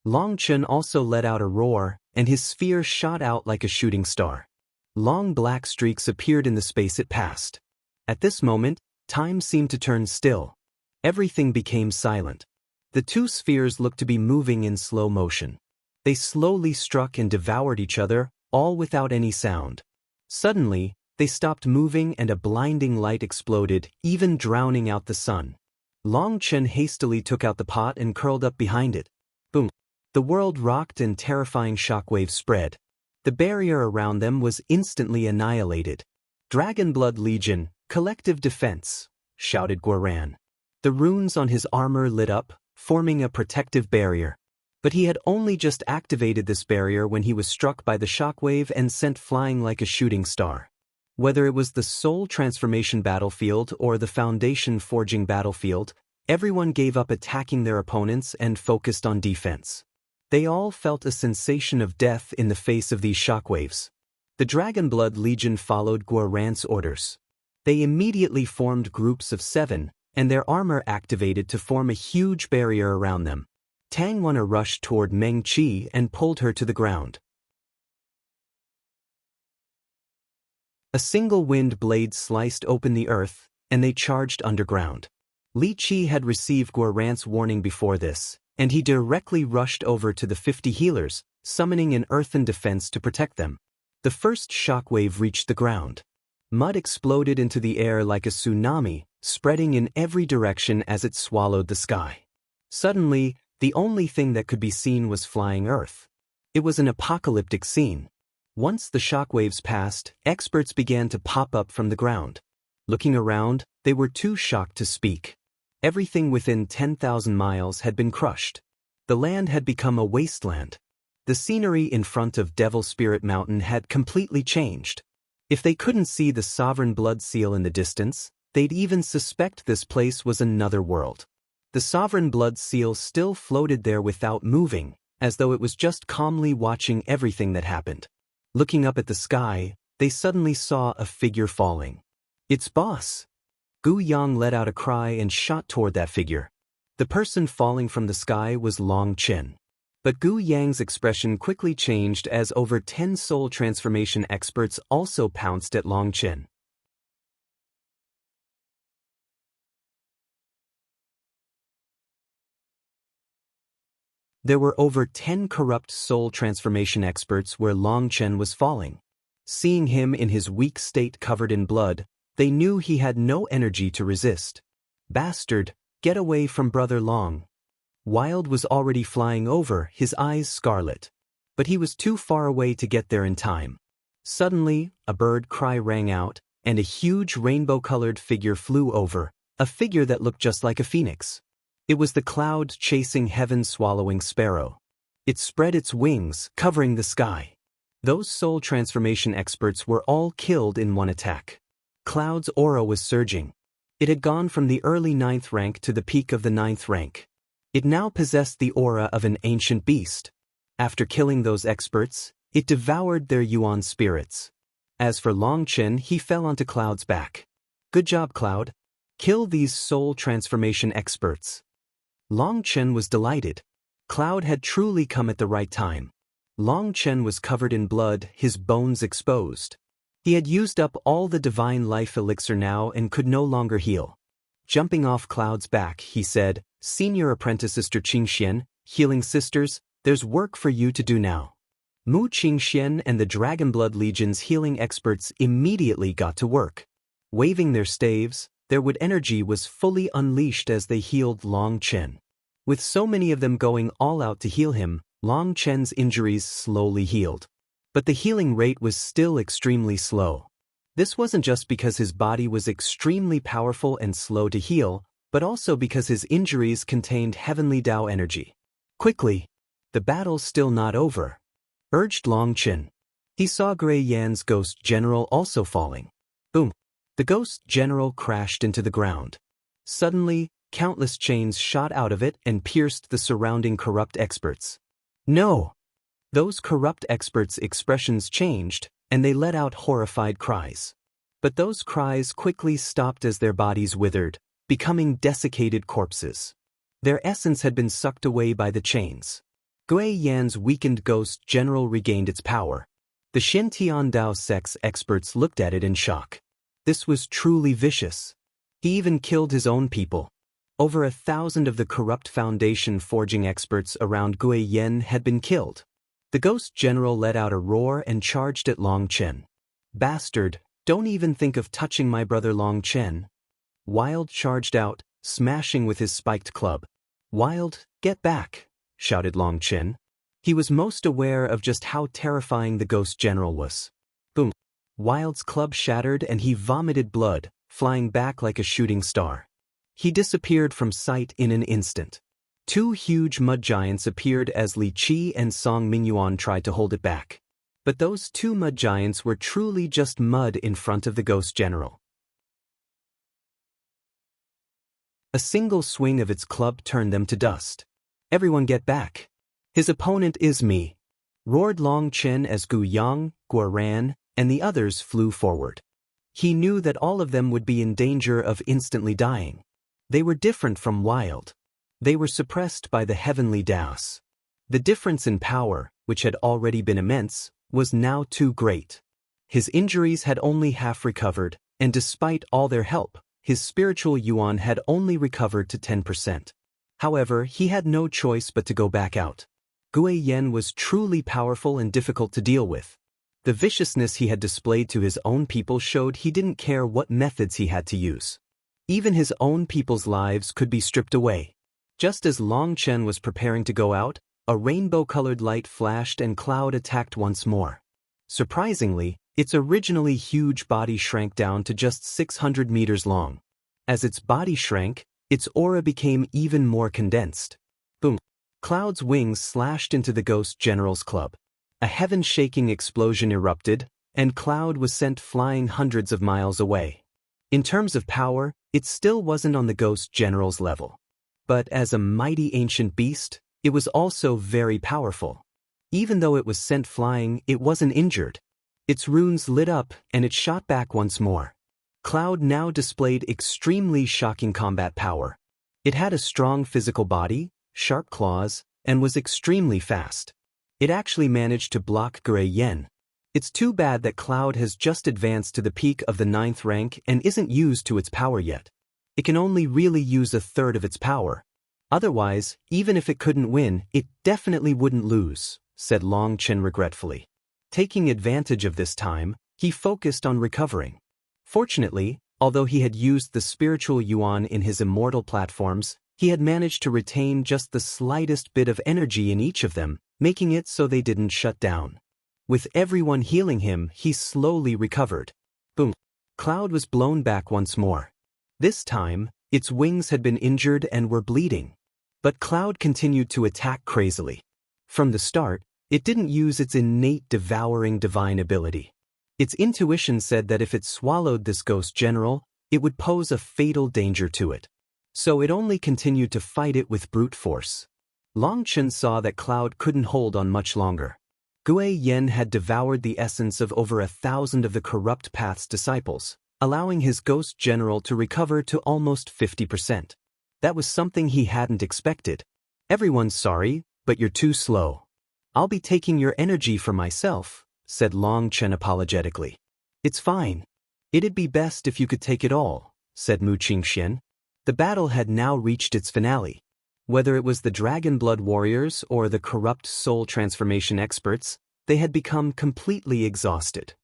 Long Chen also let out a roar, and his sphere shot out like a shooting star. Long black streaks appeared in the space it passed. At this moment, time seemed to turn still. Everything became silent. The two spheres looked to be moving in slow motion. They slowly struck and devoured each other, all without any sound. Suddenly, they stopped moving and a blinding light exploded, even drowning out the sun. Long Chen hastily took out the pot and curled up behind it. Boom. The world rocked and terrifying shockwaves spread. The barrier around them was instantly annihilated. Dragon Blood Legion, collective defense, shouted Guoran. The runes on his armor lit up, forming a protective barrier. But he had only just activated this barrier when he was struck by the shockwave and sent flying like a shooting star. Whether it was the Soul Transformation battlefield or the Foundation Forging battlefield, everyone gave up attacking their opponents and focused on defense. They all felt a sensation of death in the face of these shockwaves. The Dragon Blood Legion followed Guoran's orders. They immediately formed groups of 7, and their armor activated to form a huge barrier around them. Tang Wana rushed toward Meng Qi and pulled her to the ground. A single wind blade sliced open the earth, and they charged underground. Li Qi had received Guoran's warning before this, and he directly rushed over to the 50 healers, summoning an earthen defense to protect them. The first shockwave reached the ground. Mud exploded into the air like a tsunami, spreading in every direction as it swallowed the sky. Suddenly, the only thing that could be seen was flying earth. It was an apocalyptic scene. Once the shockwaves passed, experts began to pop up from the ground. Looking around, they were too shocked to speak. Everything within 10,000 miles had been crushed. The land had become a wasteland. The scenery in front of Devil Spirit Mountain had completely changed. If they couldn't see the sovereign blood seal in the distance, they'd even suspect this place was another world. The sovereign blood seal still floated there without moving, as though it was just calmly watching everything that happened. Looking up at the sky, they suddenly saw a figure falling. It's boss! Gu Yang let out a cry and shot toward that figure. The person falling from the sky was Long Chen. But Gu Yang's expression quickly changed as over 10 soul transformation experts also pounced at Long Chen. There were over 10 corrupt soul transformation experts where Long Chen was falling. Seeing him in his weak state covered in blood, they knew he had no energy to resist. Bastard, get away from Brother Long. Wild was already flying over, his eyes scarlet. But he was too far away to get there in time. Suddenly, a bird cry rang out, and a huge rainbow-colored figure flew over, a figure that looked just like a phoenix. It was the cloud-chasing heaven-swallowing sparrow. It spread its wings, covering the sky. Those soul transformation experts were all killed in one attack. Cloud's aura was surging. It had gone from the early 9th rank to the peak of the 9th rank. It now possessed the aura of an ancient beast. After killing those experts, it devoured their Yuan spirits. As for Long Chen, he fell onto Cloud's back. Good job, Cloud. Kill these soul transformation experts. Long Chen was delighted. Cloud had truly come at the right time. Long Chen was covered in blood, his bones exposed. He had used up all the divine life elixir now and could no longer heal. Jumping off Cloud's back, he said, "Senior Apprentice Sister Qingxian, Healing Sisters, there's work for you to do now." Mu Qingxian and the Dragonblood Legion's healing experts immediately got to work. Waving their staves, their wood energy was fully unleashed as they healed Long Chen. With so many of them going all out to heal him, Long Chen's injuries slowly healed. But the healing rate was still extremely slow. This wasn't just because his body was extremely powerful and slow to heal, but also because his injuries contained heavenly Tao energy. Quickly! The battle's still not over, urged Long Chen. He saw Gray Yan's ghost general also falling. Boom! The ghost general crashed into the ground. Suddenly, countless chains shot out of it and pierced the surrounding corrupt experts. No! Those corrupt experts' expressions changed, and they let out horrified cries. But those cries quickly stopped as their bodies withered, becoming desiccated corpses. Their essence had been sucked away by the chains. Gui Yan's weakened ghost general regained its power. The Xintian Dao sect's experts looked at it in shock. This was truly vicious. He even killed his own people. Over 1,000 of the corrupt foundation forging experts around Gui Yan had been killed. The ghost general let out a roar and charged at Long Chen. "Bastard, don't even think of touching my brother Long Chen." Wild charged out, smashing with his spiked club. "Wild, get back," shouted Long Chen. He was most aware of just how terrifying the ghost general was. Boom! Wild's club shattered and he vomited blood, flying back like a shooting star. He disappeared from sight in an instant. 2 huge mud giants appeared as Li Qi and Song Mingyuan tried to hold it back. But those 2 mud giants were truly just mud in front of the ghost general. A single swing of its club turned them to dust. "Everyone get back. His opponent is me," roared Long Chen as Gu Yang, Guoran, and the others flew forward. He knew that all of them would be in danger of instantly dying. They were different from Wild. They were suppressed by the heavenly Daos. The difference in power, which had already been immense, was now too great. His injuries had only half recovered, and despite all their help, his spiritual yuan had only recovered to 10%. However, he had no choice but to go back out. Gui Yan was truly powerful and difficult to deal with. The viciousness he had displayed to his own people showed he didn't care what methods he had to use. Even his own people's lives could be stripped away. Just as Long Chen was preparing to go out, a rainbow-colored light flashed and Cloud attacked once more. Surprisingly, its originally huge body shrank down to just 600 meters long. As its body shrank, its aura became even more condensed. Boom! Cloud's wings slashed into the Ghost General's club. A heaven-shaking explosion erupted, and Cloud was sent flying hundreds of miles away. In terms of power, it still wasn't on the Ghost General's level. But as a mighty ancient beast, it was also very powerful. Even though it was sent flying, it wasn't injured. Its runes lit up, and it shot back once more. Cloud now displayed extremely shocking combat power. It had a strong physical body, sharp claws, and was extremely fast. It actually managed to block Gui Yen. It's too bad that Cloud has just advanced to the peak of the 9th rank and isn't used to its power yet. It can only really use a third of its power. Otherwise, even if it couldn't win, it definitely wouldn't lose, said Long Chen regretfully. Taking advantage of this time, he focused on recovering. Fortunately, although he had used the spiritual yuan in his immortal platforms, he had managed to retain just the slightest bit of energy in each of them, making it so they didn't shut down. With everyone healing him, he slowly recovered. Boom! Cloud was blown back once more. This time, its wings had been injured and were bleeding. But Cloud continued to attack crazily. From the start, it didn't use its innate devouring divine ability. Its intuition said that if it swallowed this Ghost General, it would pose a fatal danger to it. So it only continued to fight it with brute force. Long Chen saw that Cloud couldn't hold on much longer. Gui Yen had devoured the essence of over 1,000 of the Corrupt Path's disciples, allowing his Ghost General to recover to almost 50%. That was something he hadn't expected. Everyone's sorry, but you're too slow. I'll be taking your energy for myself, said Long Chen apologetically. It's fine. It'd be best if you could take it all, said Mu Qingxian. The battle had now reached its finale. Whether it was the Dragon Blood Warriors or the corrupt soul transformation experts, they had become completely exhausted.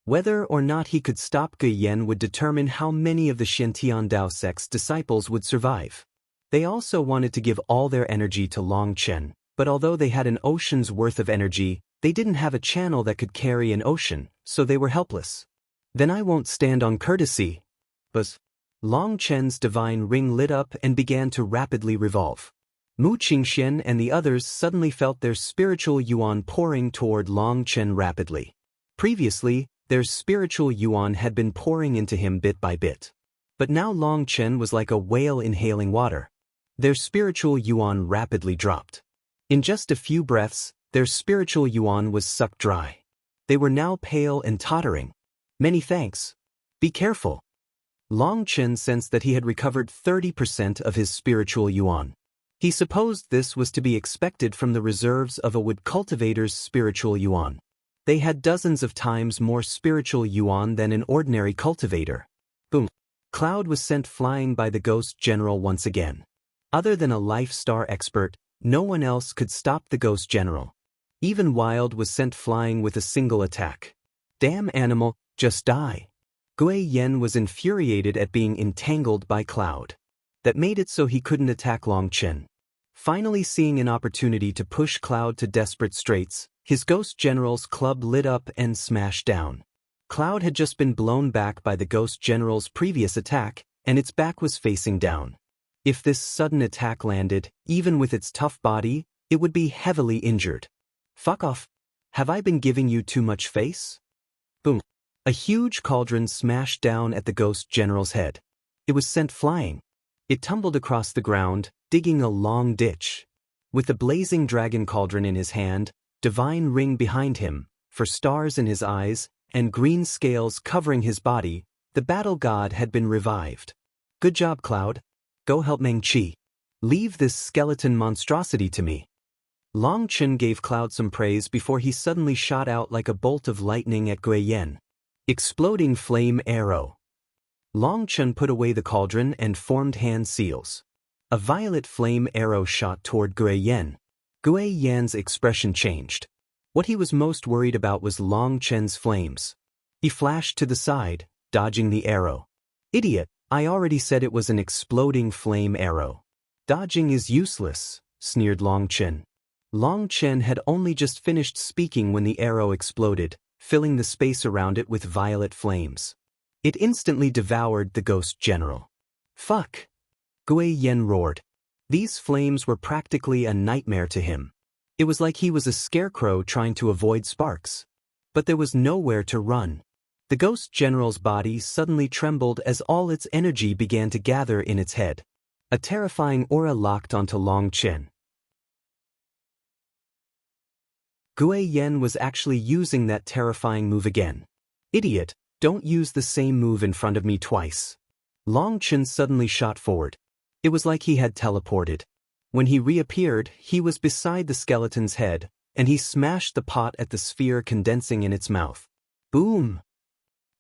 Whether or not he could stop Gui Yen would determine how many of the Xiantian Dao sect's disciples would survive. They also wanted to give all their energy to Long Chen, but although they had an ocean's worth of energy, they didn't have a channel that could carry an ocean, so they were helpless. Then I won't stand on courtesy. Buzz. Long Chen's divine ring lit up and began to rapidly revolve. Mu Qingxian and the others suddenly felt their spiritual yuan pouring toward Long Chen rapidly. Previously, their spiritual yuan had been pouring into him bit by bit. But now Long Chen was like a whale inhaling water. Their spiritual yuan rapidly dropped. In just a few breaths, their spiritual yuan was sucked dry. They were now pale and tottering. Many thanks. Be careful. Long Chen sensed that he had recovered 30% of his spiritual yuan. He supposed this was to be expected from the reserves of a wood cultivator's spiritual yuan. They had dozens of times more spiritual yuan than an ordinary cultivator. Boom! Cloud was sent flying by the Ghost General once again. Other than a Life Star expert, no one else could stop the Ghost General. Even Wild was sent flying with a single attack. Damn animal, just die. Gui Yen was infuriated at being entangled by Cloud. That made it so he couldn't attack Long Chen. Finally seeing an opportunity to push Cloud to desperate straits, his Ghost General's club lit up and smashed down. Cloud had just been blown back by the Ghost General's previous attack, and its back was facing down. If this sudden attack landed, even with its tough body, it would be heavily injured. Fuck off. Have I been giving you too much face? Boom. A huge cauldron smashed down at the Ghost General's head. It was sent flying. It tumbled across the ground, digging a long ditch. With the blazing dragon cauldron in his hand, divine ring behind him, for stars in his eyes, and green scales covering his body, the battle god had been revived. Good job, Cloud. Go help Meng Qi. Leave this skeleton monstrosity to me. Long Chen gave Cloud some praise before he suddenly shot out like a bolt of lightning at Gui Yen. Exploding flame arrow. Long Chen put away the cauldron and formed hand seals. A violet flame arrow shot toward Gui Yen. Gui Yan's expression changed. What he was most worried about was Long Chen's flames. He flashed to the side, dodging the arrow. Idiot, I already said it was an exploding flame arrow. Dodging is useless, sneered Long Chen. Long Chen had only just finished speaking when the arrow exploded, filling the space around it with violet flames. It instantly devoured the ghost general. Fuck! Gui Yen roared. These flames were practically a nightmare to him. It was like he was a scarecrow trying to avoid sparks. But there was nowhere to run. The ghost general's body suddenly trembled as all its energy began to gather in its head. A terrifying aura locked onto Long Chen. Gui Yen was actually using that terrifying move again. Idiot, don't use the same move in front of me twice. Long Chen suddenly shot forward. It was like he had teleported. When he reappeared, he was beside the skeleton's head, and he smashed the pot at the sphere condensing in its mouth. Boom!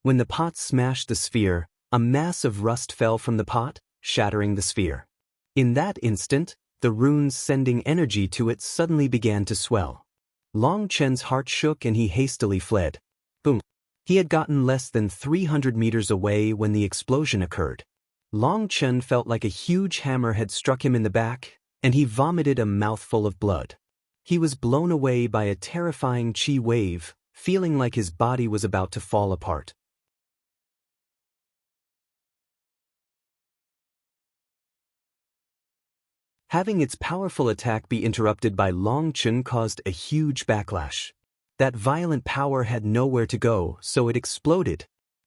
When the pot smashed the sphere, a mass of rust fell from the pot, shattering the sphere. In that instant, the runes sending energy to it suddenly began to swell. Long Chen's heart shook and he hastily fled. Boom! He had gotten less than 300 meters away when the explosion occurred. Long Chen felt like a huge hammer had struck him in the back, and he vomited a mouthful of blood. He was blown away by a terrifying chi wave, feeling like his body was about to fall apart. Having its powerful attack be interrupted by Long Chen caused a huge backlash. That violent power had nowhere to go, so it exploded.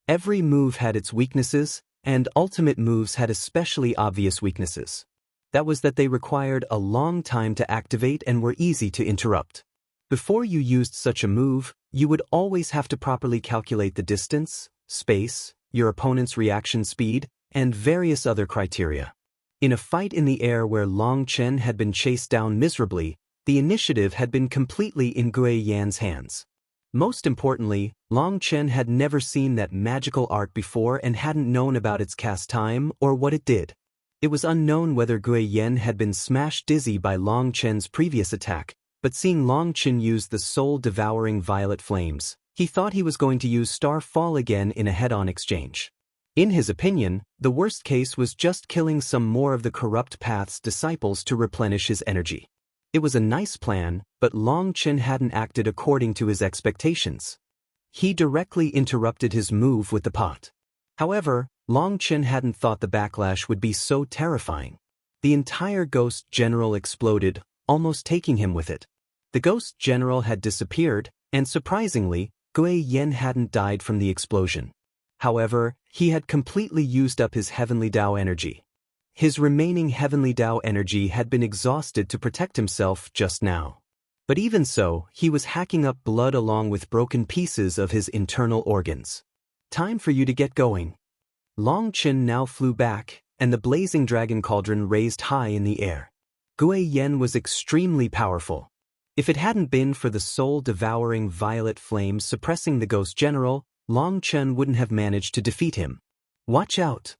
Every move had its weaknesses, and ultimate moves had especially obvious weaknesses. That was that they required a long time to activate and were easy to interrupt. Before you used such a move, you would always have to properly calculate the distance, space, your opponent's reaction speed, and various other criteria. In a fight in the air where Long Chen had been chased down miserably, the initiative had been completely in Gui Yan's hands. Most importantly, Long Chen had never seen that magical art before and hadn't known about its cast time or what it did. It was unknown whether Gui Yan had been smashed dizzy by Long Chen's previous attack, but seeing Long Chen use the soul-devouring violet flames, he thought he was going to use Star Fall again in a head-on exchange. In his opinion, the worst case was just killing some more of the corrupt path's disciples to replenish his energy. It was a nice plan, but Long Chen hadn't acted according to his expectations. He directly interrupted his move with the pot. However, Long Chen hadn't thought the backlash would be so terrifying. The entire ghost general exploded, almost taking him with it. The ghost general had disappeared, and surprisingly, Gui Yen hadn't died from the explosion. However, he had completely used up his Heavenly Dao energy. His remaining Heavenly Dao energy had been exhausted to protect himself just now. But even so, he was hacking up blood along with broken pieces of his internal organs. Time for you to get going. Long Chen now flew back, and the blazing dragon cauldron raised high in the air. Gui Yen was extremely powerful. If it hadn't been for the soul-devouring violet flames suppressing the ghost general, Long Chen wouldn't have managed to defeat him. Watch out!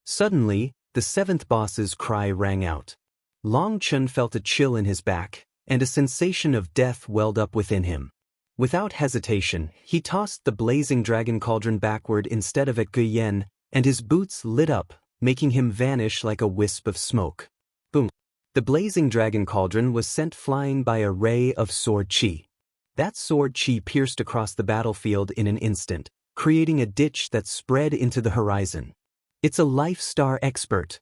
Suddenly, the seventh boss's cry rang out. Long Chen felt a chill in his back, and a sensation of death welled up within him. Without hesitation, he tossed the blazing dragon cauldron backward instead of at Gui Yen, and his boots lit up, making him vanish like a wisp of smoke. Boom! The blazing dragon cauldron was sent flying by a ray of sword chi. That sword chi pierced across the battlefield in an instant, creating a ditch that spread into the horizon. It's a life star expert.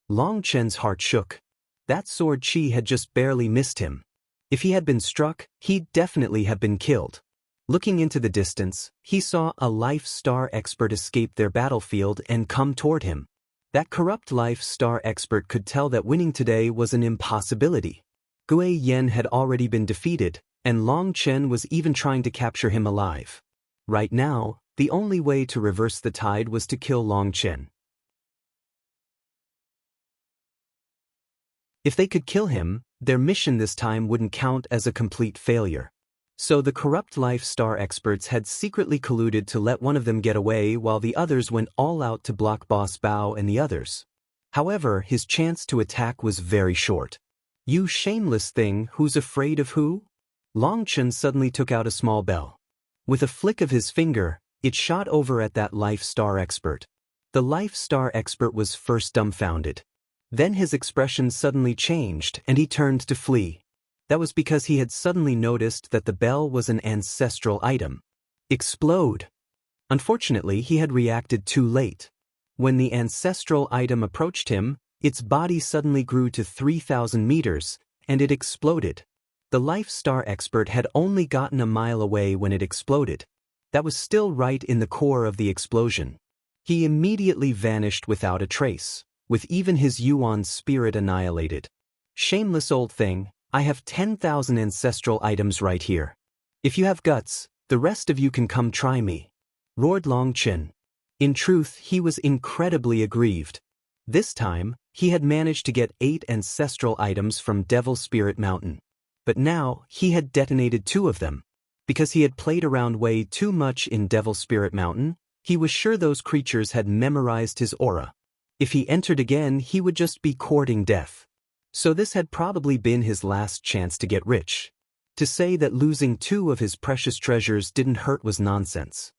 Long Chen's heart shook. That sword chi had just barely missed him. If he had been struck, he'd definitely have been killed. Looking into the distance, he saw a life star expert escape their battlefield and come toward him. That corrupt life star expert could tell that winning today was an impossibility. Gui Yen had already been defeated, and Long Chen was even trying to capture him alive. Right now, the only way to reverse the tide was to kill Long Chen. If they could kill him, their mission this time wouldn't count as a complete failure. So the corrupt life star experts had secretly colluded to let one of them get away while the others went all out to block Boss Bao and the others. However, his chance to attack was very short. You shameless thing, who's afraid of who? Long Chen suddenly took out a small bell. With a flick of his finger, it shot over at that life star expert. The life star expert was first dumbfounded. Then his expression suddenly changed and he turned to flee. That was because he had suddenly noticed that the bell was an ancestral item. Explode! Unfortunately, he had reacted too late. When the ancestral item approached him, its body suddenly grew to 3,000 meters, and it exploded. The Life Star expert had only gotten a mile away when it exploded. That was still right in the core of the explosion. He immediately vanished without a trace, with even his Yuan spirit annihilated. Shameless old thing, I have 10,000 ancestral items right here. If you have guts, the rest of you can come try me, roared Long Chen. In truth, he was incredibly aggrieved. This time, he had managed to get 8 ancestral items from Devil Spirit Mountain. But now, he had detonated 2 of them. Because he had played around way too much in Devil Spirit Mountain, he was sure those creatures had memorized his aura. If he entered again, he would just be courting death. So this had probably been his last chance to get rich. To say that losing 2 of his precious treasures didn't hurt was nonsense.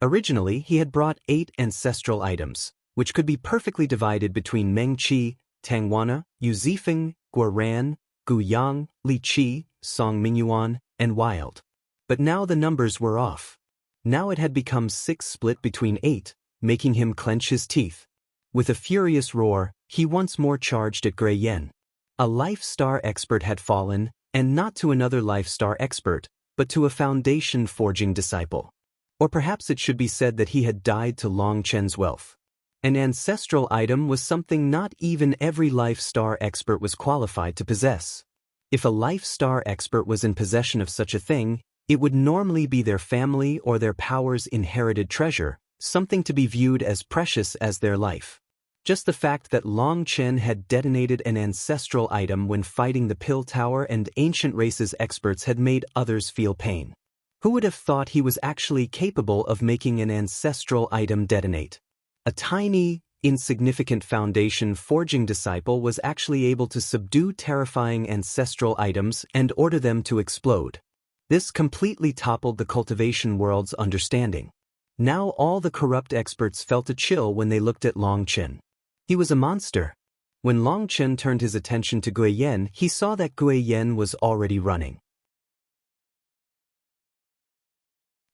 Originally, he had brought 8 ancestral items, which could be perfectly divided between Mengqi, Tangwana, Yuzifeng, Guoran, Guyang, Liqi, Song Mingyuan, and Wild. But now the numbers were off. Now it had become 6 split between 8, making him clench his teeth. With a furious roar, he once more charged at Gui Yan. A Life Star expert had fallen, and not to another Life Star expert, but to a foundation forging disciple. Or perhaps it should be said that he had died to Long Chen's wealth. An ancestral item was something not even every Life Star expert was qualified to possess. If a Life Star expert was in possession of such a thing, it would normally be their family or their power's inherited treasure, something to be viewed as precious as their life. Just the fact that Long Chen had detonated an ancestral item when fighting the Pill Tower and ancient races experts had made others feel pain. Who would have thought he was actually capable of making an ancestral item detonate? A tiny, insignificant foundation forging disciple was actually able to subdue terrifying ancestral items and order them to explode. This completely toppled the cultivation world's understanding. Now all the corrupt experts felt a chill when they looked at Long Chen. He was a monster. When Long Chen turned his attention to Gui Yan, he saw that Gui Yan was already running.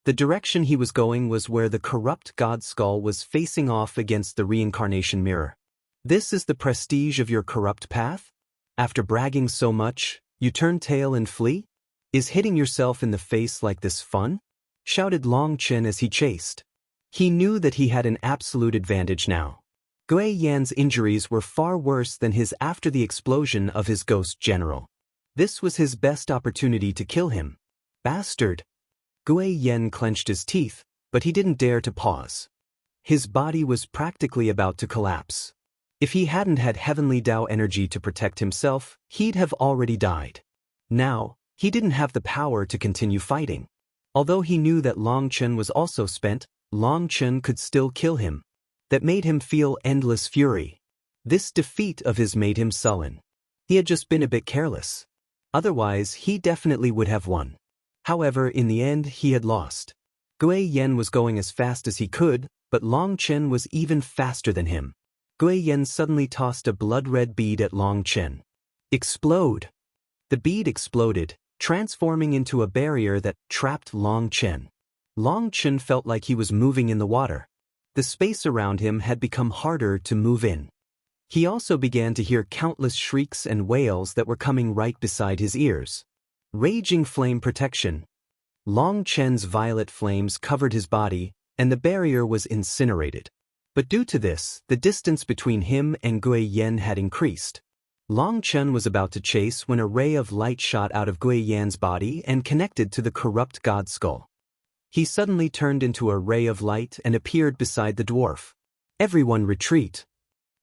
The direction he was going was where the corrupt god skull was facing off against the reincarnation mirror. This is the prestige of your corrupt path? After bragging so much, you turn tail and flee? Is hitting yourself in the face like this fun? Shouted Long Chen as he chased. He knew that he had an absolute advantage now. Gui Yan's injuries were far worse than his after the explosion of his ghost general. This was his best opportunity to kill him. Bastard! Gui Yan clenched his teeth, but he didn't dare to pause. His body was practically about to collapse. If he hadn't had heavenly Tao energy to protect himself, he'd have already died. Now, he didn't have the power to continue fighting. Although he knew that Long Chen was also spent, Long Chen could still kill him. That made him feel endless fury. This defeat of his made him sullen. He had just been a bit careless. Otherwise, he definitely would have won. However, in the end, he had lost. Gui Yan was going as fast as he could, but Long Chen was even faster than him. Gui Yan suddenly tossed a blood-red bead at Long Chen. Explode! The bead exploded, transforming into a barrier that trapped Long Chen. Long Chen felt like he was moving in the water. The space around him had become harder to move in. He also began to hear countless shrieks and wails that were coming right beside his ears. Raging flame protection. Long Chen's violet flames covered his body, and the barrier was incinerated. But due to this, the distance between him and Gui Yan had increased. Long Chen was about to chase when a ray of light shot out of Gui Yan's body and connected to the corrupt god skull. He suddenly turned into a ray of light and appeared beside the dwarf. Everyone retreat.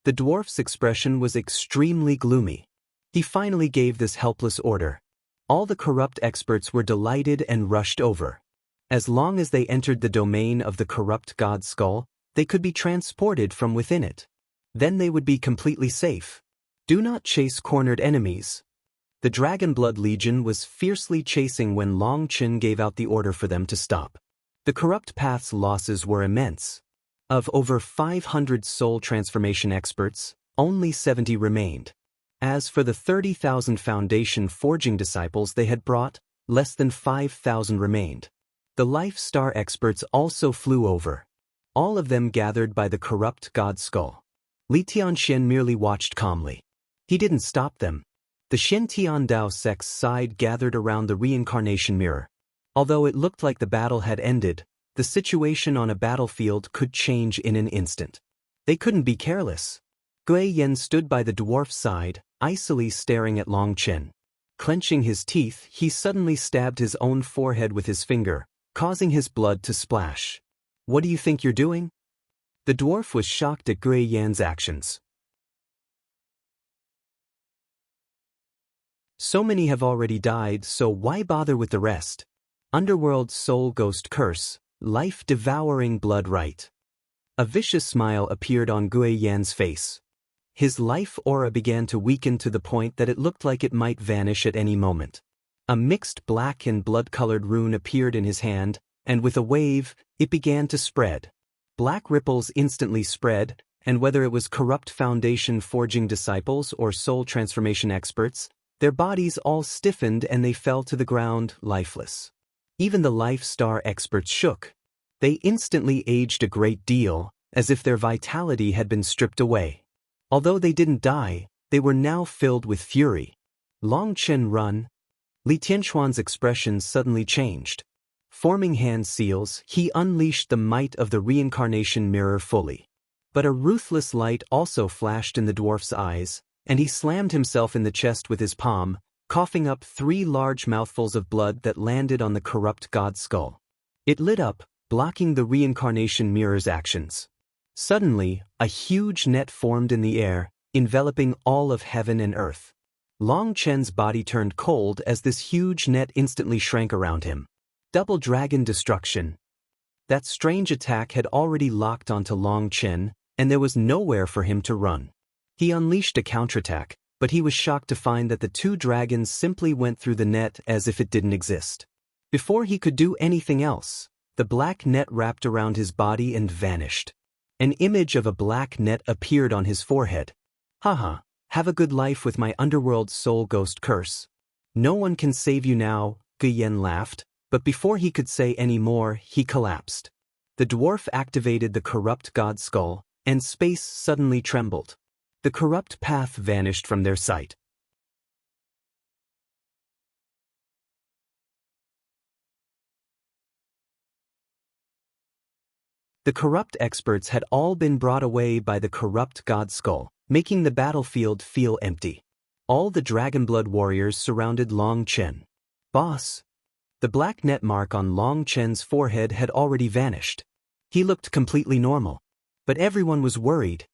The dwarf's expression was extremely gloomy. He finally gave this helpless order. All the corrupt experts were delighted and rushed over. As long as they entered the domain of the corrupt god skull, they could be transported from within it. Then they would be completely safe. Do not chase cornered enemies. The Dragon Blood Legion was fiercely chasing when Long Chen gave out the order for them to stop. The corrupt path's losses were immense. Of over 500 soul transformation experts, only 70 remained. As for the 30,000 Foundation forging disciples they had brought, less than 5,000 remained. The Life Star experts also flew over. All of them gathered by the corrupt god skull. Li Tianxian merely watched calmly. He didn't stop them. The Shen Tian Dao sect's side gathered around the reincarnation mirror. Although it looked like the battle had ended, the situation on a battlefield could change in an instant. They couldn't be careless. Gui Yan stood by the dwarf's side, icily staring at Long Chen. Clenching his teeth, he suddenly stabbed his own forehead with his finger, causing his blood to splash. "What do you think you're doing?" The dwarf was shocked at Gui Yan's actions. "So many have already died, so why bother with the rest? Underworld soul ghost curse, life-devouring blood rite." A vicious smile appeared on Gui Yan's face. His life aura began to weaken to the point that it looked like it might vanish at any moment. A mixed black and blood-colored rune appeared in his hand, and with a wave, it began to spread. Black ripples instantly spread, and whether it was corrupt Foundation forging disciples or soul transformation experts, their bodies all stiffened and they fell to the ground, lifeless. Even the Life Star experts shook. They instantly aged a great deal, as if their vitality had been stripped away. Although they didn't die, they were now filled with fury. "Long Chen, run!" Li Tianxuan's expression suddenly changed. Forming hand seals, he unleashed the might of the reincarnation mirror fully. But a ruthless light also flashed in the dwarf's eyes, and he slammed himself in the chest with his palm, coughing up 3 large mouthfuls of blood that landed on the corrupt god skull. It lit up, blocking the reincarnation mirror's actions. Suddenly, a huge net formed in the air, enveloping all of heaven and earth. Long Chen's body turned cold as this huge net instantly shrank around him. Double dragon destruction. That strange attack had already locked onto Long Chen, and there was nowhere for him to run. He unleashed a counterattack, but he was shocked to find that the 2 dragons simply went through the net as if it didn't exist. Before he could do anything else, the black net wrapped around his body and vanished. An image of a black net appeared on his forehead. "Haha, have a good life with my underworld soul ghost curse. No one can save you now," Gui Yan laughed, but before he could say any more, he collapsed. The dwarf activated the corrupt god skull, and space suddenly trembled. The corrupt path vanished from their sight. The corrupt experts had all been brought away by the corrupt god skull, making the battlefield feel empty. All the Dragonblood warriors surrounded Long Chen. "Boss." The black net mark on Long Chen's forehead had already vanished. He looked completely normal. But everyone was worried.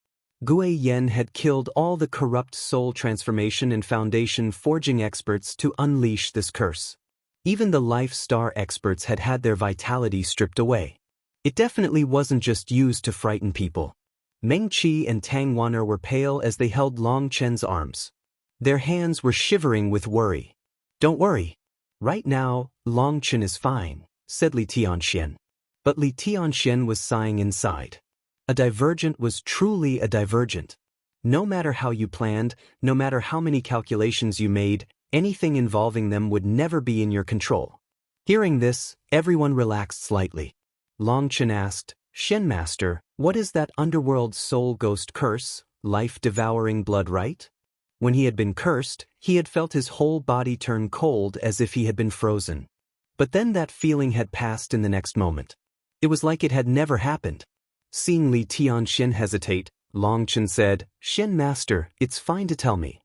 Gui Yan had killed all the corrupt soul transformation and Foundation forging experts to unleash this curse. Even the Life Star experts had had their vitality stripped away. It definitely wasn't just used to frighten people. Meng Qi and Tang Wan'er were pale as they held Long Chen's arms. Their hands were shivering with worry. "Don't worry. Right now, Long Chen is fine," said Li Tianxian. But Li Tianxian was sighing inside. A divergent was truly a divergent. No matter how you planned, no matter how many calculations you made, anything involving them would never be in your control. Hearing this, everyone relaxed slightly. Long Chen asked, "Shen Master, what is that underworld soul ghost curse, life-devouring blood rite?" When he had been cursed, he had felt his whole body turn cold as if he had been frozen. But then that feeling had passed in the next moment. It was like it had never happened. Seeing Li Tianxian hesitate, Long Chen said, "Shen Master, it's fine to tell me."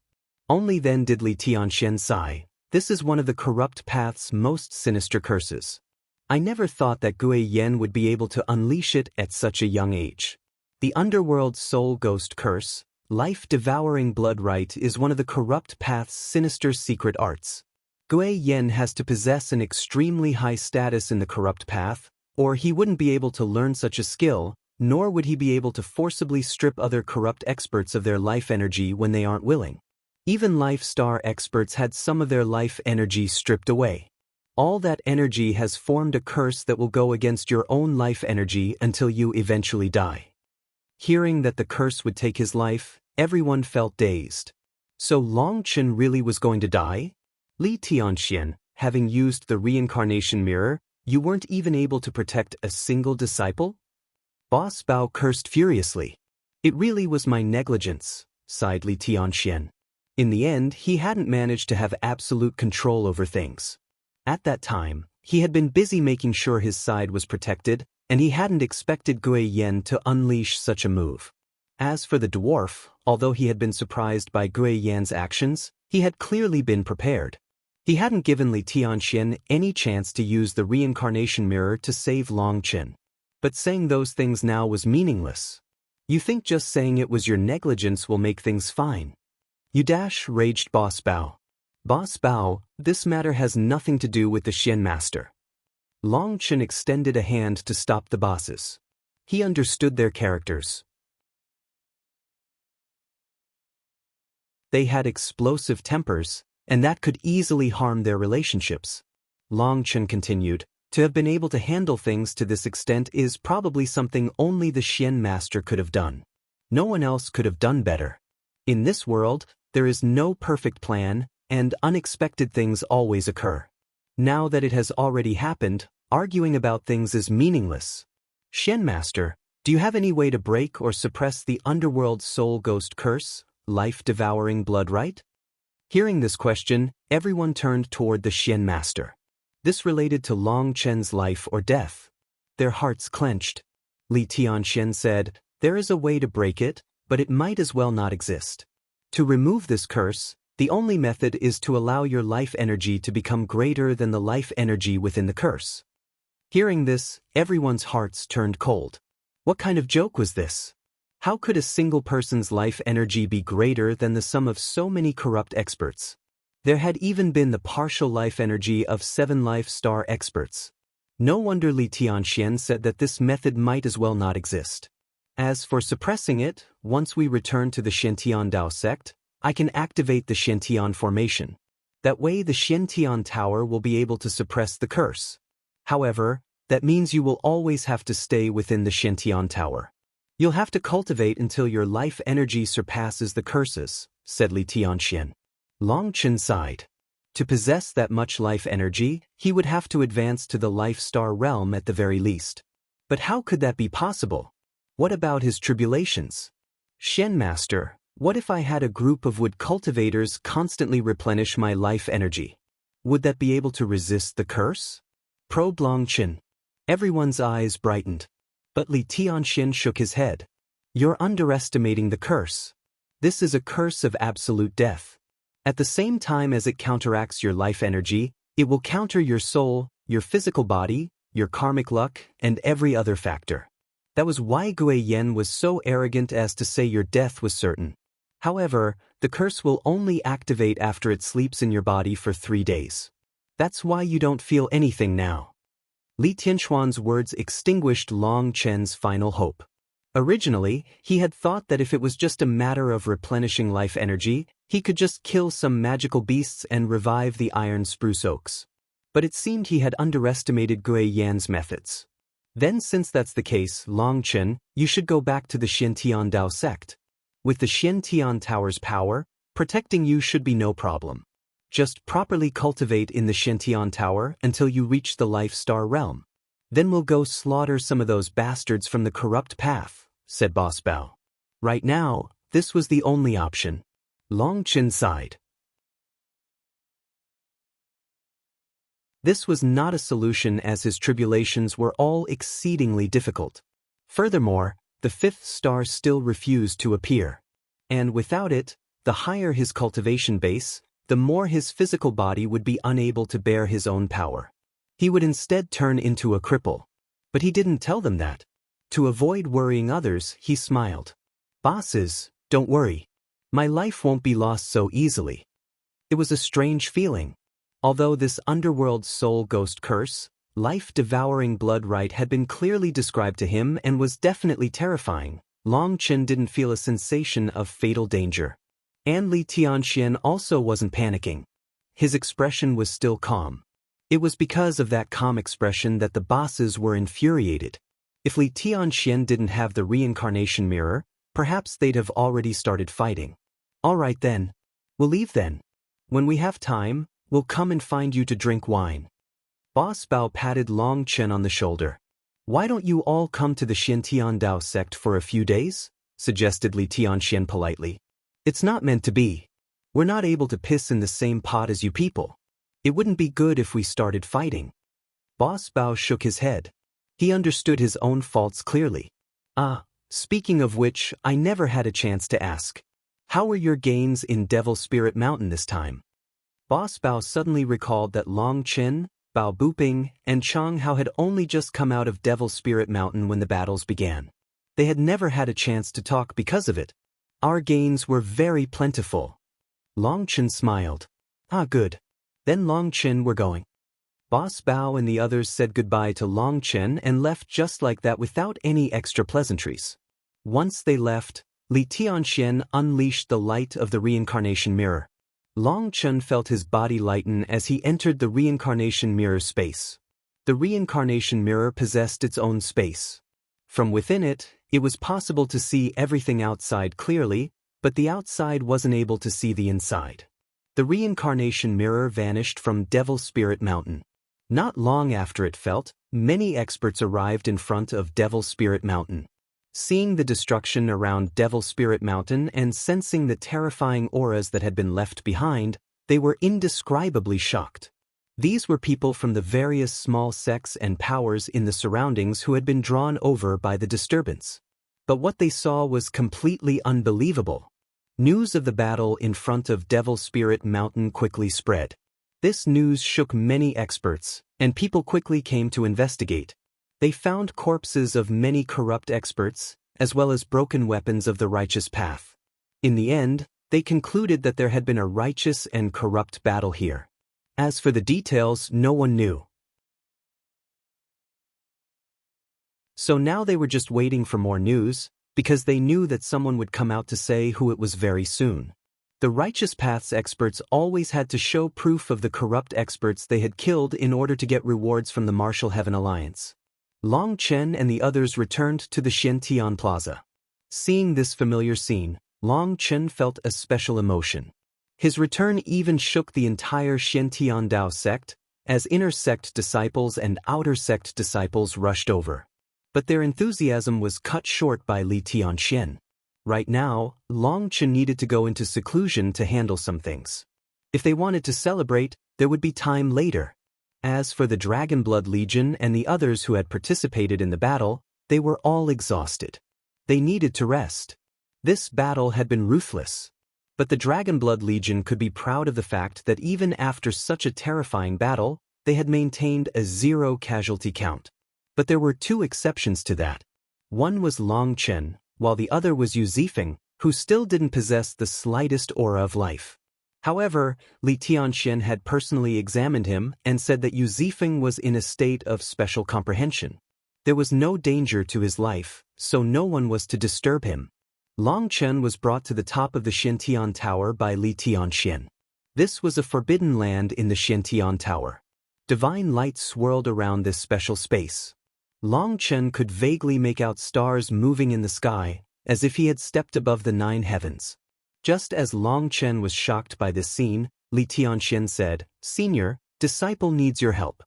Only then did Li Tianxian sigh. "This is one of the corrupt path's most sinister curses. I never thought that Gui Yan would be able to unleash it at such a young age. The underworld soul ghost curse, life-devouring blood rite, is one of the corrupt path's sinister secret arts. Gui Yan has to possess an extremely high status in the corrupt path, or he wouldn't be able to learn such a skill, nor would he be able to forcibly strip other corrupt experts of their life energy when they aren't willing. Even Life Star experts had some of their life energy stripped away. All that energy has formed a curse that will go against your own life energy until you eventually die." Hearing that the curse would take his life, everyone felt dazed. So Long Chen really was going to die? Li Tianxian, having used the reincarnation mirror, you weren't even able to protect a single disciple? Boss Bao cursed furiously. It really was my negligence, sighed Li Tianxian. In the end, he hadn't managed to have absolute control over things. At that time, he had been busy making sure his side was protected, and he hadn't expected Gui Yan to unleash such a move. As for the dwarf, although he had been surprised by Gui Yan's actions, he had clearly been prepared. He hadn't given Li Tianxian any chance to use the reincarnation mirror to save Long Chen. But saying those things now was meaningless. You think just saying it was your negligence will make things fine? You raged Boss Bao. Boss Bao, this matter has nothing to do with the Xian master. Long Chen extended a hand to stop the bosses. He understood their characters. They had explosive tempers, and that could easily harm their relationships. Long Chen continued, to have been able to handle things to this extent is probably something only the Xian master could have done. No one else could have done better. In this world, there is no perfect plan, and unexpected things always occur. Now that it has already happened, arguing about things is meaningless. Xian master, do you have any way to break or suppress the underworld soul ghost curse, life-devouring blood right? Hearing this question, everyone turned toward the Xian master. This related to Long Chen's life or death. Their hearts clenched. Li Tianxian said, there is a way to break it, but it might as well not exist. To remove this curse, the only method is to allow your life energy to become greater than the life energy within the curse. Hearing this, everyone's hearts turned cold. What kind of joke was this? How could a single person's life energy be greater than the sum of so many corrupt experts? There had even been the partial life energy of 7 life-star experts. No wonder Li Tianxian said that this method might as well not exist. As for suppressing it, once we return to the Shantian Dao sect, I can activate the Shantian formation. That way the Shantian Tower will be able to suppress the curse. However, that means you will always have to stay within the Shantian Tower. You'll have to cultivate until your life energy surpasses the curses, said Li Tianxian. Long Chen sighed. To possess that much life energy, he would have to advance to the life star realm at the very least. But how could that be possible? What about his tribulations? Xian master, what if I had a group of wood cultivators constantly replenish my life energy? Would that be able to resist the curse? Probed Long Chen. Everyone's eyes brightened. But Li Tianxian shook his head. You're underestimating the curse. This is a curse of absolute death. At the same time as it counteracts your life energy, it will counter your soul, your physical body, your karmic luck, and every other factor. That was why Gui Yan was so arrogant as to say your death was certain. However, the curse will only activate after it sleeps in your body for 3 days. That's why you don't feel anything now. Li Tianxuan's words extinguished Long Chen's final hope. Originally, he had thought that if it was just a matter of replenishing life energy, he could just kill some magical beasts and revive the iron spruce oaks. But it seemed he had underestimated Gui Yan's methods. Then since that's the case, Long Chen, you should go back to the Shantian Dao sect. With the Shantian Tower's power, protecting you should be no problem. Just properly cultivate in the Shantian Tower until you reach the Life Star realm. Then we'll go slaughter some of those bastards from the corrupt path, said Boss Bao. Right now, this was the only option. Long Chen sighed. This was not a solution as his tribulations were all exceedingly difficult. Furthermore, the 5th star still refused to appear. And without it, the higher his cultivation base, the more his physical body would be unable to bear his own power. He would instead turn into a cripple. But he didn't tell them that. To avoid worrying others, he smiled. Bosses, don't worry. My life won't be lost so easily. It was a strange feeling. Although this underworld soul ghost curse, life-devouring blood rite had been clearly described to him and was definitely terrifying, Long Chen didn't feel a sensation of fatal danger. And Li Tianxian also wasn't panicking. His expression was still calm. It was because of that calm expression that the bosses were infuriated. If Li Tianxian didn't have the reincarnation mirror, perhaps they'd have already started fighting. All right then. We'll leave then. When we have time, we'll come and find you to drink wine. Boss Bao patted Long Chen on the shoulder. Why don't you all come to the Xiantian Dao sect for a few days? Suggested Li Tianxian politely. It's not meant to be. We're not able to piss in the same pot as you people. It wouldn't be good if we started fighting. Boss Bao shook his head. He understood his own faults clearly. Speaking of which, I never had a chance to ask. How were your gains in Devil Spirit Mountain this time? Boss Bao suddenly recalled that Long Chen, Bao Buping, and Chang Hao had only just come out of Devil Spirit Mountain when the battles began. They had never had a chance to talk because of it. Our gains were very plentiful. Long Chen smiled. Good. Then Long Chen, we're going. Boss Bao and the others said goodbye to Long Chen and left just like that without any extra pleasantries. Once they left, Li Tianxian unleashed the light of the reincarnation mirror. Long Chen felt his body lighten as he entered the reincarnation mirror space. The reincarnation mirror possessed its own space. From within it, it was possible to see everything outside clearly, but the outside wasn't able to see the inside. The reincarnation mirror vanished from Devil Spirit Mountain. Not long after it felt, many experts arrived in front of Devil Spirit Mountain. Seeing the destruction around Devil Spirit Mountain and sensing the terrifying auras that had been left behind, they were indescribably shocked. These were people from the various small sects and powers in the surroundings who had been drawn over by the disturbance. But what they saw was completely unbelievable. News of the battle in front of Devil Spirit Mountain quickly spread. This news shook many experts, and people quickly came to investigate. They found corpses of many corrupt experts, as well as broken weapons of the righteous path. In the end, they concluded that there had been a righteous and corrupt battle here. As for the details, no one knew. So now they were just waiting for more news, because they knew that someone would come out to say who it was very soon. The righteous path's experts always had to show proof of the corrupt experts they had killed in order to get rewards from the Martial Heaven Alliance. Long Chen and the others returned to the Xiantian Plaza. Seeing this familiar scene, Long Chen felt a special emotion. His return even shook the entire Xiantian Dao sect, as inner sect disciples and outer sect disciples rushed over. But their enthusiasm was cut short by Li Tianxian. Right now, Long Chen needed to go into seclusion to handle some things. If they wanted to celebrate, there would be time later. As for the Dragonblood Legion and the others who had participated in the battle, they were all exhausted. They needed to rest. This battle had been ruthless. But the Dragonblood Legion could be proud of the fact that even after such a terrifying battle, they had maintained a 0 casualty count. But there were 2 exceptions to that. One was Long Chen, while the other was Yu Zifeng, who still didn't possess the slightest aura of life. However, Li Tianxian had personally examined him and said that Yu Zifeng was in a state of special comprehension. There was no danger to his life, so no one was to disturb him. Long Chen was brought to the top of the Xiantian Tower by Li Tianxian. This was a forbidden land in the Xiantian Tower. Divine light swirled around this special space. Long Chen could vaguely make out stars moving in the sky, as if he had stepped above the 9 heavens. Just as Long Chen was shocked by this scene, Li Tianxian said, "Senior, disciple needs your help."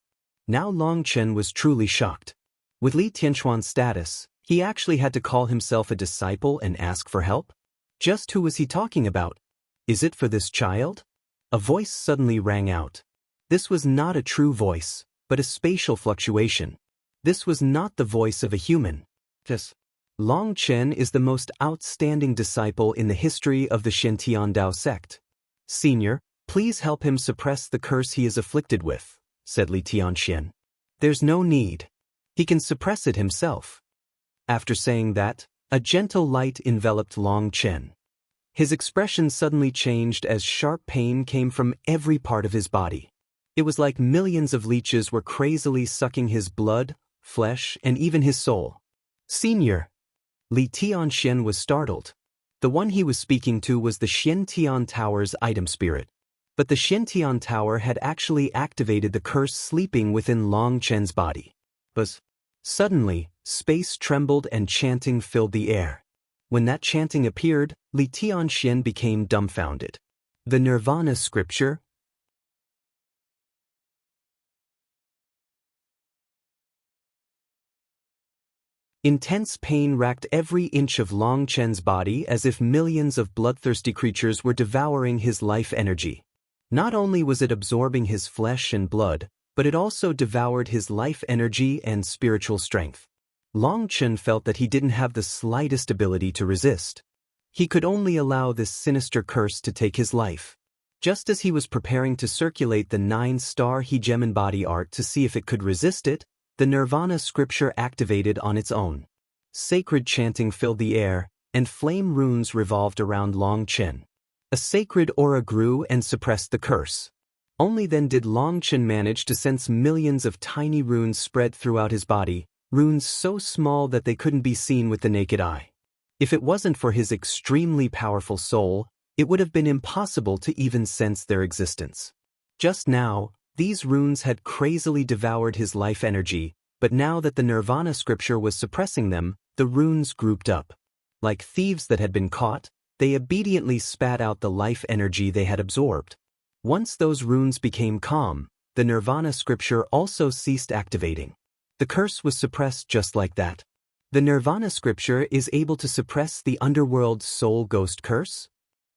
Now Long Chen was truly shocked. With Li Tianxuan's status, he actually had to call himself a disciple and ask for help? Just who was he talking about? Is it for this child? A voice suddenly rang out. This was not a true voice, but a spatial fluctuation. This was not the voice of a human. Long Chen is the most outstanding disciple in the history of the Xiantian Dao sect. Senior, please help him suppress the curse he is afflicted with, said Li Tianxian. There's no need. He can suppress it himself. After saying that, a gentle light enveloped Long Chen. His expression suddenly changed as sharp pain came from every part of his body. It was like millions of leeches were crazily sucking his blood, flesh, and even his soul. Senior! Li Tianxian was startled. The one he was speaking to was the Xiantian Tower's item spirit. But the Xiantian Tower had actually activated the curse sleeping within Long Chen's body. Suddenly, space trembled and chanting filled the air. When that chanting appeared, Li Tianxian became dumbfounded. The Nirvana scripture. Intense pain racked every inch of Long Chen's body as if millions of bloodthirsty creatures were devouring his life energy. Not only was it absorbing his flesh and blood, but it also devoured his life energy and spiritual strength. Long Chen felt that he didn't have the slightest ability to resist. He could only allow this sinister curse to take his life. Just as he was preparing to circulate the 9-star He-Gemin body art to see if it could resist it, the Nirvana scripture activated on its own. Sacred chanting filled the air, and flame runes revolved around Long Chen. A sacred aura grew and suppressed the curse. Only then did Long Chen manage to sense millions of tiny runes spread throughout his body, runes so small that they couldn't be seen with the naked eye. If it wasn't for his extremely powerful soul, it would have been impossible to even sense their existence. Just now, these runes had crazily devoured his life energy, but now that the Nirvana scripture was suppressing them, the runes grouped up. Like thieves that had been caught, they obediently spat out the life energy they had absorbed. Once those runes became calm, the Nirvana scripture also ceased activating. The curse was suppressed just like that. The Nirvana scripture is able to suppress the underworld's soul ghost curse?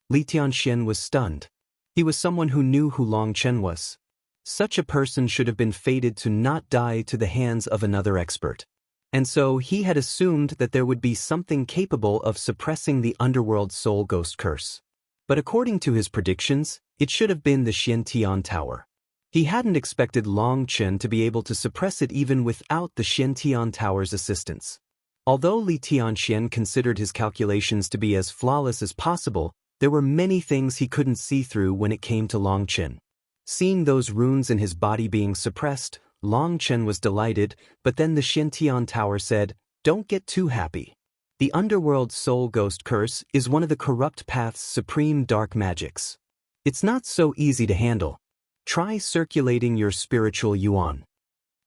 Li Tianxian was stunned. He was someone who knew who Long Chen was. Such a person should have been fated to not die to the hands of another expert. And so he had assumed that there would be something capable of suppressing the underworld soul ghost curse. But according to his predictions, it should have been the Xiantian Tower. He hadn't expected Long Chen to be able to suppress it even without the Xiantian Tower's assistance. Although Li Tianxian considered his calculations to be as flawless as possible, there were many things he couldn't see through when it came to Long Chen. Seeing those runes in his body being suppressed, Long Chen was delighted, but then the Xiantian Tower said, "Don't get too happy. The underworld soul ghost curse is one of the corrupt path's supreme dark magics. It's not so easy to handle. Try circulating your spiritual yuan."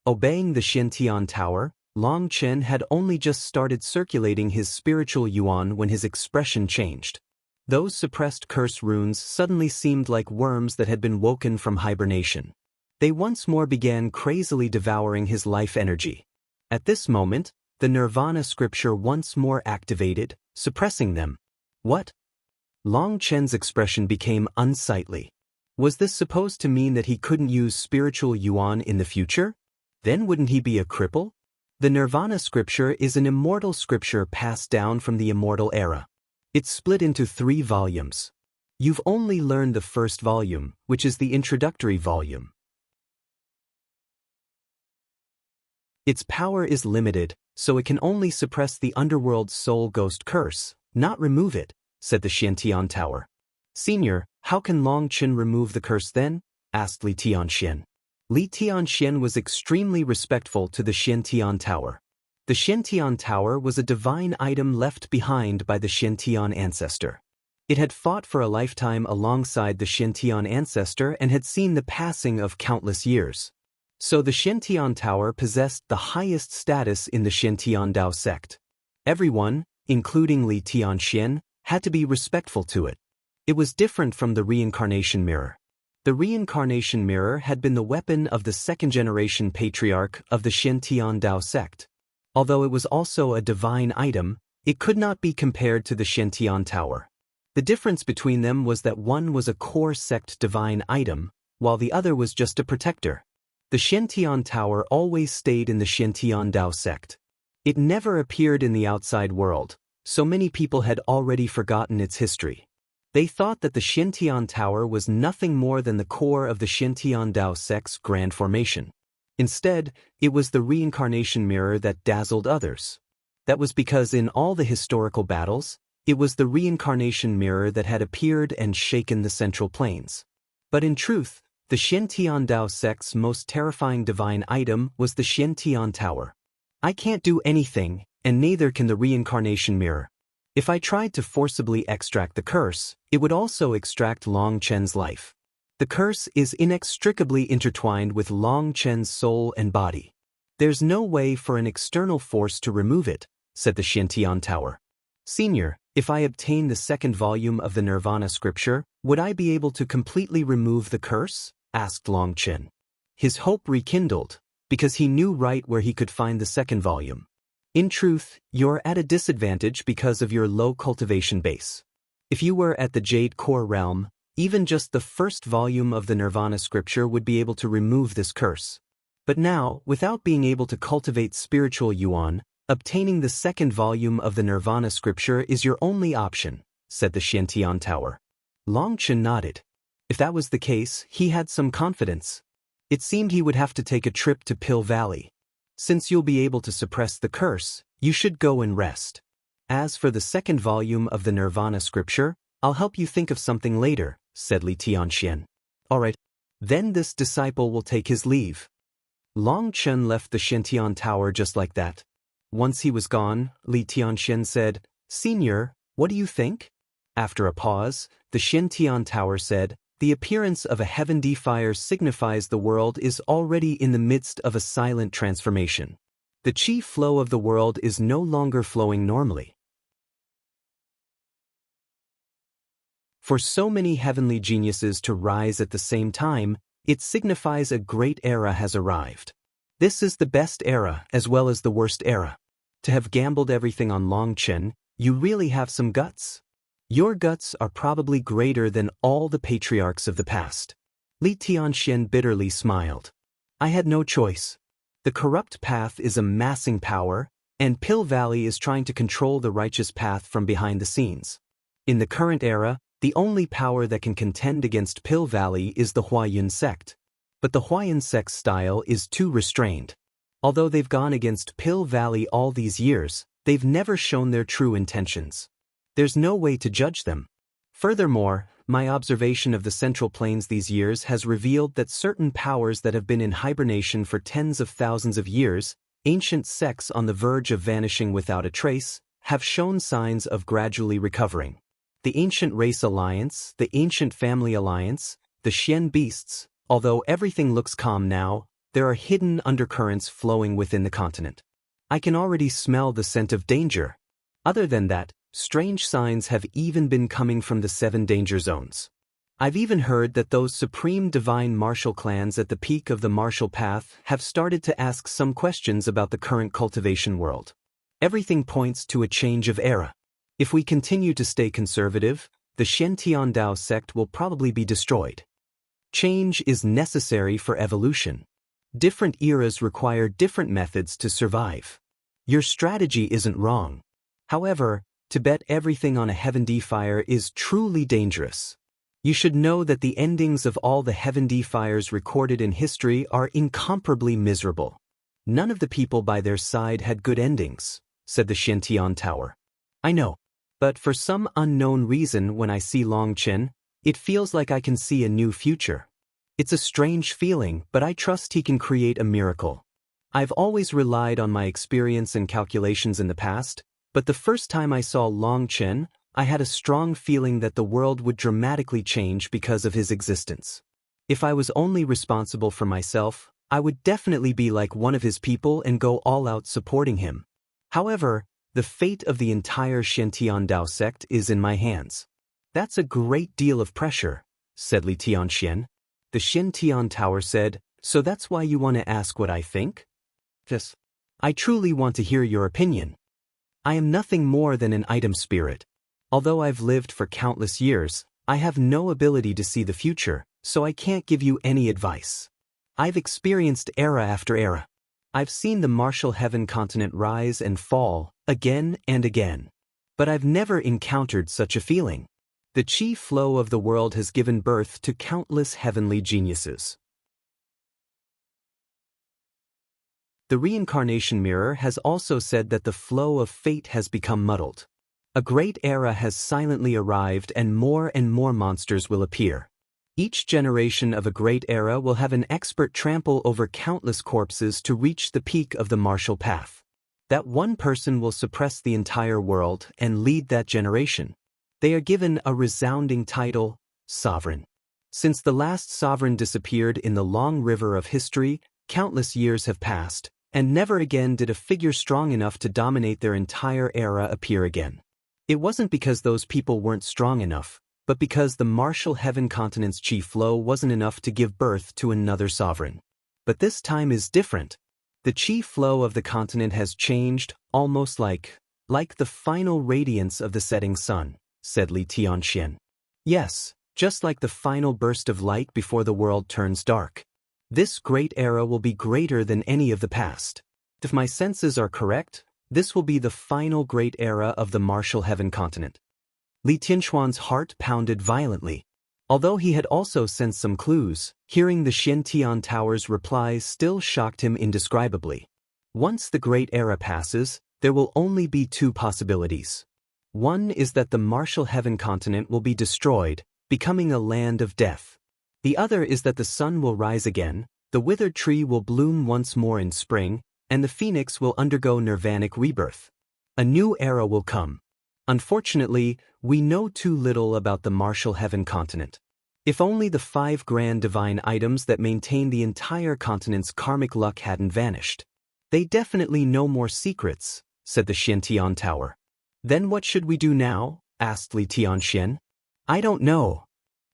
Obeying the Xiantian Tower, Long Chen had only just started circulating his spiritual yuan when his expression changed. Those suppressed curse runes suddenly seemed like worms that had been woken from hibernation. They once more began crazily devouring his life energy. At this moment, the Nirvana scripture once more activated, suppressing them. What? Long Chen's expression became unsightly. Was this supposed to mean that he couldn't use spiritual yuan in the future? Then wouldn't he be a cripple? The Nirvana scripture is an immortal scripture passed down from the immortal era. It's split into 3 volumes. You've only learned the first volume, which is the introductory volume. Its power is limited, so it can only suppress the underworld's soul ghost curse, not remove it, said the Xiantian Tower. "Senior, how can Long Chen remove the curse then?" asked Li Tianxian. Li Tianxian was extremely respectful to the Xiantian Tower. The Xiantian Tower was a divine item left behind by the Xiantian ancestor. It had fought for a lifetime alongside the Xiantian ancestor and had seen the passing of countless years. So the Xiantian Tower possessed the highest status in the Xiantian Dao sect. Everyone, including Li Tianxian, had to be respectful to it. It was different from the reincarnation mirror. The reincarnation mirror had been the weapon of the second-generation patriarch of the Xiantian Dao sect. Although it was also a divine item, it could not be compared to the Xiantian Tower. The difference between them was that one was a core sect divine item, while the other was just a protector. The Xiantian Tower always stayed in the Xiantian Dao sect. It never appeared in the outside world, so many people had already forgotten its history. They thought that the Xiantian Tower was nothing more than the core of the Xiantian Dao sect's grand formation. Instead, it was the reincarnation mirror that dazzled others. That was because in all the historical battles, it was the reincarnation mirror that had appeared and shaken the Central Plains. But in truth, the Xiantian Dao sect's most terrifying divine item was the Xiantian Tower. "I can't do anything, and neither can the reincarnation mirror. If I tried to forcibly extract the curse, it would also extract Long Chen's life. The curse is inextricably intertwined with Long Chen's soul and body. There's no way for an external force to remove it," said the Xiantian Tower. "Senior, If I obtain the second volume of the Nirvana scripture, would I be able to completely remove the curse? Asked Long Chen. His hope rekindled, because he knew right where he could find the second volume. In truth, you're at a disadvantage because of your low cultivation base. If you were at the Jade Core realm, even just the first volume of the Nirvana scripture would be able to remove this curse. But now, without being able to cultivate spiritual yuan, obtaining the second volume of the Nirvana scripture is your only option, said the Xiantian Tower. Long Chen nodded. If that was the case, he had some confidence. It seemed he would have to take a trip to Pill Valley. Since you'll be able to suppress the curse, you should go and rest. As for the second volume of the Nirvana scripture, I'll help you think of something later, said Li Tianxian. All right. Then this disciple will take his leave. Long Chen left the Xiantian Tower just like that. Once he was gone, Li Tianxian said, Senior, what do you think? After a pause, the Xiantian Tower said, the appearance of a heavenly fire signifies the world is already in the midst of a silent transformation. The chi flow of the world is no longer flowing normally. For so many heavenly geniuses to rise at the same time, it signifies a great era has arrived. This is the best era as well as the worst era. To have gambled everything on Long Chen, you really have some guts. Your guts are probably greater than all the patriarchs of the past. Li Tianxian bitterly smiled. I had no choice. The corrupt path is amassing power, and Pill Valley is trying to control the righteous path from behind the scenes. In the current era, the only power that can contend against Pill Valley is the Huayun sect. But the Huayun sect's style is too restrained. Although they've gone against Pill Valley all these years, they've never shown their true intentions. There's no way to judge them. Furthermore, my observation of the Central Plains these years has revealed that certain powers that have been in hibernation for tens of thousands of years, ancient sects on the verge of vanishing without a trace, have shown signs of gradually recovering. The Ancient Race Alliance, the Ancient Family Alliance, the Xian Beasts, although everything looks calm now, there are hidden undercurrents flowing within the continent. I can already smell the scent of danger. Other than that, strange signs have even been coming from the 7 danger zones. I've even heard that those supreme divine martial clans at the peak of the martial path have started to ask some questions about the current cultivation world. Everything points to a change of era. If we continue to stay conservative, the Xiantian Dao sect will probably be destroyed. Change is necessary for evolution. Different eras require different methods to survive. Your strategy isn't wrong. However, to bet everything on a heavenly fire is truly dangerous. You should know that the endings of all the heavenly fires recorded in history are incomparably miserable. None of the people by their side had good endings, said the Xiantian Tower. I know, but for some unknown reason when I see Long Chen, it feels like I can see a new future. It's a strange feeling, but I trust he can create a miracle. I've always relied on my experience and calculations in the past, but the first time I saw Long Chen, I had a strong feeling that the world would dramatically change because of his existence. If I was only responsible for myself, I would definitely be like one of his people and go all out supporting him. However, the fate of the entire Xiantian Dao sect is in my hands. That's a great deal of pressure, said Li Tianxian. The Xiantian Tower said, so that's why you want to ask what I think? Yes. I truly want to hear your opinion. I am nothing more than an item spirit. Although I've lived for countless years, I have no ability to see the future, so I can't give you any advice. I've experienced era after era. I've seen the martial heaven continent rise and fall, again and again. But I've never encountered such a feeling. The chi flow of the world has given birth to countless heavenly geniuses. The reincarnation mirror has also said that the flow of fate has become muddled. A great era has silently arrived and more monsters will appear. Each generation of a great era will have an expert trample over countless corpses to reach the peak of the martial path. That one person will suppress the entire world and lead that generation. They are given a resounding title, sovereign. Since the last sovereign disappeared in the long river of history, countless years have passed, and never again did a figure strong enough to dominate their entire era appear again. It wasn't because those people weren't strong enough, but because the martial heaven continent's chi flow wasn't enough to give birth to another sovereign. But this time is different. The chi flow of the continent has changed, almost like the final radiance of the setting sun, said Li Tianxian. Yes, just like the final burst of light before the world turns dark. This great era will be greater than any of the past. If my senses are correct, this will be the final great era of the martial heaven continent. Li Tianxuan's heart pounded violently. Although he had also sensed some clues, hearing the Xiantian Tower's replies still shocked him indescribably. Once the great era passes, there will only be two possibilities. One is that the martial heaven continent will be destroyed, becoming a land of death. The other is that the sun will rise again, the withered tree will bloom once more in spring, and the phoenix will undergo nirvanic rebirth. A new era will come. Unfortunately, we know too little about the martial heaven continent. If only the 5 grand divine items that maintain the entire continent's karmic luck hadn't vanished. They definitely know more secrets, said the Xiantian Tower. Then what should we do now? Asked Li Tianxian. I don't know.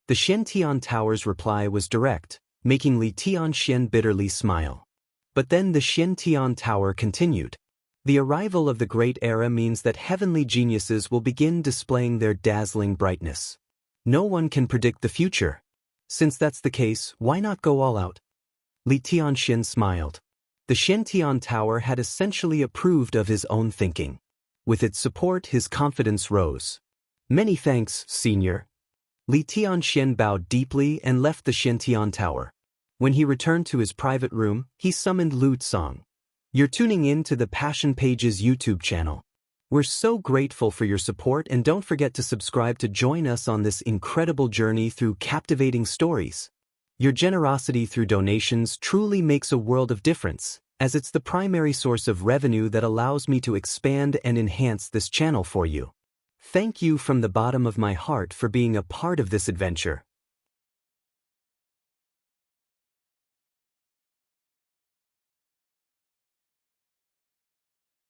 The Xiantian Tower's reply was direct, making Li Tianxian bitterly smile. But then the Xiantian Tower continued. The arrival of the great era means that heavenly geniuses will begin displaying their dazzling brightness. No one can predict the future. Since that's the case, why not go all out? Li Tianxian smiled. The Xiantian Tower had essentially approved of his own thinking. With its support, his confidence rose. Many thanks, Senior. Li Tianxian bowed deeply and left the Xiantian Tower. When he returned to his private room, he summoned Lu Tsang. You're tuning in to the Passion Pages YouTube channel. We're so grateful for your support, and don't forget to subscribe to join us on this incredible journey through captivating stories. Your generosity through donations truly makes a world of difference, as it's the primary source of revenue that allows me to expand and enhance this channel for you. Thank you from the bottom of my heart for being a part of this adventure.